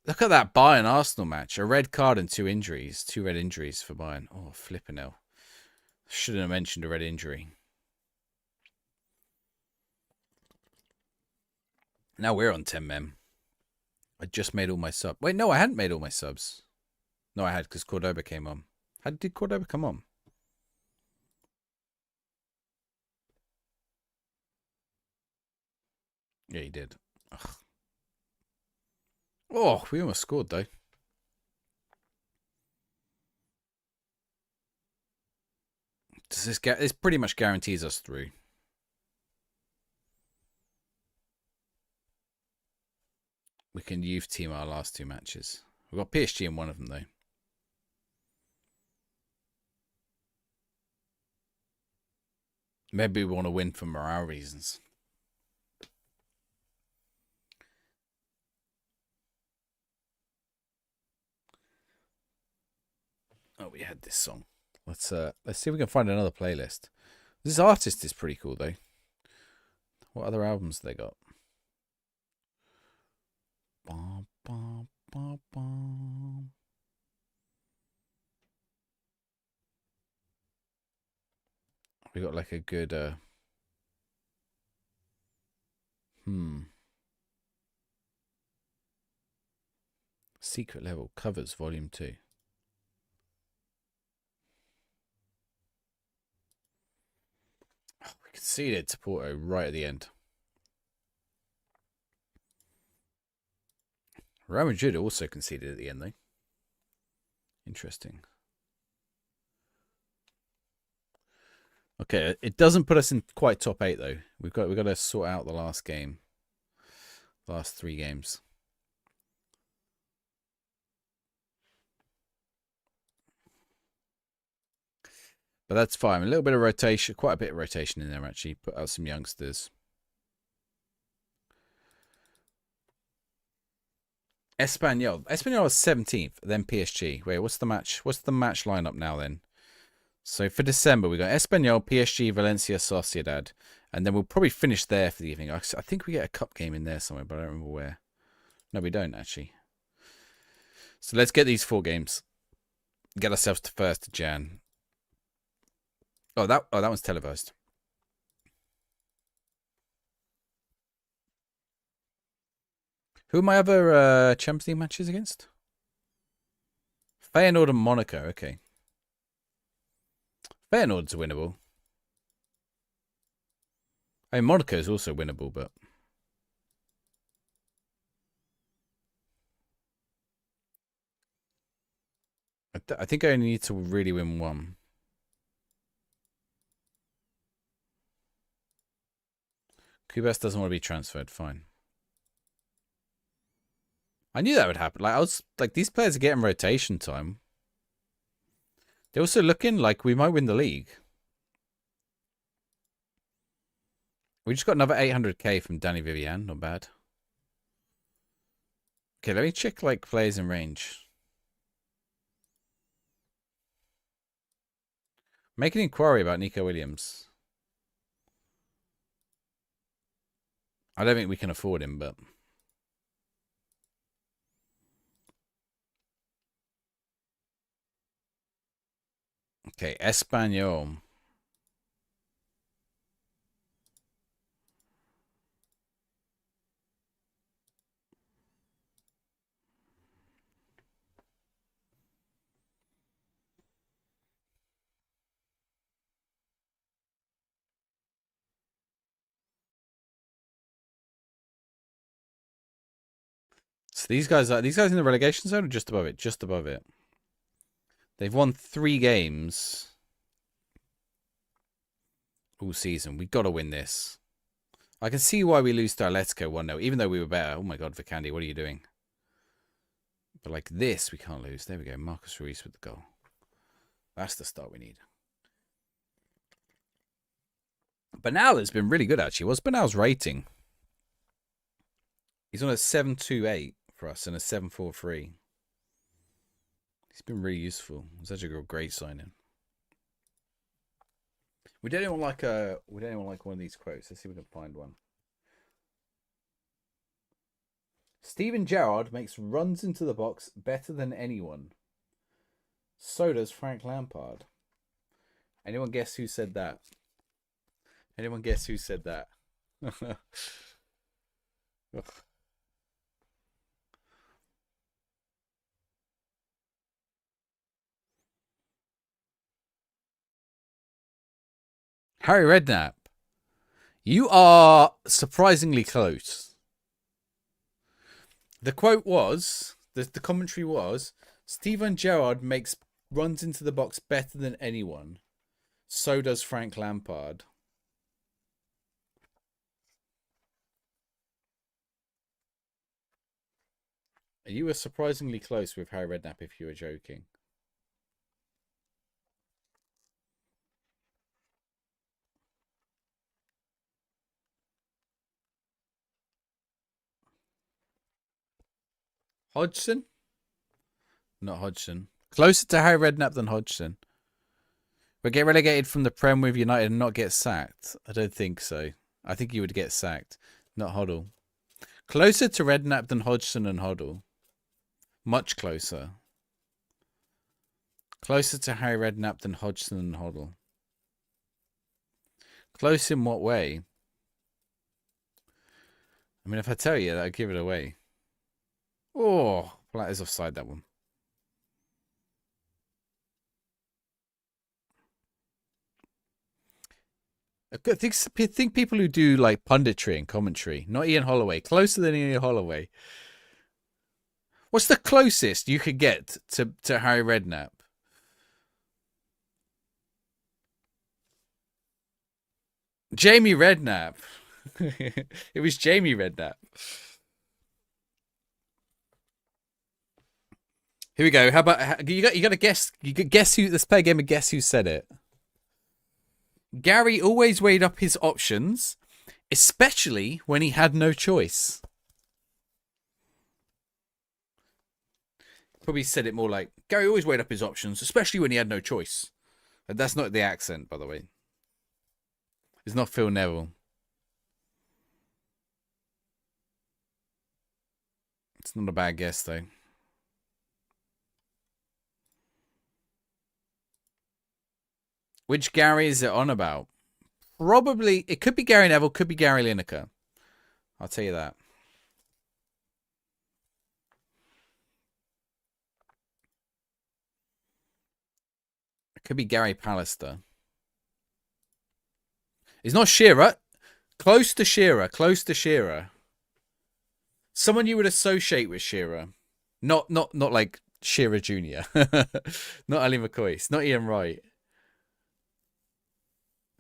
Look at that Bayern Arsenal match. A red card and 2 injuries. 2 red injuries for Bayern. Oh, flipping hell. Shouldn't have mentioned a red injury. Now we're on 10 men. I just made all my subs. Wait, no, I hadn't made all my subs. No, I had because Cordoba came on. How did Cordoba come on? Yeah, he did. Ugh. Oh, we almost scored though. Does this get? This pretty much guarantees us through. We can youth team our last 2 matches. We've got PSG in one of them though. Maybe we want to win for morale reasons. Oh, we had this song. Let's see if we can find another playlist. This artist is pretty cool though. What other albums they got? Bum, bum, bum, bum. We got like a good Secret Level Covers Volume 2. Oh, we conceded to Porto right at the end. Real Madrid also conceded at the end though. Interesting. Okay, it doesn't put us in quite top 8 though. We've got to sort out the last game. Last 3 games. But that's fine. A little bit of rotation, quite a bit of rotation in there actually. Put out some youngsters. Espanyol. Espanyol is 17th, then PSG. Wait, what's the match? What's the match lineup now then? So for December, we got Espanyol, PSG, Valencia, Sociedad. And then we'll probably finish there for the evening. I think we get a cup game in there somewhere, but I don't remember where. No, we don't actually. So let's get these 4 games. Get ourselves to 1st of Jan. Oh, that one's televised. Who are my other Champions League matches against? Feyenoord and Monaco. Okay. Feyenoord's winnable. I mean, Monaco is also winnable, but I think I only need to really win 1. Kubas doesn't want to be transferred. Fine. I knew that would happen. Like I was like, these players are getting rotation time. They're also looking like we might win the league. We just got another 800k from Danny Vivian. Not bad. Okay, let me check like players in range. Make an inquiry about Nico Williams. I don't think we can afford him, but okay, Espanyol. So these guys in the relegation zone or just above it? Just above it. They've won 3 games all season. We've got to win this. I can see why we lose to Atletico 1-0, even though we were better. Oh my god, Vicandi, what are you doing? But like this, we can't lose. There we go. Marcus Ruiz with the goal. That's the start we need. Bernal has been really good, actually. What's Bernal's rating? He's on a 7.28 for us and a 7.43. He's been really useful. It's actually a great signing. Would anyone like a? Would anyone like one of these quotes? Let's see if we can find one. Steven Gerrard makes runs into the box better than anyone. So does Frank Lampard. Anyone guess who said that? Anyone guess who said that? Harry Redknapp. You are surprisingly close. The quote was, the commentary was, Steven Gerrard makes runs into the box better than anyone. So does Frank Lampard. You were surprisingly close with Harry Redknapp if you were joking. Hodgson? Not Hodgson. Closer to Harry Redknapp than Hodgson. But get relegated from the Prem with United and not get sacked? I don't think so. I think you would get sacked. Not Hoddle. Closer to Redknapp than Hodgson and Hoddle. Much closer. Closer to Harry Redknapp than Hodgson and Hoddle. Close in what way? I mean, if I tell you, I'll give it away. Oh, that is offside, that one. I think people who do like punditry and commentary, not Ian Holloway, closer than Ian Holloway. What's the closest you could get to Harry Redknapp? Jamie Redknapp. It was Jamie Redknapp. Here we go. How about you got to guess? You could guess who. Let's play a game of guess who said it. Gary always weighed up his options, especially when he had no choice. Probably said it more like Gary always weighed up his options, especially when he had no choice. But that's not the accent, by the way. It's not Phil Neville. It's not a bad guess, though. Which Gary is it on about? Probably, it could be Gary Neville, could be Gary Lineker. I'll tell you that. It could be Gary Pallister. It's not Shearer. Close to Shearer. Close to Shearer. Someone you would associate with Shearer. Not like Shearer Jr. Not Ali McCoy. Not Ian Wright.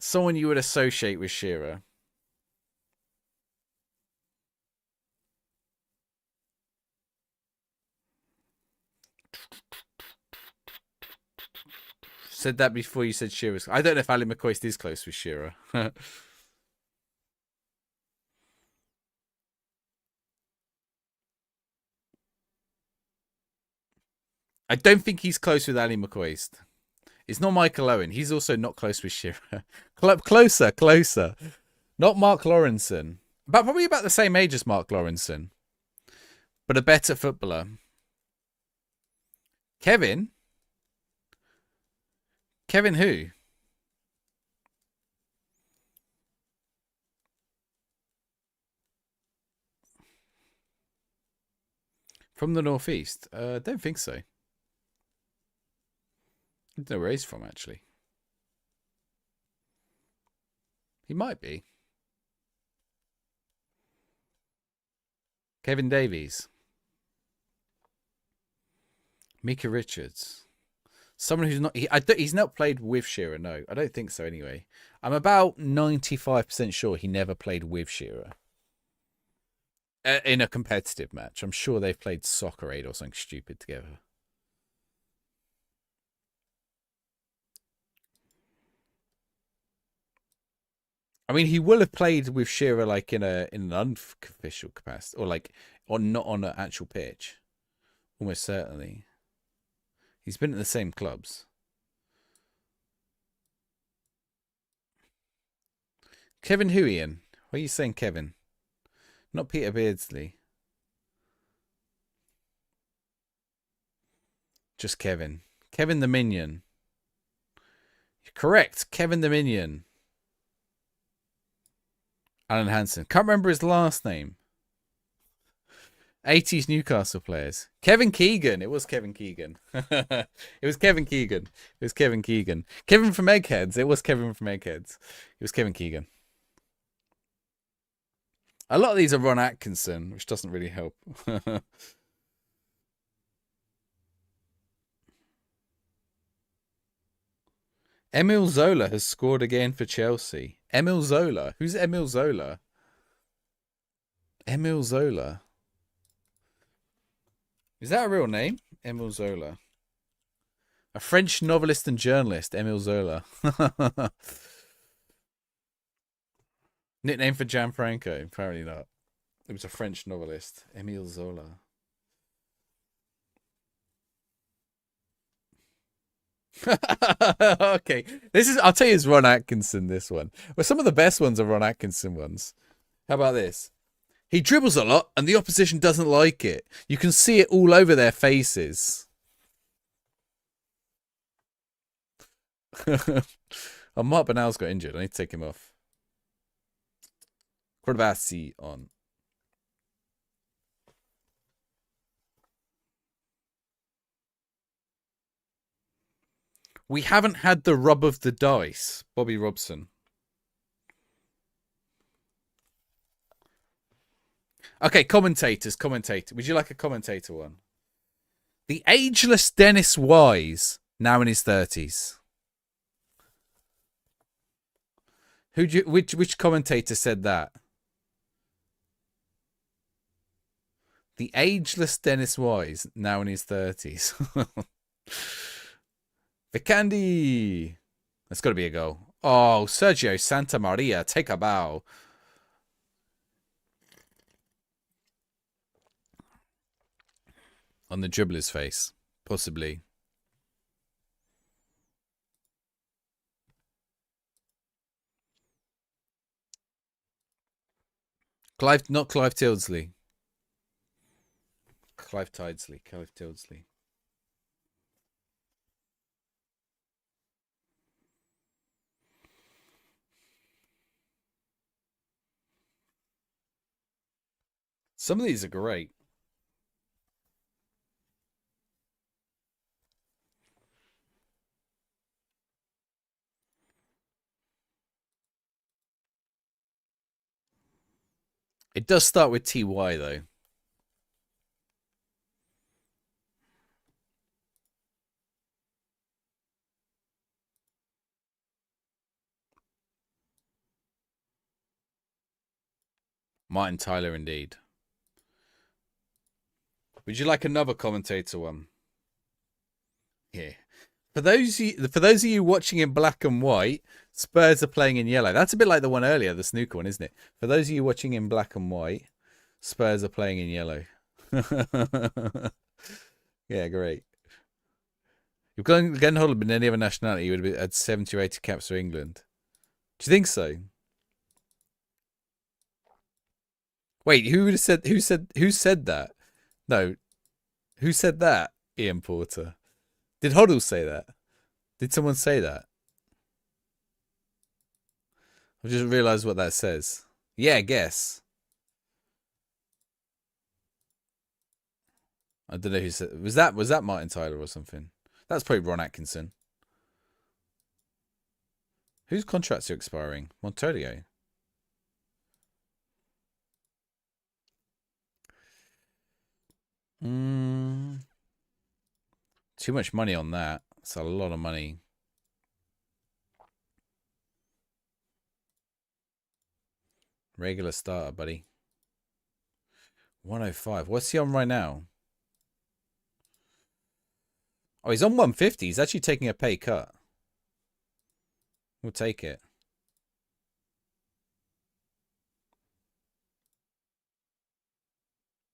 Someone you would associate with Shearer. Said that before you said Shearer. I don't know if Ali McCoy is close with Shearer. I don't think he's close with Ali McCoist. It's not Michael Owen. He's also not close with Shearer. Closer. Not Mark Lawrenson. But probably about the same age as Mark Lawrenson. But a better footballer. Kevin? Kevin who? From the northeast? Don't think so. I don't know where he's from, actually. He might be. Kevin Davies. Mika Richards. Someone who's not... he's not played with Shearer, no. I don't think so, anyway. I'm about 95% sure he never played with Shearer. In a competitive match. I'm sure they've played Soccer Aid or something stupid together. I mean, he will have played with Shearer like in an unofficial capacity, or like not on an actual pitch. Almost certainly. He's been at the same clubs. Kevin who, Ian? What are you saying, Kevin? Not Peter Beardsley. Just Kevin. Kevin the Minion. You're correct. Kevin the Minion. Alan Hansen. Can't remember his last name. 80s Newcastle players. Kevin Keegan. It was Kevin Keegan. It was Kevin Keegan. It was Kevin Keegan. Kevin from Eggheads. It was Kevin from Eggheads. It was Kevin Keegan. A lot of these are Ron Atkinson, which doesn't really help. Emil Zola has scored again for Chelsea. Emil Zola. Who's Emil Zola? Emil Zola. Is that a real name? Emil Zola. A French novelist and journalist, Emil Zola. Nickname for Gianfranco? Apparently not. It was a French novelist, Emile Zola. Okay, I'll tell you, it's Ron Atkinson. This one, well, some of the best ones are Ron Atkinson ones. How about this? He dribbles a lot, and the opposition doesn't like it. You can see it all over their faces. Oh, Mark Bernal's got injured. I need to take him off. Cordabassi on. We haven't had the rub of the dice. Bobby Robson. Okay, commentators. Would you like a commentator one? The ageless Dennis Wise, now in his 30s. Which commentator said that? The ageless Dennis Wise, now in his 30s. Vicandi. That's got to be a goal. Oh, Sergio Santa Maria, take a bow. On the dribbler's face, possibly. Not Clive Tildesley. Clive Tildesley. Some of these are great. It does start with TY, though. Martin Tyler, indeed. Would you like another commentator one? Yeah. For those of you watching in black and white, Spurs are playing in yellow. That's a bit like the one earlier, the snooker one, isn't it? For those of you watching in black and white, Spurs are playing in yellow. Yeah, great. If Glenn Hoddle had been any other nationality, he would have had 70 or 80 caps for England. Do you think so? Wait, who said that? No. Who said that? Ian Porter. Did Hoddle say that? Did someone say that? I just realised what that says. Yeah, I guess. I don't know who said. Was that Martin Tyler or something? That's probably Ron Atkinson. Whose contracts are expiring? Montolio. Too much money on that. It's a lot of money. Regular starter, buddy. 105. What's he on right now? Oh, he's on 150. He's actually taking a pay cut. We'll take it.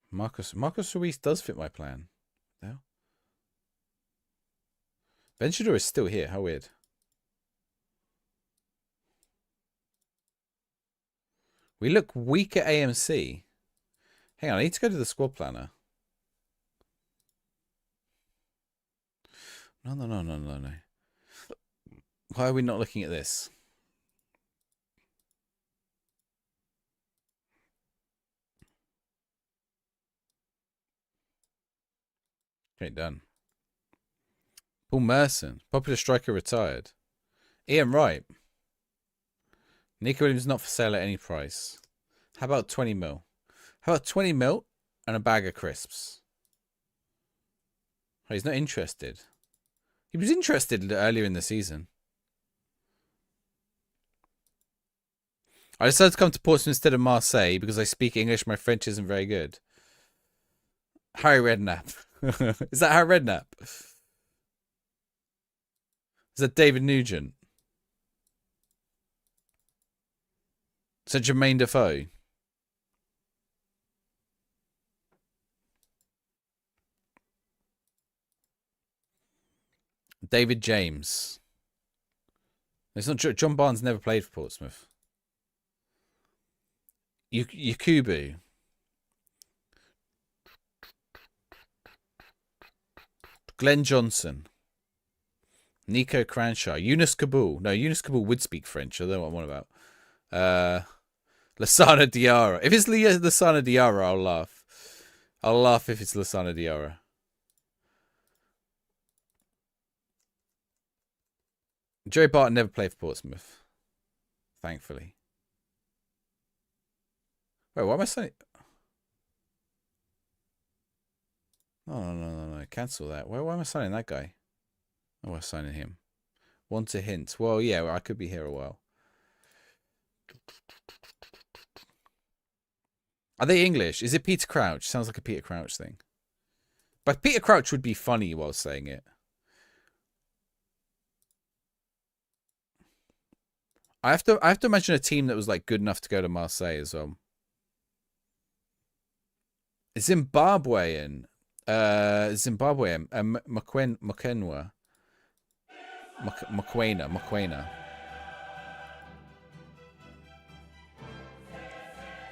Marcus Ruiz does fit my plan. No. Benchador is still here. How weird. We look weak at AMC. Hang on, I need to go to the squad planner. No. Why are we not looking at this? Okay, done. Paul Merson, popular striker, retired. Ian Wright. Nico Williams not for sale at any price. How about 20 mil? How about 20 mil and a bag of crisps? Oh, he's not interested. He was interested earlier in the season. I decided to come to Portsmouth instead of Marseille because I speak English. My French isn't very good. Harry Redknapp. Is that Harry Redknapp? Is that David Nugent? Is that Jermaine Defoe? David James. It's not John Barnes. Never played for Portsmouth. Yakubu. Glenn Johnson. Nico Cranshaw. Yunus Kabul. No, Yunus Kabul would speak French. I don't know what I'm on about. Lassana Diarra. If it's Lassana Diarra, I'll laugh. I'll laugh if it's Lassana Diarra. Joey Barton never played for Portsmouth. Thankfully. Wait, what am I saying? No. Cancel that. Why am I signing that guy? Oh, I'm signing him. Want a hint? Well, yeah, I could be here a while. Are they English? Is it Peter Crouch? Sounds like a Peter Crouch thing. But Peter Crouch would be funny while saying it. I have to imagine a team that was like good enough to go to Marseille as well. Zimbabwean. Mokoena.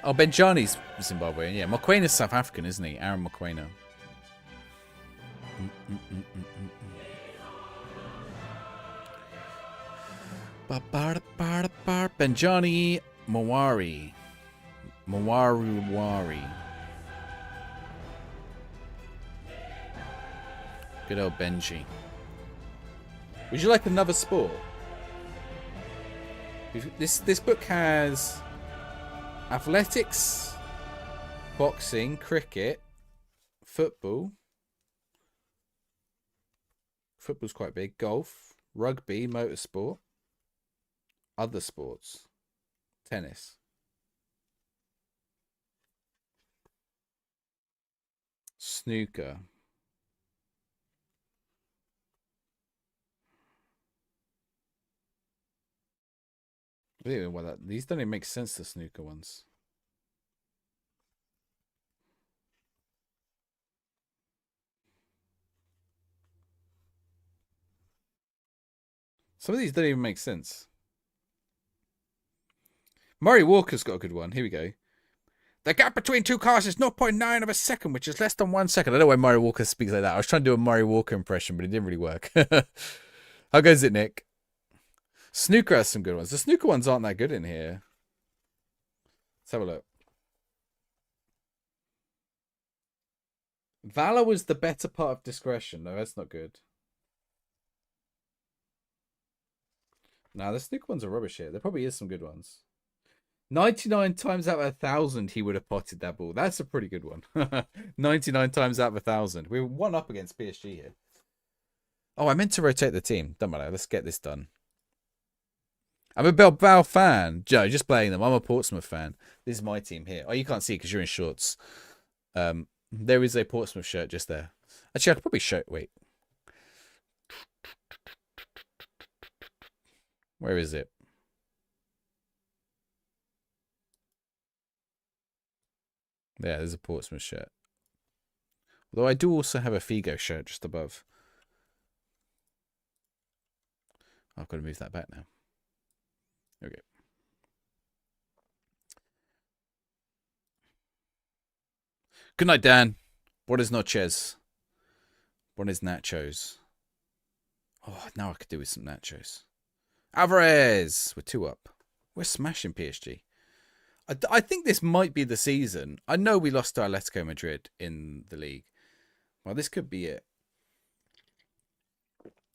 Oh, Benjani's Zimbabwean. Yeah, Mokwena's South African, isn't he? Aaron Mokoena. Benjani Mawari. Good old Benji. Would you like another sport? This book has athletics, boxing, cricket, football. Football's quite big. Golf, rugby, motorsport, other sports, tennis, snooker. I don't even know why that. These don't even make sense, the snooker ones. Some of these don't even make sense. Murray Walker's got a good one. Here we go. The gap between two cars is 0.9 of a second, which is less than 1 second. I don't know why Murray Walker speaks like that. I was trying to do a Murray Walker impression, but it didn't really work. How goes it, Nick? Snooker has some good ones. The snooker ones aren't that good in here. Let's have a look. Valor was the better part of discretion. No, that's not good. Nah, the snooker ones are rubbish here. There probably is some good ones. 99 times out of 1,000 he would have potted that ball. That's a pretty good one. 99 times out of 1,000. We're one up against PSG here. Oh, I meant to rotate the team. Don't matter. Let's get this done. I'm a Biblao fan. Joe, just playing them. I'm a Portsmouth fan. This is my team here. Oh, you can't see because you're in shorts. There is a Portsmouth shirt just there. Actually, I could probably show... Wait. Where is it? Yeah, there's a Portsmouth shirt. Although I do also have a Figo shirt just above. I've got to move that back now. Okay. Good night, Dan. Buenas noches. Buenas nachos. Oh, now I could do with some nachos. Alvarez! We're 2 up. We're smashing PSG. I think this might be the season. I know we lost to Atletico Madrid in the league. Well, this could be it.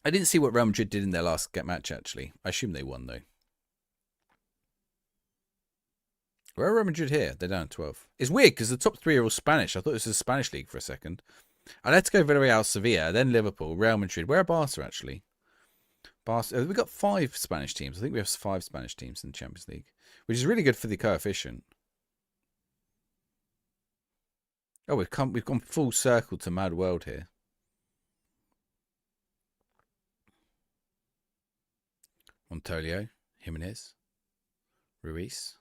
I didn't see what Real Madrid did in their last match, actually. I assume they won, though. Where are Real Madrid here? They're down 12. It's weird because the top 3 are all Spanish. I thought this was a Spanish league for a second. Atletico, Villarreal, Sevilla, then Liverpool, Real Madrid. Where are Barca, actually? Barca. We've got 5 Spanish teams. I think we have 5 Spanish teams in the Champions League, which is really good for the coefficient. Oh, we've gone full circle to Mad World here. Montolio, Jimenez, Ruiz.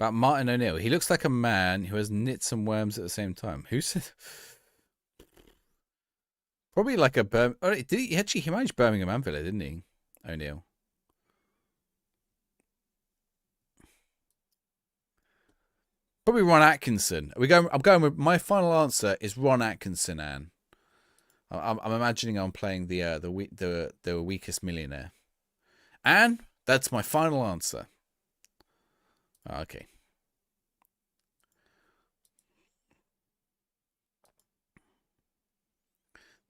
About Martin O'Neill. He looks like a man who has knits and worms at the same time. Who said? Probably like a Oh, he managed Birmingham and Villa, didn't he? O'Neill. Probably Ron Atkinson. I'm going with my final answer is Ron Atkinson. Anne. I'm imagining I'm playing the weakest millionaire. And that's my final answer. Okay.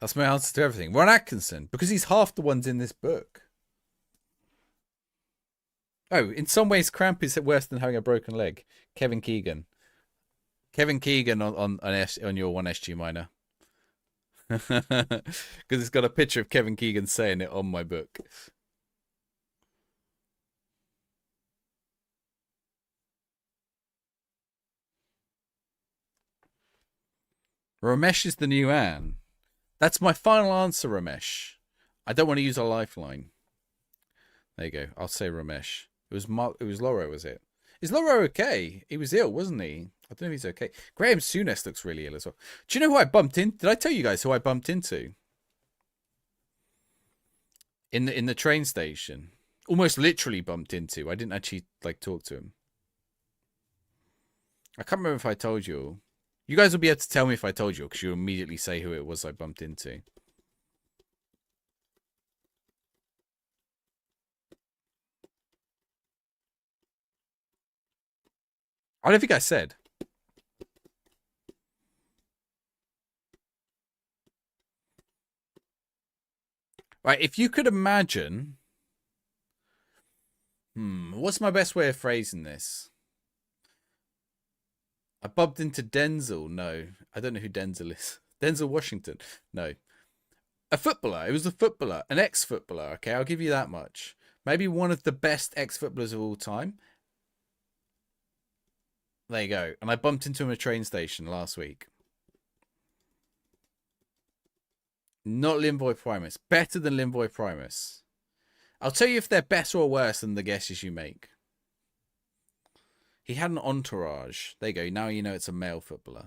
That's my answer to everything. Ron Atkinson, because he's half the ones in this book. Oh, in some ways, cramp is worse than having a broken leg. Kevin Keegan. Kevin Keegan on your 1SG minor. Because it's got a picture of Kevin Keegan saying it on my book. Ramesh is the new Anne. That's my final answer, Ramesh. I don't want to use a lifeline. There you go. I'll say Ramesh. It was Loro, was it? Is Loro okay? He was ill, wasn't he? I don't know if he's okay. Graham Souness looks really ill as well. Do you know who I bumped in? Did I tell you guys who I bumped into? In the train station. Almost literally bumped into. I didn't actually talk to him. I can't remember if I told you. You guys will be able to tell me if I told you, because you'll immediately say who it was I bumped into. I don't think I said. Right, if you could imagine... what's my best way of phrasing this? I bumped into Denzel. No, I don't know who Denzel is. Denzel Washington. No. A footballer. It was a footballer. An ex-footballer. Okay, I'll give you that much. Maybe one of the best ex-footballers of all time. There you go. And I bumped into him at a train station last week. Not Limboy Primus. Better than Limboy Primus. I'll tell you if they're better or worse than the guesses you make. He had an entourage. There you go. Now you know it's a male footballer.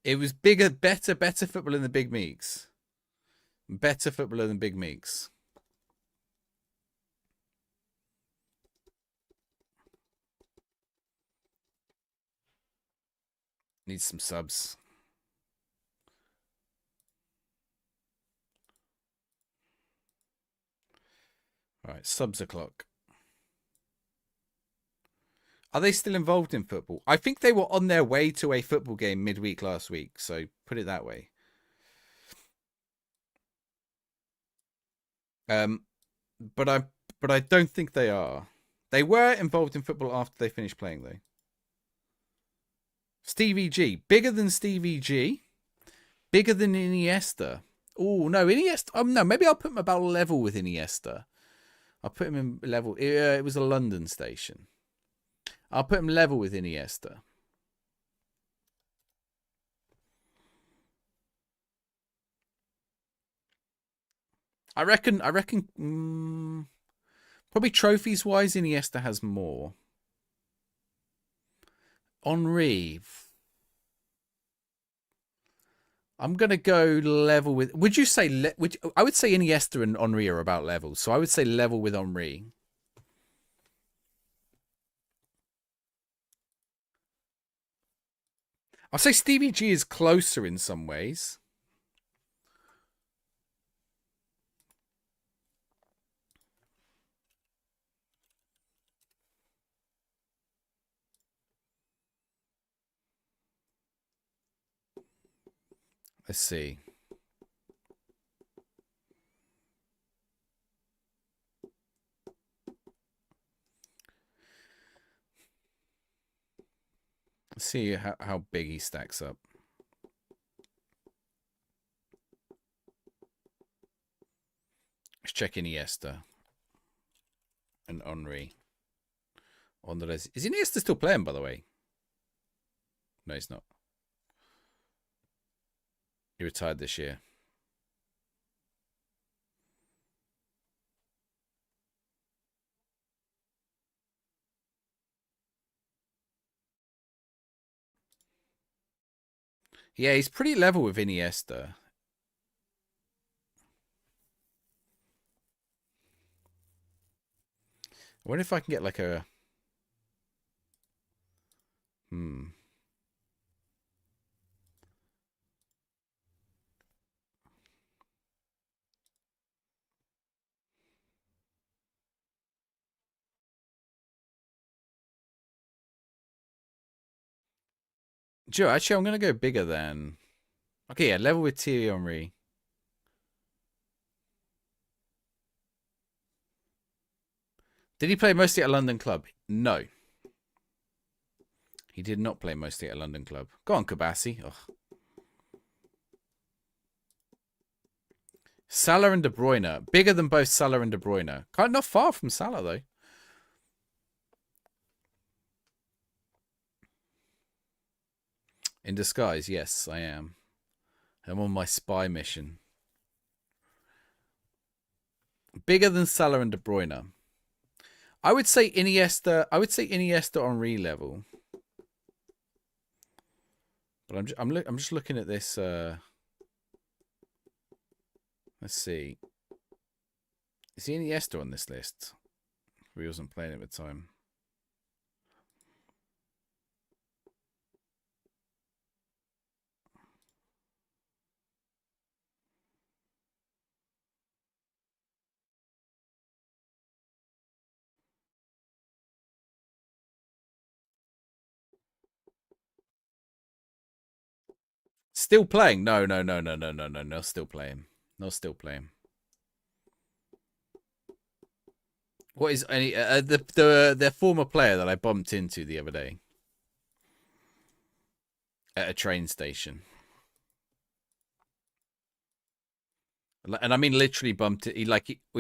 It was better footballer than Big Meeks. Better footballer than Big Meeks. Needs some subs. All right, subs o'clock. Are they still involved in football? I think they were on their way to a football game midweek last week, so put it that way. But I don't think they are. They were involved in football after they finished playing, though. Stevie G, bigger than Stevie G, bigger than Iniesta. Oh no, Iniesta. No, maybe I'll put him about level with Iniesta. I'll put him in level. It was a London station. I'll put him level with Iniesta. I reckon. Probably trophies wise, Iniesta has more. Henri. I'm gonna go level with. Would you say? I would say Iniesta and Henry are about level, so I would say level with Henry. I'll say Stevie G is closer in some ways. Let's see. Let's see how big he stacks up. Let's check Iniesta and Henry. Is Iniesta still playing, by the way? No, he's not. He retired this year. Yeah, he's pretty level with Iniesta. I wonder if I can get like a... Joe, actually, I'm going to go bigger than... Okay, yeah, level with Thierry Henry. Did he play mostly at a London club? No. He did not play mostly at a London club. Go on, Kabassi. Ugh. Salah and De Bruyne. Bigger than both Salah and De Bruyne. Kind of not far from Salah, though. In disguise, yes, I am. I'm on my spy mission. Bigger than Salah and De Bruyne. I would say Iniesta. I would say Iniesta Henry level. But I'm just looking at this. Let's see. Is he Iniesta on this list? He wasn't playing at the time. Still playing? No. Still playing. No, still playing. What is any the former player that I bumped into the other day at a train station? And I mean literally bumped it.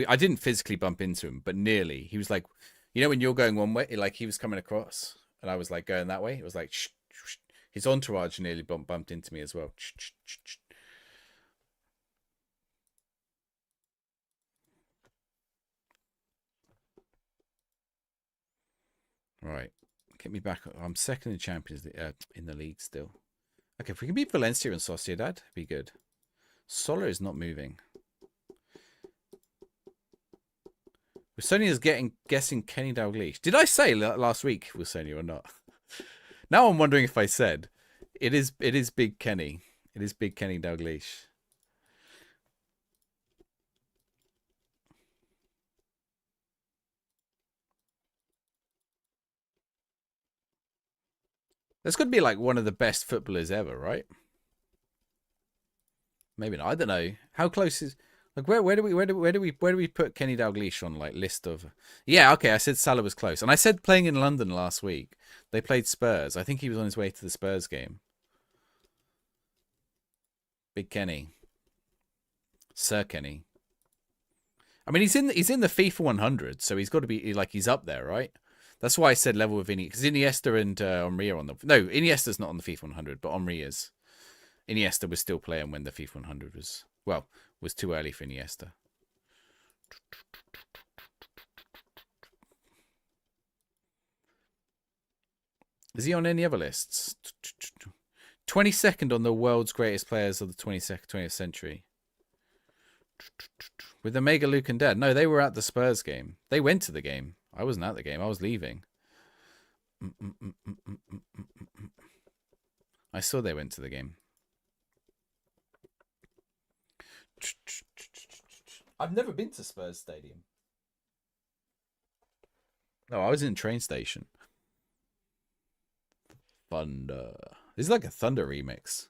I didn't physically bump into him, but nearly. He was like, you know, when you're going one way, like he was coming across, and I was like going that way. It was like his entourage nearly bumped into me as well. Right, get me back. I'm second in Champions in the league still. Okay, if we can beat Valencia and Sociedad, be good. Solar is not moving. Wilsonia is guessing Kenny Dalglish. Did I say last week Wilsonia or not? Now I'm wondering if I said it is Big Kenny. It is Big Kenny Dalglish. That's got to be like one of the best footballers ever, right? Maybe not. I don't know. How close is like where do we put Kenny Dalglish on like list of? Yeah, okay. I said Salah was close, and I said playing in London last week. They played Spurs. I think he was on his way to the Spurs game. Big Kenny, Sir Kenny. I mean, he's in the FIFA 100, so he's got to be like he's up there, right? That's why I said level with Iniesta, because Iniesta and Henry are on the... No, Iniesta's not on the FIFA 100, but Henry is. Iniesta was still playing when the FIFA 100 was... Well, was too early for Iniesta. Is he on any other lists? 22nd on the world's greatest players of the 20th century. With Omega, Luke, and Dad. No, they were at the Spurs game. They went to the game. I wasn't at the game. I was leaving. I saw they went to the game. I've never been to Spurs Stadium. No, I was in a train station. Thunder. This is like a Thunder remix.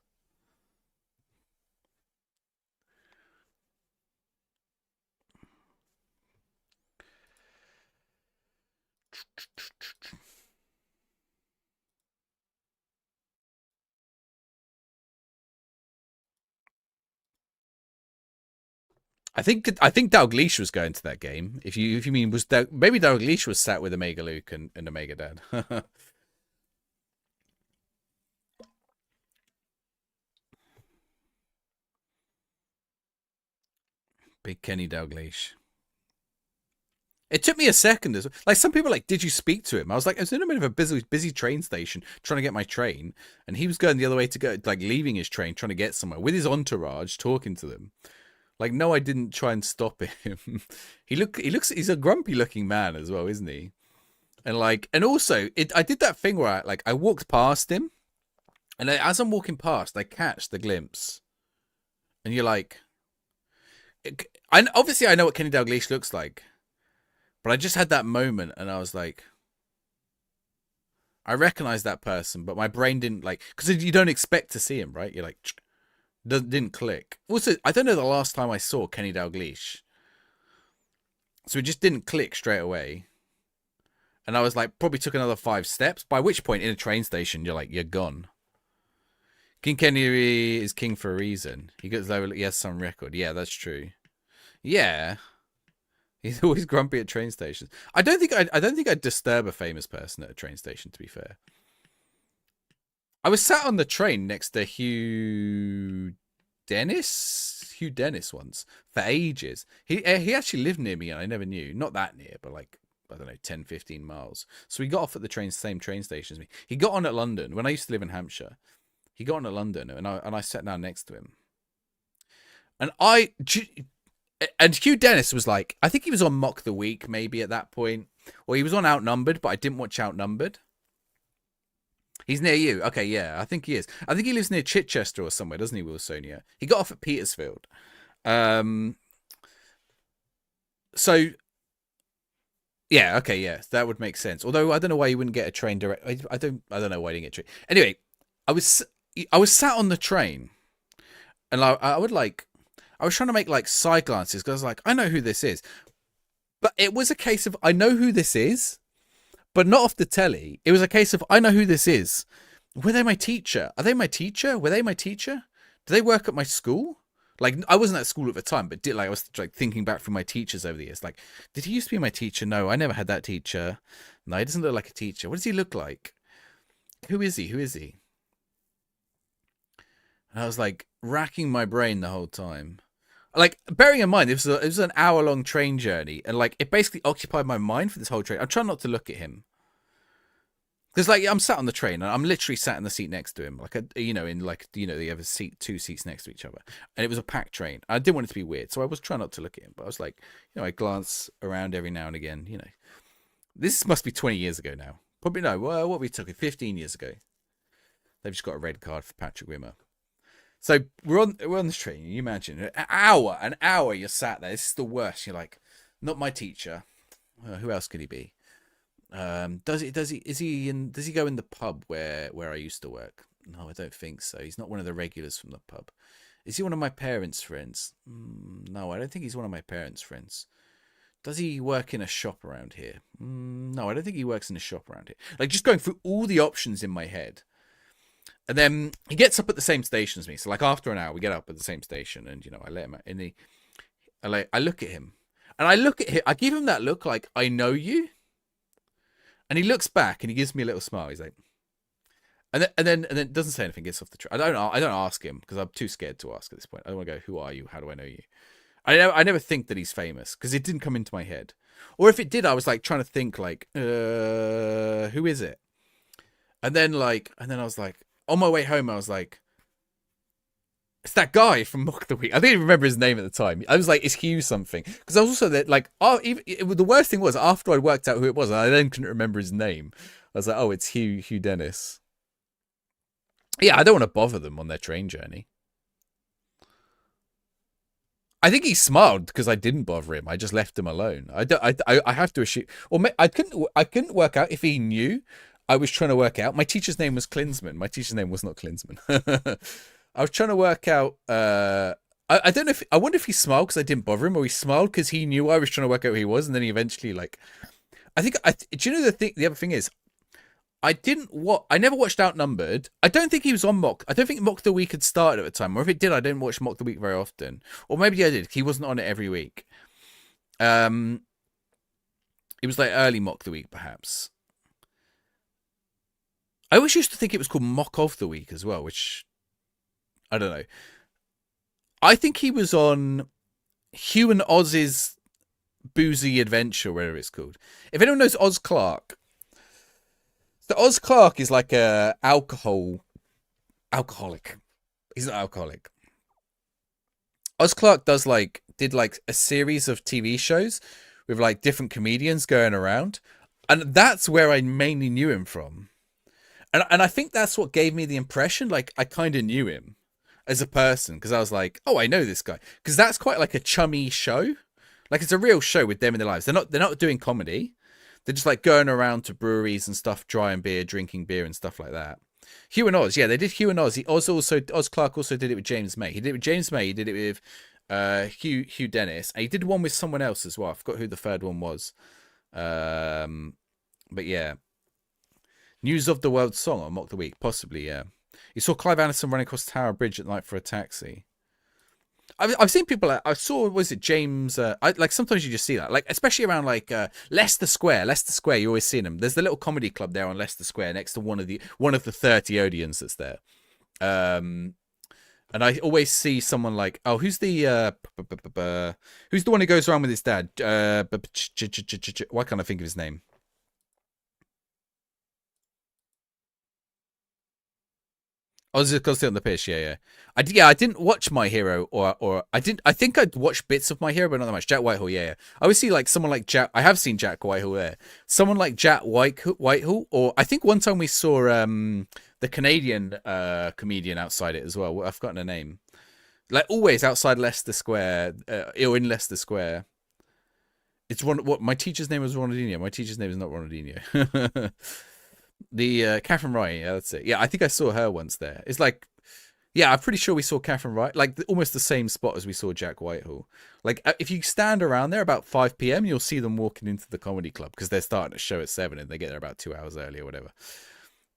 I think Dalglish was going to that game. If you mean was maybe Dalglish was sat with Omega Luke and Omega Dad. Big Kenny Dalglish. It took me a second. Like some people, like, did you speak to him? I was like, I was in a bit of a busy train station trying to get my train, and he was going the other way to go, like leaving his train, trying to get somewhere with his entourage, talking to them. Like, no, I didn't try and stop him. He's a grumpy looking man as well, isn't he? And like, and also, I did that thing where I walked past him, and as I'm walking past, I catch the glimpse, and you're like, obviously I know what Kenny Dalglish looks like. But I just had that moment, and I was like, I recognize that person, but my brain didn't because you don't expect to see him, right? You're like, didn't click. Also, I don't know the last time I saw Kenny Dalglish, so it just didn't click straight away. And I was like, probably took another 5 steps. By which point, in a train station, you're gone. King Kenny is king for a reason. He has some record. Yeah, that's true. Yeah. He's always grumpy at train stations. I don't think I'd disturb a famous person at a train station, to be fair. I was sat on the train next to Hugh Dennis once for ages. He actually lived near me and I never knew. Not that near, but like, I don't know, 10, 15 miles. So he got off at the same train station as me. He got on at London when I used to live in Hampshire. He got on at London and I sat down next to him. And Hugh Dennis was like, I think he was on Mock the Week maybe at that point. Or he was on Outnumbered, but I didn't watch Outnumbered. He's near you. Okay, yeah, I think he is. I think he lives near Chichester or somewhere, doesn't he, Wilsonia? He got off at Petersfield. So, yeah, okay, yeah, that would make sense. Although I don't know why you wouldn't get a train direct. I don't know why you didn't get a train. Anyway, I was sat on the train, and I was trying to make like side glances because I was like, I know who this is. But it was a case of I know who this is, but not off the telly. It was a case of I know who this is. Were they my teacher? Are they my teacher? Were they my teacher? Do they work at my school? Like, I wasn't at school at the time, but I was like thinking back through my teachers over the years. Like, did he used to be my teacher? No, I never had that teacher. No, he doesn't look like a teacher. What does he look like? Who is he? And I was like racking my brain the whole time. Like, bearing in mind, it was an hour-long train journey, and like it basically occupied my mind for this whole train. I'm trying not to look at him because, like, I'm sat on the train and I'm literally sat in the seat next to him, like they have two seats next to each other, and it was a packed train. I didn't want it to be weird, so I was trying not to look at him, but I was like, I glance around every now and again. This must be 20 years ago now. Probably no. Well, what we took it 15 years ago. They've just got a red card for Patrick Wimmer. So we're on this train. You imagine an hour you're sat there. This is the worst. You're like, not my teacher. Who else could he be? Does he go in the pub where I used to work? No, I don't think so. He's not one of the regulars from the pub. Is he one of my parents' friends? No, I don't think he's one of my parents' friends. Does he work in a shop around here? No, I don't think he works in a shop around here. Like, just going through all the options in my head. And then he gets up at the same station as me. So like after an hour, we get up at the same station, and I let him in. I look at him, and I give him that look like I know you. And he looks back and he gives me a little smile. He's like, and then doesn't say anything. Gets off the train. I don't ask him because I'm too scared to ask at this point. I don't want to go, who are you? How do I know you? I never think that he's famous because it didn't come into my head. Or if it did, I was like trying to think like, who is it? And then I was like, on my way home, I was like, it's that guy from Mock the Week. I didn't even remember his name at the time. I was like, it's Hugh something. Because I was also that, like, oh, the worst thing was after I worked out who it was, I then couldn't remember his name. I was like, oh, it's Hugh Dennis. Yeah, I don't want to bother them on their train journey. I think he smiled because I didn't bother him. I just left him alone. I have to assume, or I couldn't work out if he knew. I was trying to work out. My teacher's name was Klinsman. My teacher's name was not Klinsman. I was trying to work out. I don't know if I wonder if he smiled because I didn't bother him, or he smiled because he knew I was trying to work out who he was, and then he eventually like. I think do you know the thing? The other thing is, I never watched Outnumbered. I don't think he was on Mock. I don't think Mock the Week had started at the time, or if it did, I didn't watch Mock the Week very often, or maybe I did. He wasn't on it every week. It was like early Mock the Week, perhaps. I always used to think it was called Mock of the Week as well, which I don't know. I think he was on Hugh and Oz's Boozy Adventure, whatever it's called. If anyone knows Oz Clark, so Oz Clark is like a alcoholic. He's not alcoholic. Oz Clark did like a series of TV shows with like different comedians going around, and that's where I mainly knew him from. And I think that's what gave me the impression like I kind of knew him as a person because I was like, oh, I know this guy because that's quite like a chummy show. Like it's a real show with them in their lives. They're not doing comedy. They're just like going around to breweries and stuff, drying beer, drinking beer and stuff like that. Hugh and Oz, yeah, they did Hugh and Oz. Oz Clark also did it with James May. He did it with James May. He did it with Hugh Dennis. And he did one with someone else as well. I forgot who the third one was. But yeah. News of the World Song on Mock the Week, possibly, yeah. You saw Clive Anderson running across Tower Bridge at night for a taxi. I've seen people. I saw, was it James? Like sometimes you just see that, like especially around like Leicester Square. Leicester Square, you always see them. There's the little comedy club there on Leicester Square next to one of the 30 Odeons that's there. And I always see someone like, oh, who's the one who goes around with his dad? Why can't I think of his name? Oh, this is Constantly on the Piss, yeah. I didn't watch My Hero, or I didn't. I think I'd watched bits of My Hero, but not that much. Jack Whitehall, yeah. I always see like someone like Jack. I have seen Jack Whitehall there. Someone like Jack Whitehall, or I think one time we saw the Canadian comedian outside it as well. I've forgotten her name. Like always outside Leicester Square, or in Leicester Square. It's what my teacher's name was Ronaldinho. My teacher's name is not Ronaldinho. The Catherine Wright, yeah, that's it. Yeah, I think I saw her once there. It's like, yeah, I'm pretty sure we saw Catherine Wright, like almost the same spot as we saw Jack Whitehall. Like, if you stand around there about 5 p.m., you'll see them walking into the comedy club because they're starting a show at 7 and they get there about 2 hours early or whatever.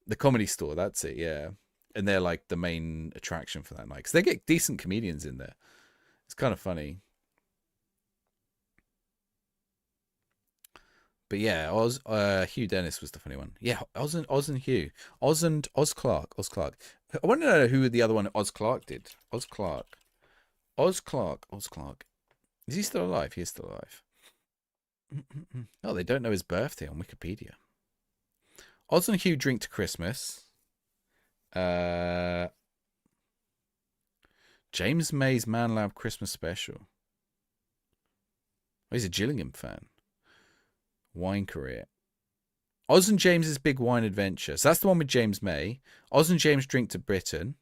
The comedy store, that's it, yeah. And they're like the main attraction for that night because they get decent comedians in there. It's kind of funny. But yeah, Hugh Dennis was the funny one. Yeah, Oz and Hugh. Oz Clark. I want to know who the other one Oz Clark did. Oz Clark. Is he still alive? He is still alive. Oh, they don't know his birthday on Wikipedia. Oz and Hugh drink to Christmas. James May's Man Lab Christmas special. Oh, he's a Gillingham fan. Wine career. Oz and James's Big Wine Adventure. So that's the one with James May. Oz and James drink to Britain.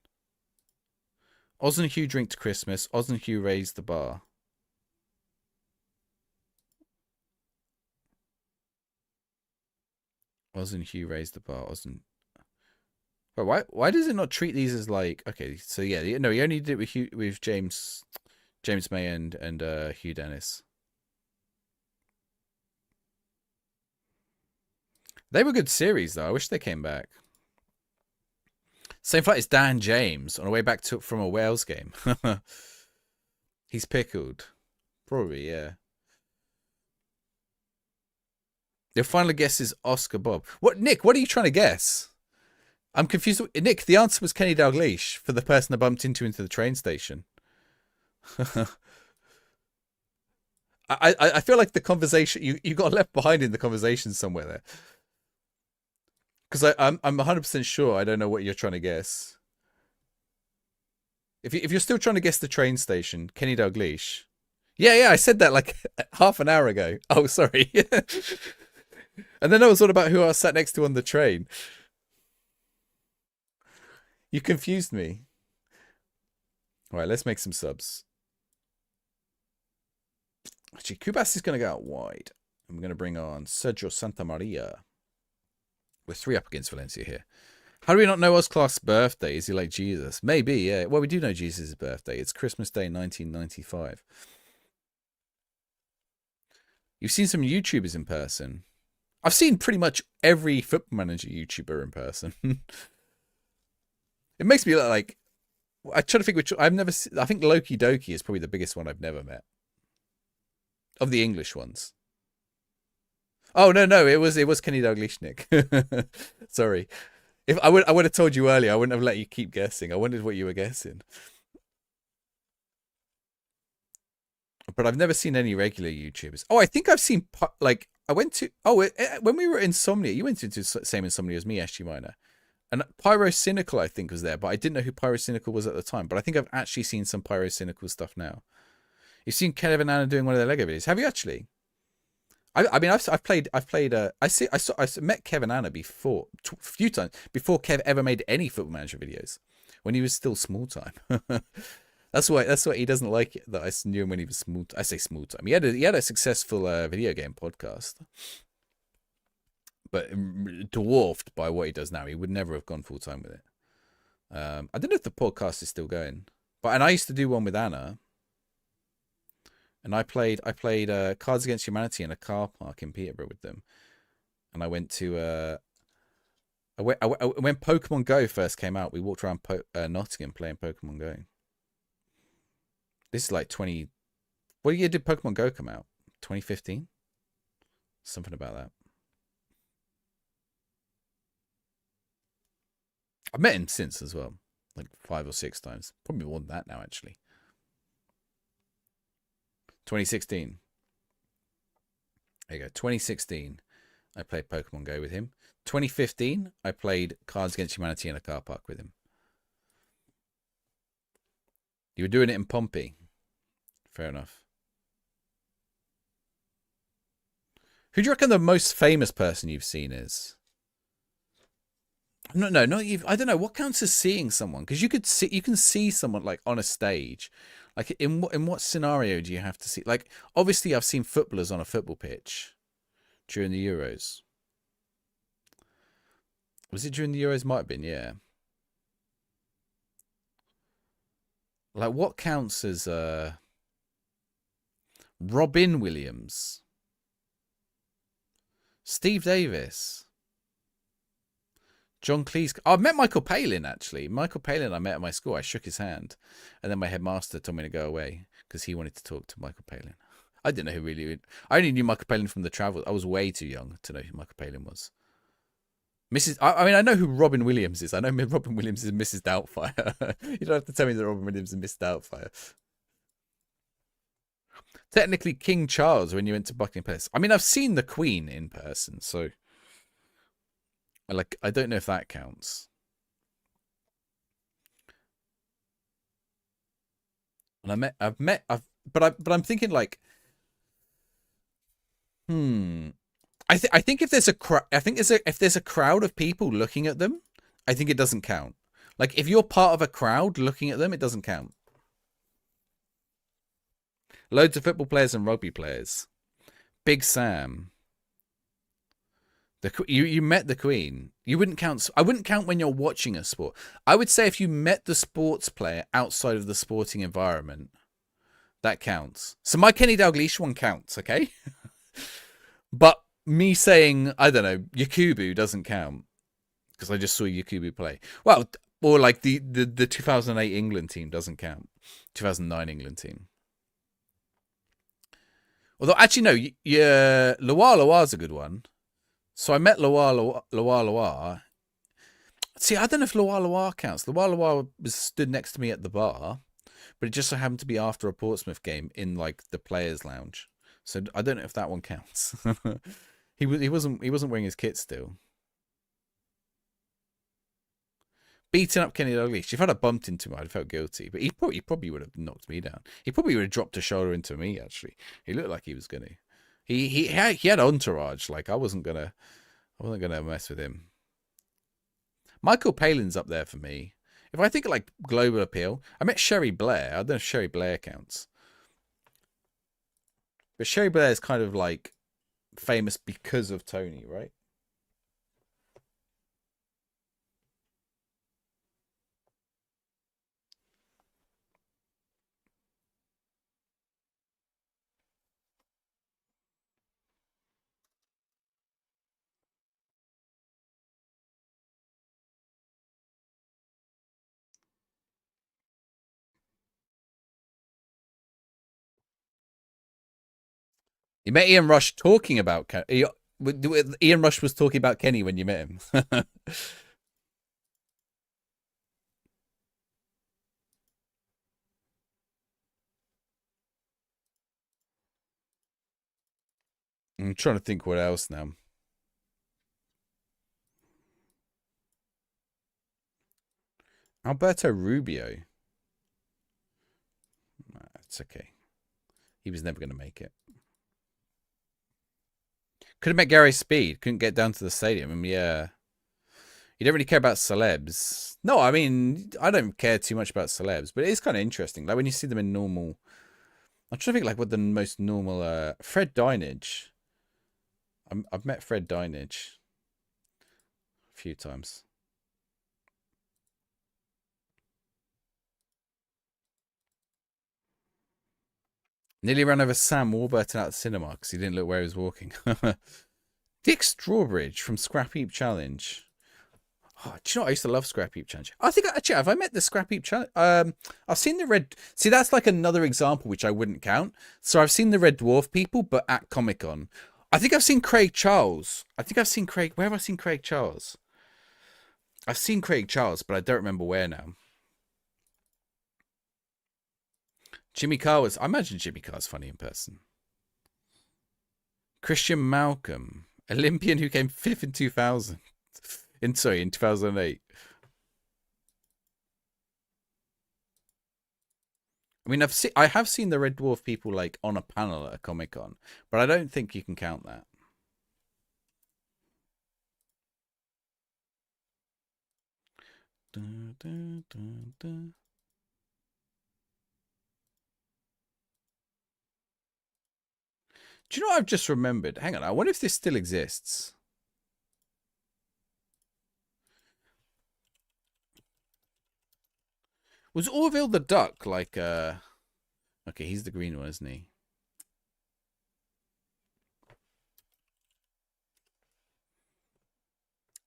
Oz and Hugh drink to Christmas. Oz and Hugh raise the bar. Oz and Hugh raise the bar. But why does it not treat these as like, okay, so yeah, no, he only did it with James May and Hugh Dennis. They were good series, though. I wish they came back. Same flight as Dan James on a way back from a Wales game. He's pickled. Probably, yeah. Your final guess is Oscar Bob. What, Nick, what are you trying to guess? I'm confused. Nick, the answer was Kenny Dalglish for the person I bumped into the train station. I feel like the conversation, you got left behind in the conversation somewhere there. Because I'm 100% sure I don't know what you're trying to guess. If you're still trying to guess the train station, Kenny Dalglish. Yeah, I said that like half an hour ago. Oh, sorry. And then I was all about who I sat next to on the train. You confused me. All right, let's make some subs. Actually, Kubas is going to go out wide. I'm going to bring on Sergio Santamaria. We're 3 up against Valencia here. How do we not know Ozclass' birthday? Is he like Jesus? Maybe, yeah. Well, we do know Jesus' birthday. It's Christmas Day 1995. You've seen some YouTubers in person. I've seen pretty much every Football Manager YouTuber in person. It makes me look like... I try to think which... I've never... I think Loki Doki is probably the biggest one I've never met. Of the English ones. Oh, no. It was Kenny Dalglish, Nick. Sorry. If I would have told you earlier, I wouldn't have let you keep guessing. I wondered what you were guessing. But I've never seen any regular YouTubers. Oh, I think I've seen, like, I went to... Oh, when we were Insomnia, you went into the same Insomnia as me, SG Minor. And Pyrocynical, I think, was there. But I didn't know who Pyrocynical was at the time. But I think I've actually seen some Pyrocynical stuff now. You've seen Kevin and Anna doing one of their Lego videos. Have you actually? I mean, I've played. I met Kevin and Anna before a few times before Kev ever made any Football Manager videos, when he was still small time. That's why he doesn't like it, that I knew him when he was small. I say small time. He had a successful video game podcast, but dwarfed by what he does now. He would never have gone full time with it. I don't know if the podcast is still going, and I used to do one with Anna. And I played Cards Against Humanity in a car park in Peterborough with them. And I went to when Pokemon Go first came out, we walked around Nottingham playing Pokemon Go. This is like 20. What year did Pokemon Go come out? 2015? Something about that. I've met him since as well, like 5 or 6 times. Probably more than that now, actually. 2016. There you go. 2016, I played Pokemon Go with him. 2015, I played Cards Against Humanity in a car park with him. You were doing it in Pompey. Fair enough. Who do you reckon the most famous person you've seen is? No, not you. I don't know what counts as seeing someone, because you can see someone like on a stage. Like, in what scenario do you have to see? Like, obviously, I've seen footballers on a football pitch during the Euros. Was it during the Euros? Might have been, yeah. Like, what counts as Robin Williams, Steve Davis, John Cleese. I met Michael Palin, actually. Michael Palin I met at my school. I shook his hand. And then my headmaster told me to go away because he wanted to talk to Michael Palin. I didn't know who really... I only knew Michael Palin from the travel. I was way too young to know who Michael Palin was. I mean, I know who Robin Williams is. I know Robin Williams is Mrs. Doubtfire. You don't have to tell me that Robin Williams is Mrs. Doubtfire. Technically, King Charles when you went to Buckingham Palace. I mean, I've seen the Queen in person, so... Like, I don't know if that counts. And but I'm thinking like, I think if there's if there's a crowd of people looking at them, I think it doesn't count. Like, if you're part of a crowd looking at them, it doesn't count. Loads of football players and rugby players. Big Sam. You met the Queen. You wouldn't count. I wouldn't count when you're watching a sport. I would say if you met the sports player outside of the sporting environment, that counts. So my Kenny Dalglish one counts, okay? But me saying, I don't know, Yakubu doesn't count because I just saw Yakubu play. Well, or like the 2008 England team doesn't count. 2009 England team. Although actually no, yeah, Loire is a good one. So I met Loire. See, I don't know if Loire counts. Loire was stood next to me at the bar, but it just so happened to be after a Portsmouth game in like the players' lounge. So I don't know if that one counts. He wasn't wearing his kit still. beating up Kenny Dalglish. If I'd have bumped into him, I'd have felt guilty. But he probably would have knocked me down. He probably would have dropped a shoulder into me. Actually, he looked like he was gonna. He had entourage. Like I wasn't gonna mess with him. Michael Palin's up there for me. If I think of like global appeal, I met Sherry Blair. I don't know if Sherry Blair counts, but Sherry Blair is kind of like famous because of Tony, right? You met Ian Rush talking about Ian Rush was talking about Kenny when you met him. I'm trying to think what else now. Alberto Rubio. It's okay. He was never going to make it. Could have met Gary Speed. Couldn't get down to the stadium. I mean, yeah. You don't really care about celebs. No, I mean, I don't care too much about celebs, but it is kind of interesting. Like when you see them in normal. I'm trying to think like what the most normal. Fred Dinage. I've met Fred Dinage a few times. Nearly ran over Sam Warburton at the cinema because he didn't look where he was walking. Dick Strawbridge from Scrap Heap Challenge. Oh, do you know what? I used to love Scrap Heap Challenge. I think actually have I met the Scrap Heap Challenge? I've seen the red. See, that's like another example which I wouldn't count. So I've seen the Red Dwarf people, but at Comic Con. I think I've seen Craig Charles. I think I've seen Craig. Where have I seen Craig Charles? I've seen Craig Charles, but I don't remember where now. Jimmy Carr was. I imagine Jimmy Carr's funny in person. Christian Malcolm, Olympian who came fifth in 2000. In 2008. I mean, I have seen the Red Dwarf people like on a panel at a Comic Con, but I don't think you can count that. Dun, dun, dun, dun. Do you know what I've just remembered? Hang on, I wonder if this still exists. Was Orville the Duck like okay, he's the green one, isn't he?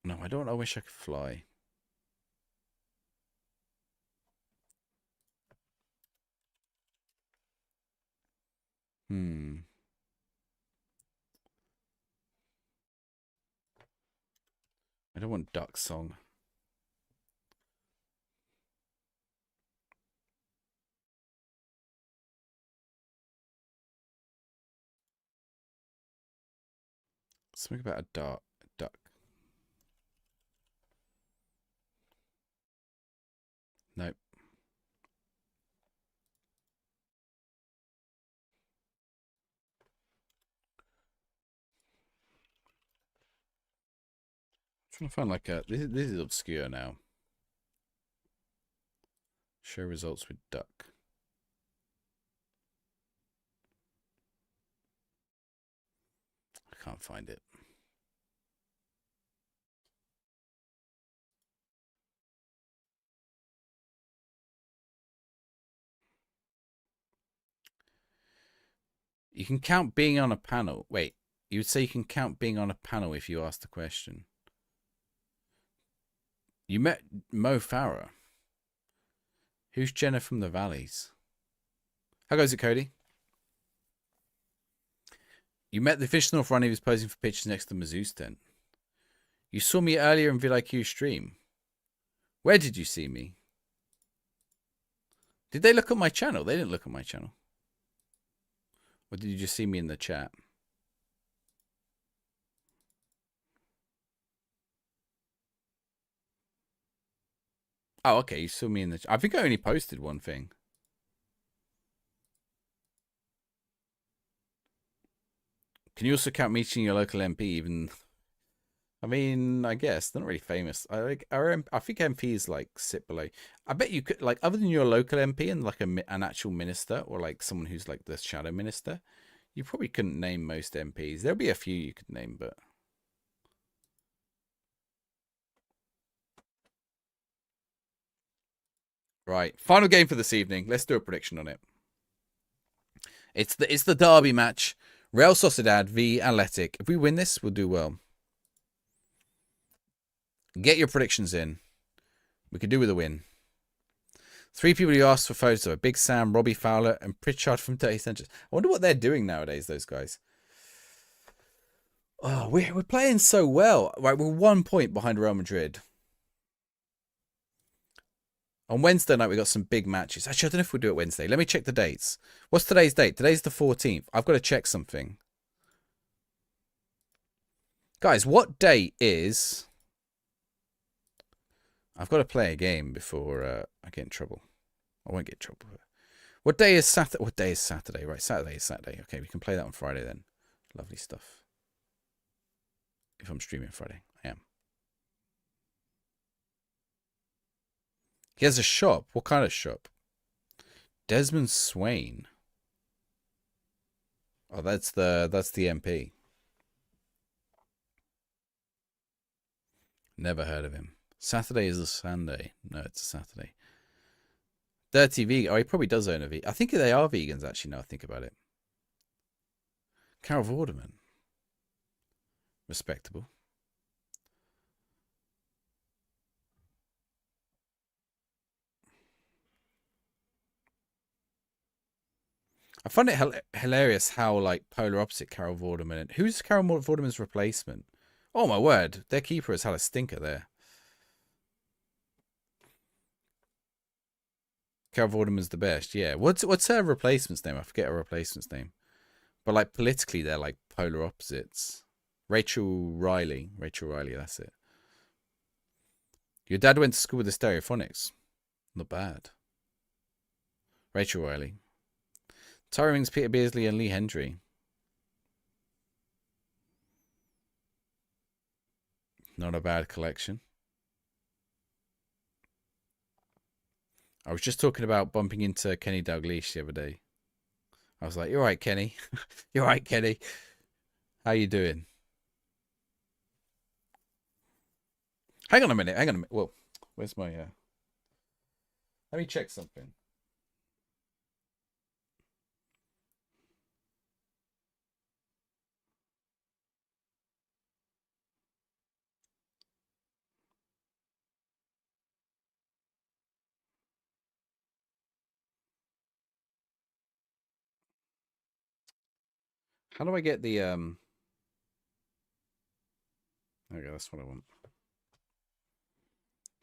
No, I don't. I wish I could fly. Hmm. I don't want Duck Song. Something about a duck. Nope. I'm trying to find like a. This is obscure now. Show results with duck. I can't find it. You can count being on a panel. Wait, you would say you can count being on a panel if you asked the question. You met Mo Farah. Who's Jenna from the Valleys? How goes it, Cody? You met the Fish North Run. He was posing for pictures next to the Mizzou's tent. You saw me earlier in VidIQ stream. Where did you see me? Did they look at my channel? They didn't look at my channel. Or did you just see me in the chat? Oh, okay. You saw me in the. I think I only posted one thing. Can you also count meeting your local MP? Even, I mean, I guess they're not really famous. I like I think MPs like sit below. I bet you could like other than your local MP and like an actual minister or like someone who's like the shadow minister. You probably couldn't name most MPs. There'll be a few you could name, but right. Final game for this evening. Let's do a prediction on it. It's the derby match. Real Sociedad v Athletic. If we win this, we'll do well. Get your predictions in. We could do with a win. 3 people you asked for photos of: Big Sam, Robbie Fowler, and Pritchard from 30 Centuries. I wonder what they're doing nowadays, those guys. Oh, we're playing so well. Right, we're 1 point behind Real Madrid. On Wednesday night, we got some big matches. Actually, I don't know if we'll do it Wednesday. Let me check the dates. What's today's date? Today's the 14th. I've got to check something. Guys, what day is... I've got to play a game before I get in trouble. I won't get in trouble. What day is Saturday? What day is Saturday? Right, Saturday is Saturday. Okay, we can play that on Friday then. Lovely stuff. If I'm streaming Friday, I am. He has a shop. What kind of shop? Desmond Swain. Oh, that's the MP. Never heard of him. Saturday is a Sunday. No, it's a Saturday. Dirty vegan. Oh, he probably does own a vegan. I think they are vegans, actually, now I think about it. Carol Vorderman. Respectable. I find it hilarious how, like, polar opposite Carol Vorderman. Who's Carol Vorderman's replacement? Oh, my word. Their keeper has had a stinker there. Carol Vorderman's the best, yeah. What's her replacement's name? I forget her replacement's name. But like politically, they're like polar opposites. Rachel Riley, that's it. Your dad went to school with the Stereophonics. Not bad. Rachel Riley. Tyra Rings, Peter Beardsley, and Lee Hendry. Not a bad collection. I was just talking about bumping into Kenny Dalglish the other day. I was like, "You're right, Kenny. You're right, Kenny. How you doing?" Hang on a minute. Whoa, where's my? Let me check something. How do I get the Okay, that's what I want.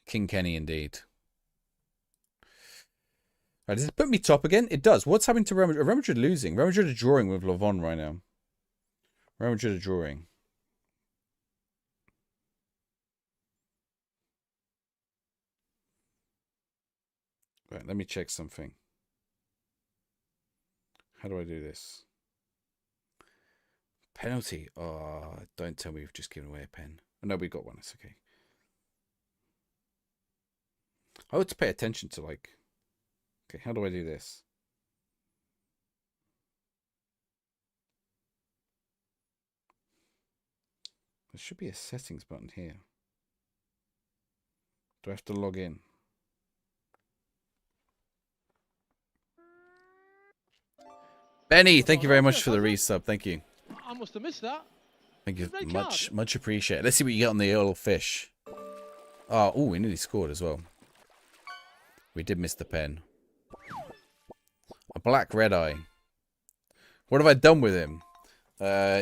King Kenny, indeed. Right, does it put me top again? It does. What's happening to Real Madrid? Real Madrid losing. Real Madrid are drawing with Lavon right now. Real Madrid are drawing. Right, let me check something. How do I do this? Penalty. Oh, don't tell me we've just given away a pen. Oh, no, we got one. It's okay. I ought to pay attention to, like... Okay, how do I do this? There should be a settings button here. Do I have to log in? Benny, thank you very much for the resub. Thank you. I must have missed that. Thank you. Much appreciated. Let's see what you get on the Earl Fish. Oh, we nearly scored as well. We did miss the pen. A black red eye. What have I done with him?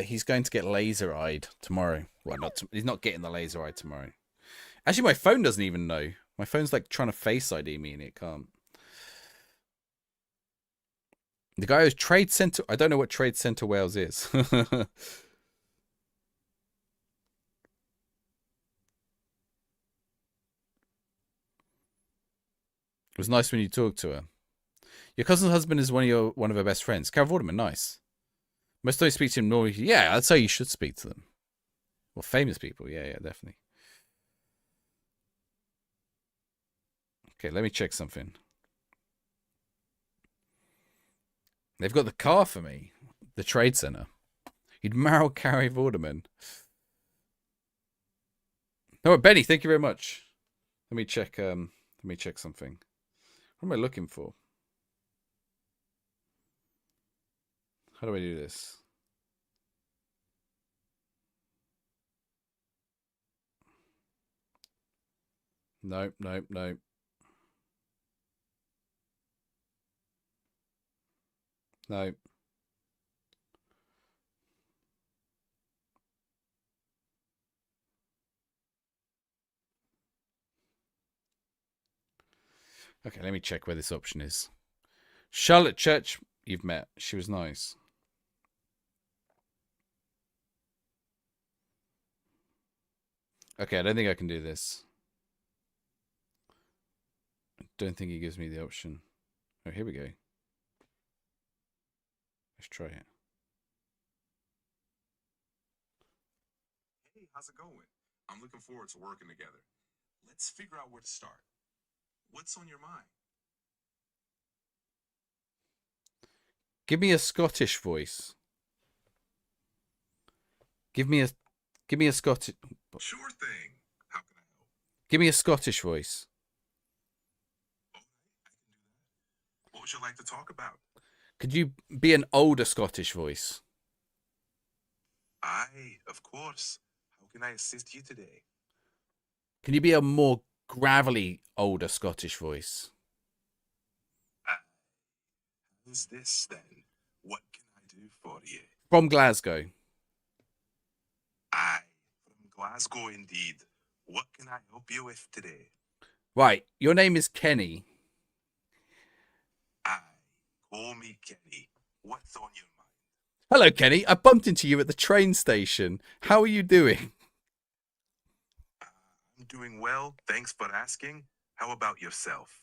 He's going to get laser-eyed tomorrow. Well, he's not getting the laser-eyed tomorrow. Actually, my phone doesn't even know. My phone's like trying to Face ID me and it can't. The guy who's Trade Centre... I don't know what Trade Centre Wales is. It was nice when you talked to her. Your cousin's husband is one of her best friends. Carol Vorderman, nice. Most don't speak to him normally. Yeah, I'd say you should speak to them. Well, famous people. Yeah, definitely. Okay, let me check something. They've got the car for me. The Trade Center. You'd marry Carrie Vorderman. No, Benny, thank you very much. Let me check. Let me check something. What am I looking for? How do I do this? Nope. No. Okay, let me check where this option is. Charlotte Church, you've met. She was nice. Okay, I don't think I can do this. I don't think he gives me the option. Oh, here we go. Let's try it. Hey, how's it going? I'm looking forward to working together. Let's figure out where to start. What's on your mind? Give me a Scottish voice. Give me a Scottish. Sure thing. How can I help? Give me a Scottish voice. Okay, I can do that. What would you like to talk about? Could you be an older Scottish voice? Aye, of course. How can I assist you today? Can you be a more gravelly older Scottish voice? Who's this then? What can I do for you? From Glasgow. Aye, from Glasgow indeed. What can I help you with today? Right, your name is Kenny. Aye, call me Kenny. What's on your mind? Hello, Kenny. I bumped into you at the train station. How are you doing? I'm doing well. Thanks for asking. How about yourself?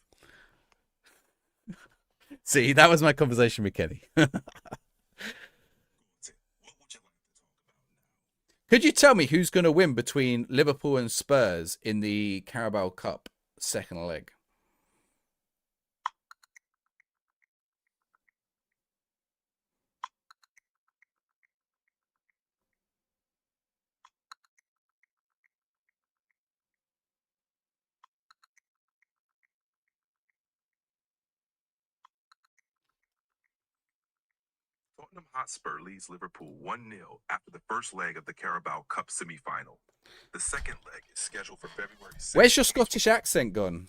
See, that was my conversation with Kenny. What would you like to talk about now? Could you tell me who's going to win between Liverpool and Spurs in the Carabao Cup second leg? Tottenham Hotspur leads Liverpool 1-0 after the first leg of the Carabao Cup semi-final. The second leg is scheduled for February 6th. Where's your Scottish accent gone?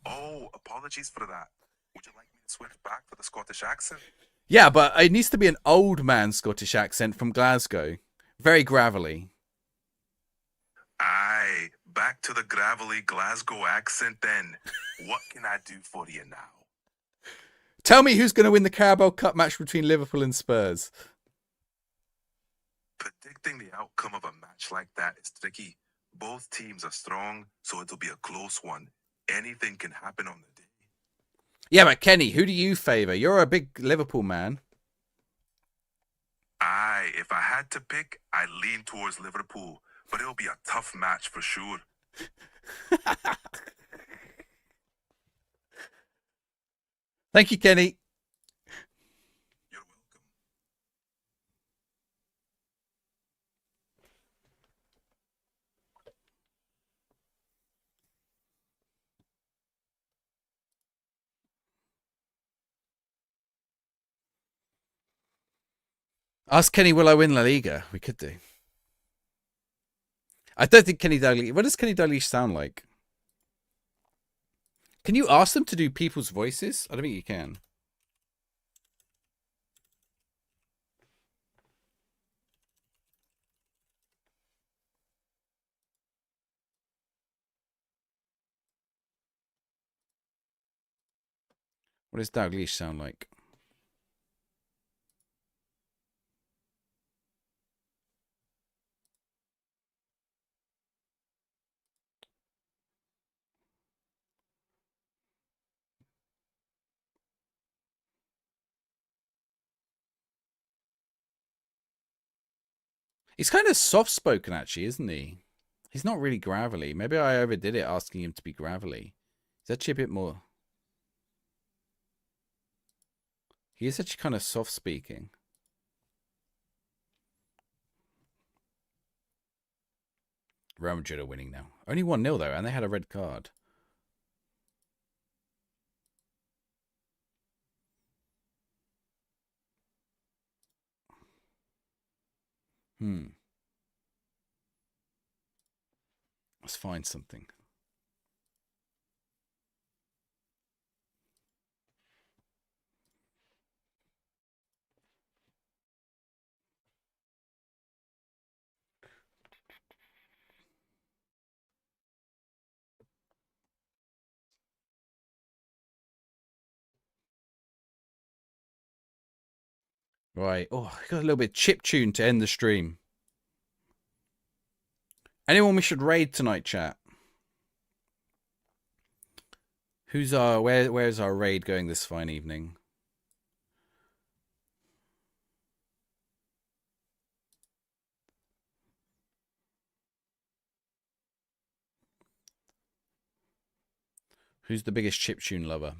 Oh, apologies for that. Would you like me to switch back to the Scottish accent? Yeah, but it needs to be an old man Scottish accent from Glasgow. Very gravelly. Aye, back to the gravelly Glasgow accent then. What can I do for you now? Tell me who's going to win the Carabao Cup match between Liverpool and Spurs. Predicting the outcome of a match like that is tricky. Both teams are strong, so it'll be a close one. Anything can happen on the day. Yeah, but Kenny, who do you favour? You're a big Liverpool man. Aye, if I had to pick, I'd lean towards Liverpool, but it'll be a tough match for sure. Thank you, Kenny. You're welcome. Ask Kenny, will I win La Liga? We could do. I don't think Kenny Dalglish... What does Kenny Dalglish sound like? Can you ask them to do people's voices? I don't think you can. What does Dalglish sound like? He's kind of soft-spoken, actually, isn't he? He's not really gravelly. Maybe I overdid it asking him to be gravelly. He's actually a bit more... He is actually kind of soft-speaking. Real Madrid are winning now. Only 1-0, though, and they had a red card. Let's find something. Right. Oh, I got a little bit chip tune to end the stream. Anyone we should raid tonight, chat? Who's our where's our raid going this fine evening? Who's the biggest chiptune lover?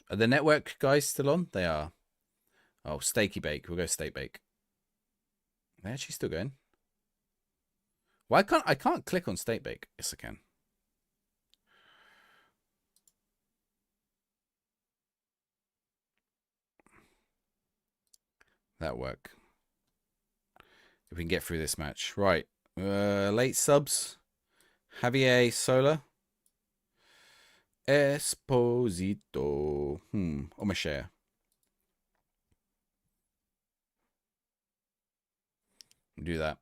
Are the network guys still on? They are. Oh, Steaky Bake. We'll go Steak Bake. Are they actually still going? Why can't I can't click on Steak Bake? Yes, I can. That'll work. If we can get through this match. Right. Late subs. Javier Sola. Esposito. On my share. Do that.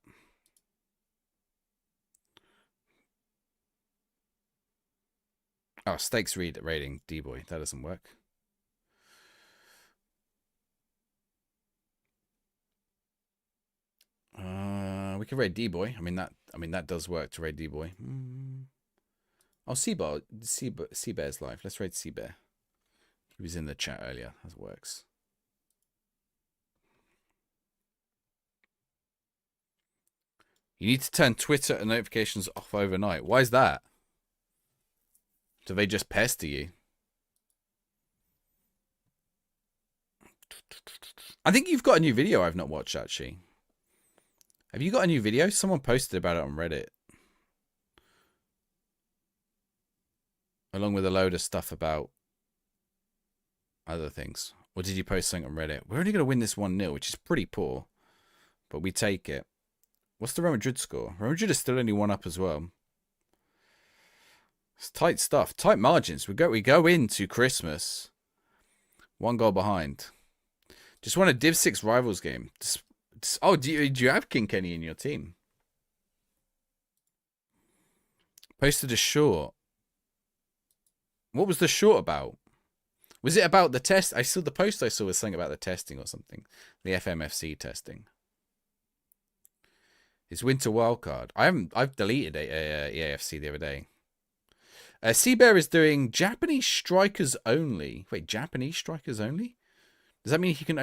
Oh, stakes rating D-boy. That doesn't work. We can raid D-boy. I mean that does work to raid D-boy. Oh, Seabear's live. Let's raid Seabear. He was in the chat earlier. That works. You need to turn Twitter and notifications off overnight. Why is that? Do they just pester you? I think you've got a new video I've not watched, actually. Have you got a new video? Someone posted about it on Reddit. Along with a load of stuff about other things. Or did you post something on Reddit? We're only going to win this 1-0, which is pretty poor. But we take it. What's the Real Madrid score? Real Madrid is still only 1 up as well. It's tight stuff. Tight margins. We go into Christmas 1 goal behind. Just won a Div 6 Rivals game. Oh, do you have King Kenny in your team? Posted a short. What was the short about? Was it about the test? I saw the post I saw was something about the testing or something. The FMFC testing. It's Winter Wildcard. I've deleted EAFC the other day. Seabear is doing Japanese strikers only. Wait, Japanese strikers only? Does that mean he can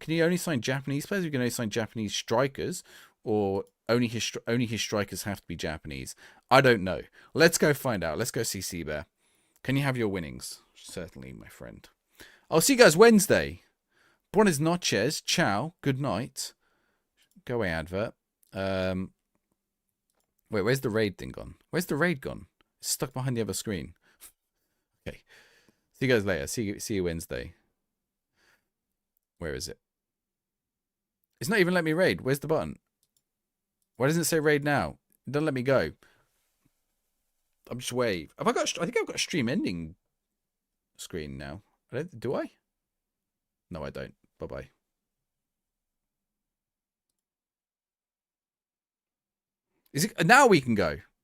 he only sign Japanese players? Or he can only sign Japanese strikers, or only his strikers have to be Japanese? I don't know. Let's go find out. Let's go see Seabear. Can you have your winnings? Certainly, my friend. I'll see you guys Wednesday. Buenas noches. Ciao. Good night. Go away, advert. Wait, where's the raid thing gone? Where's the raid gone? It's stuck behind the other screen. Okay. See you guys later. See you Wednesday. Where is it? It's not even letting me raid. Where's the button? Why doesn't it say raid now? It doesn't let me go. I'm just wave. I think I've got a stream ending screen now. Do I? No, I don't. Bye-bye. Is it now we can go?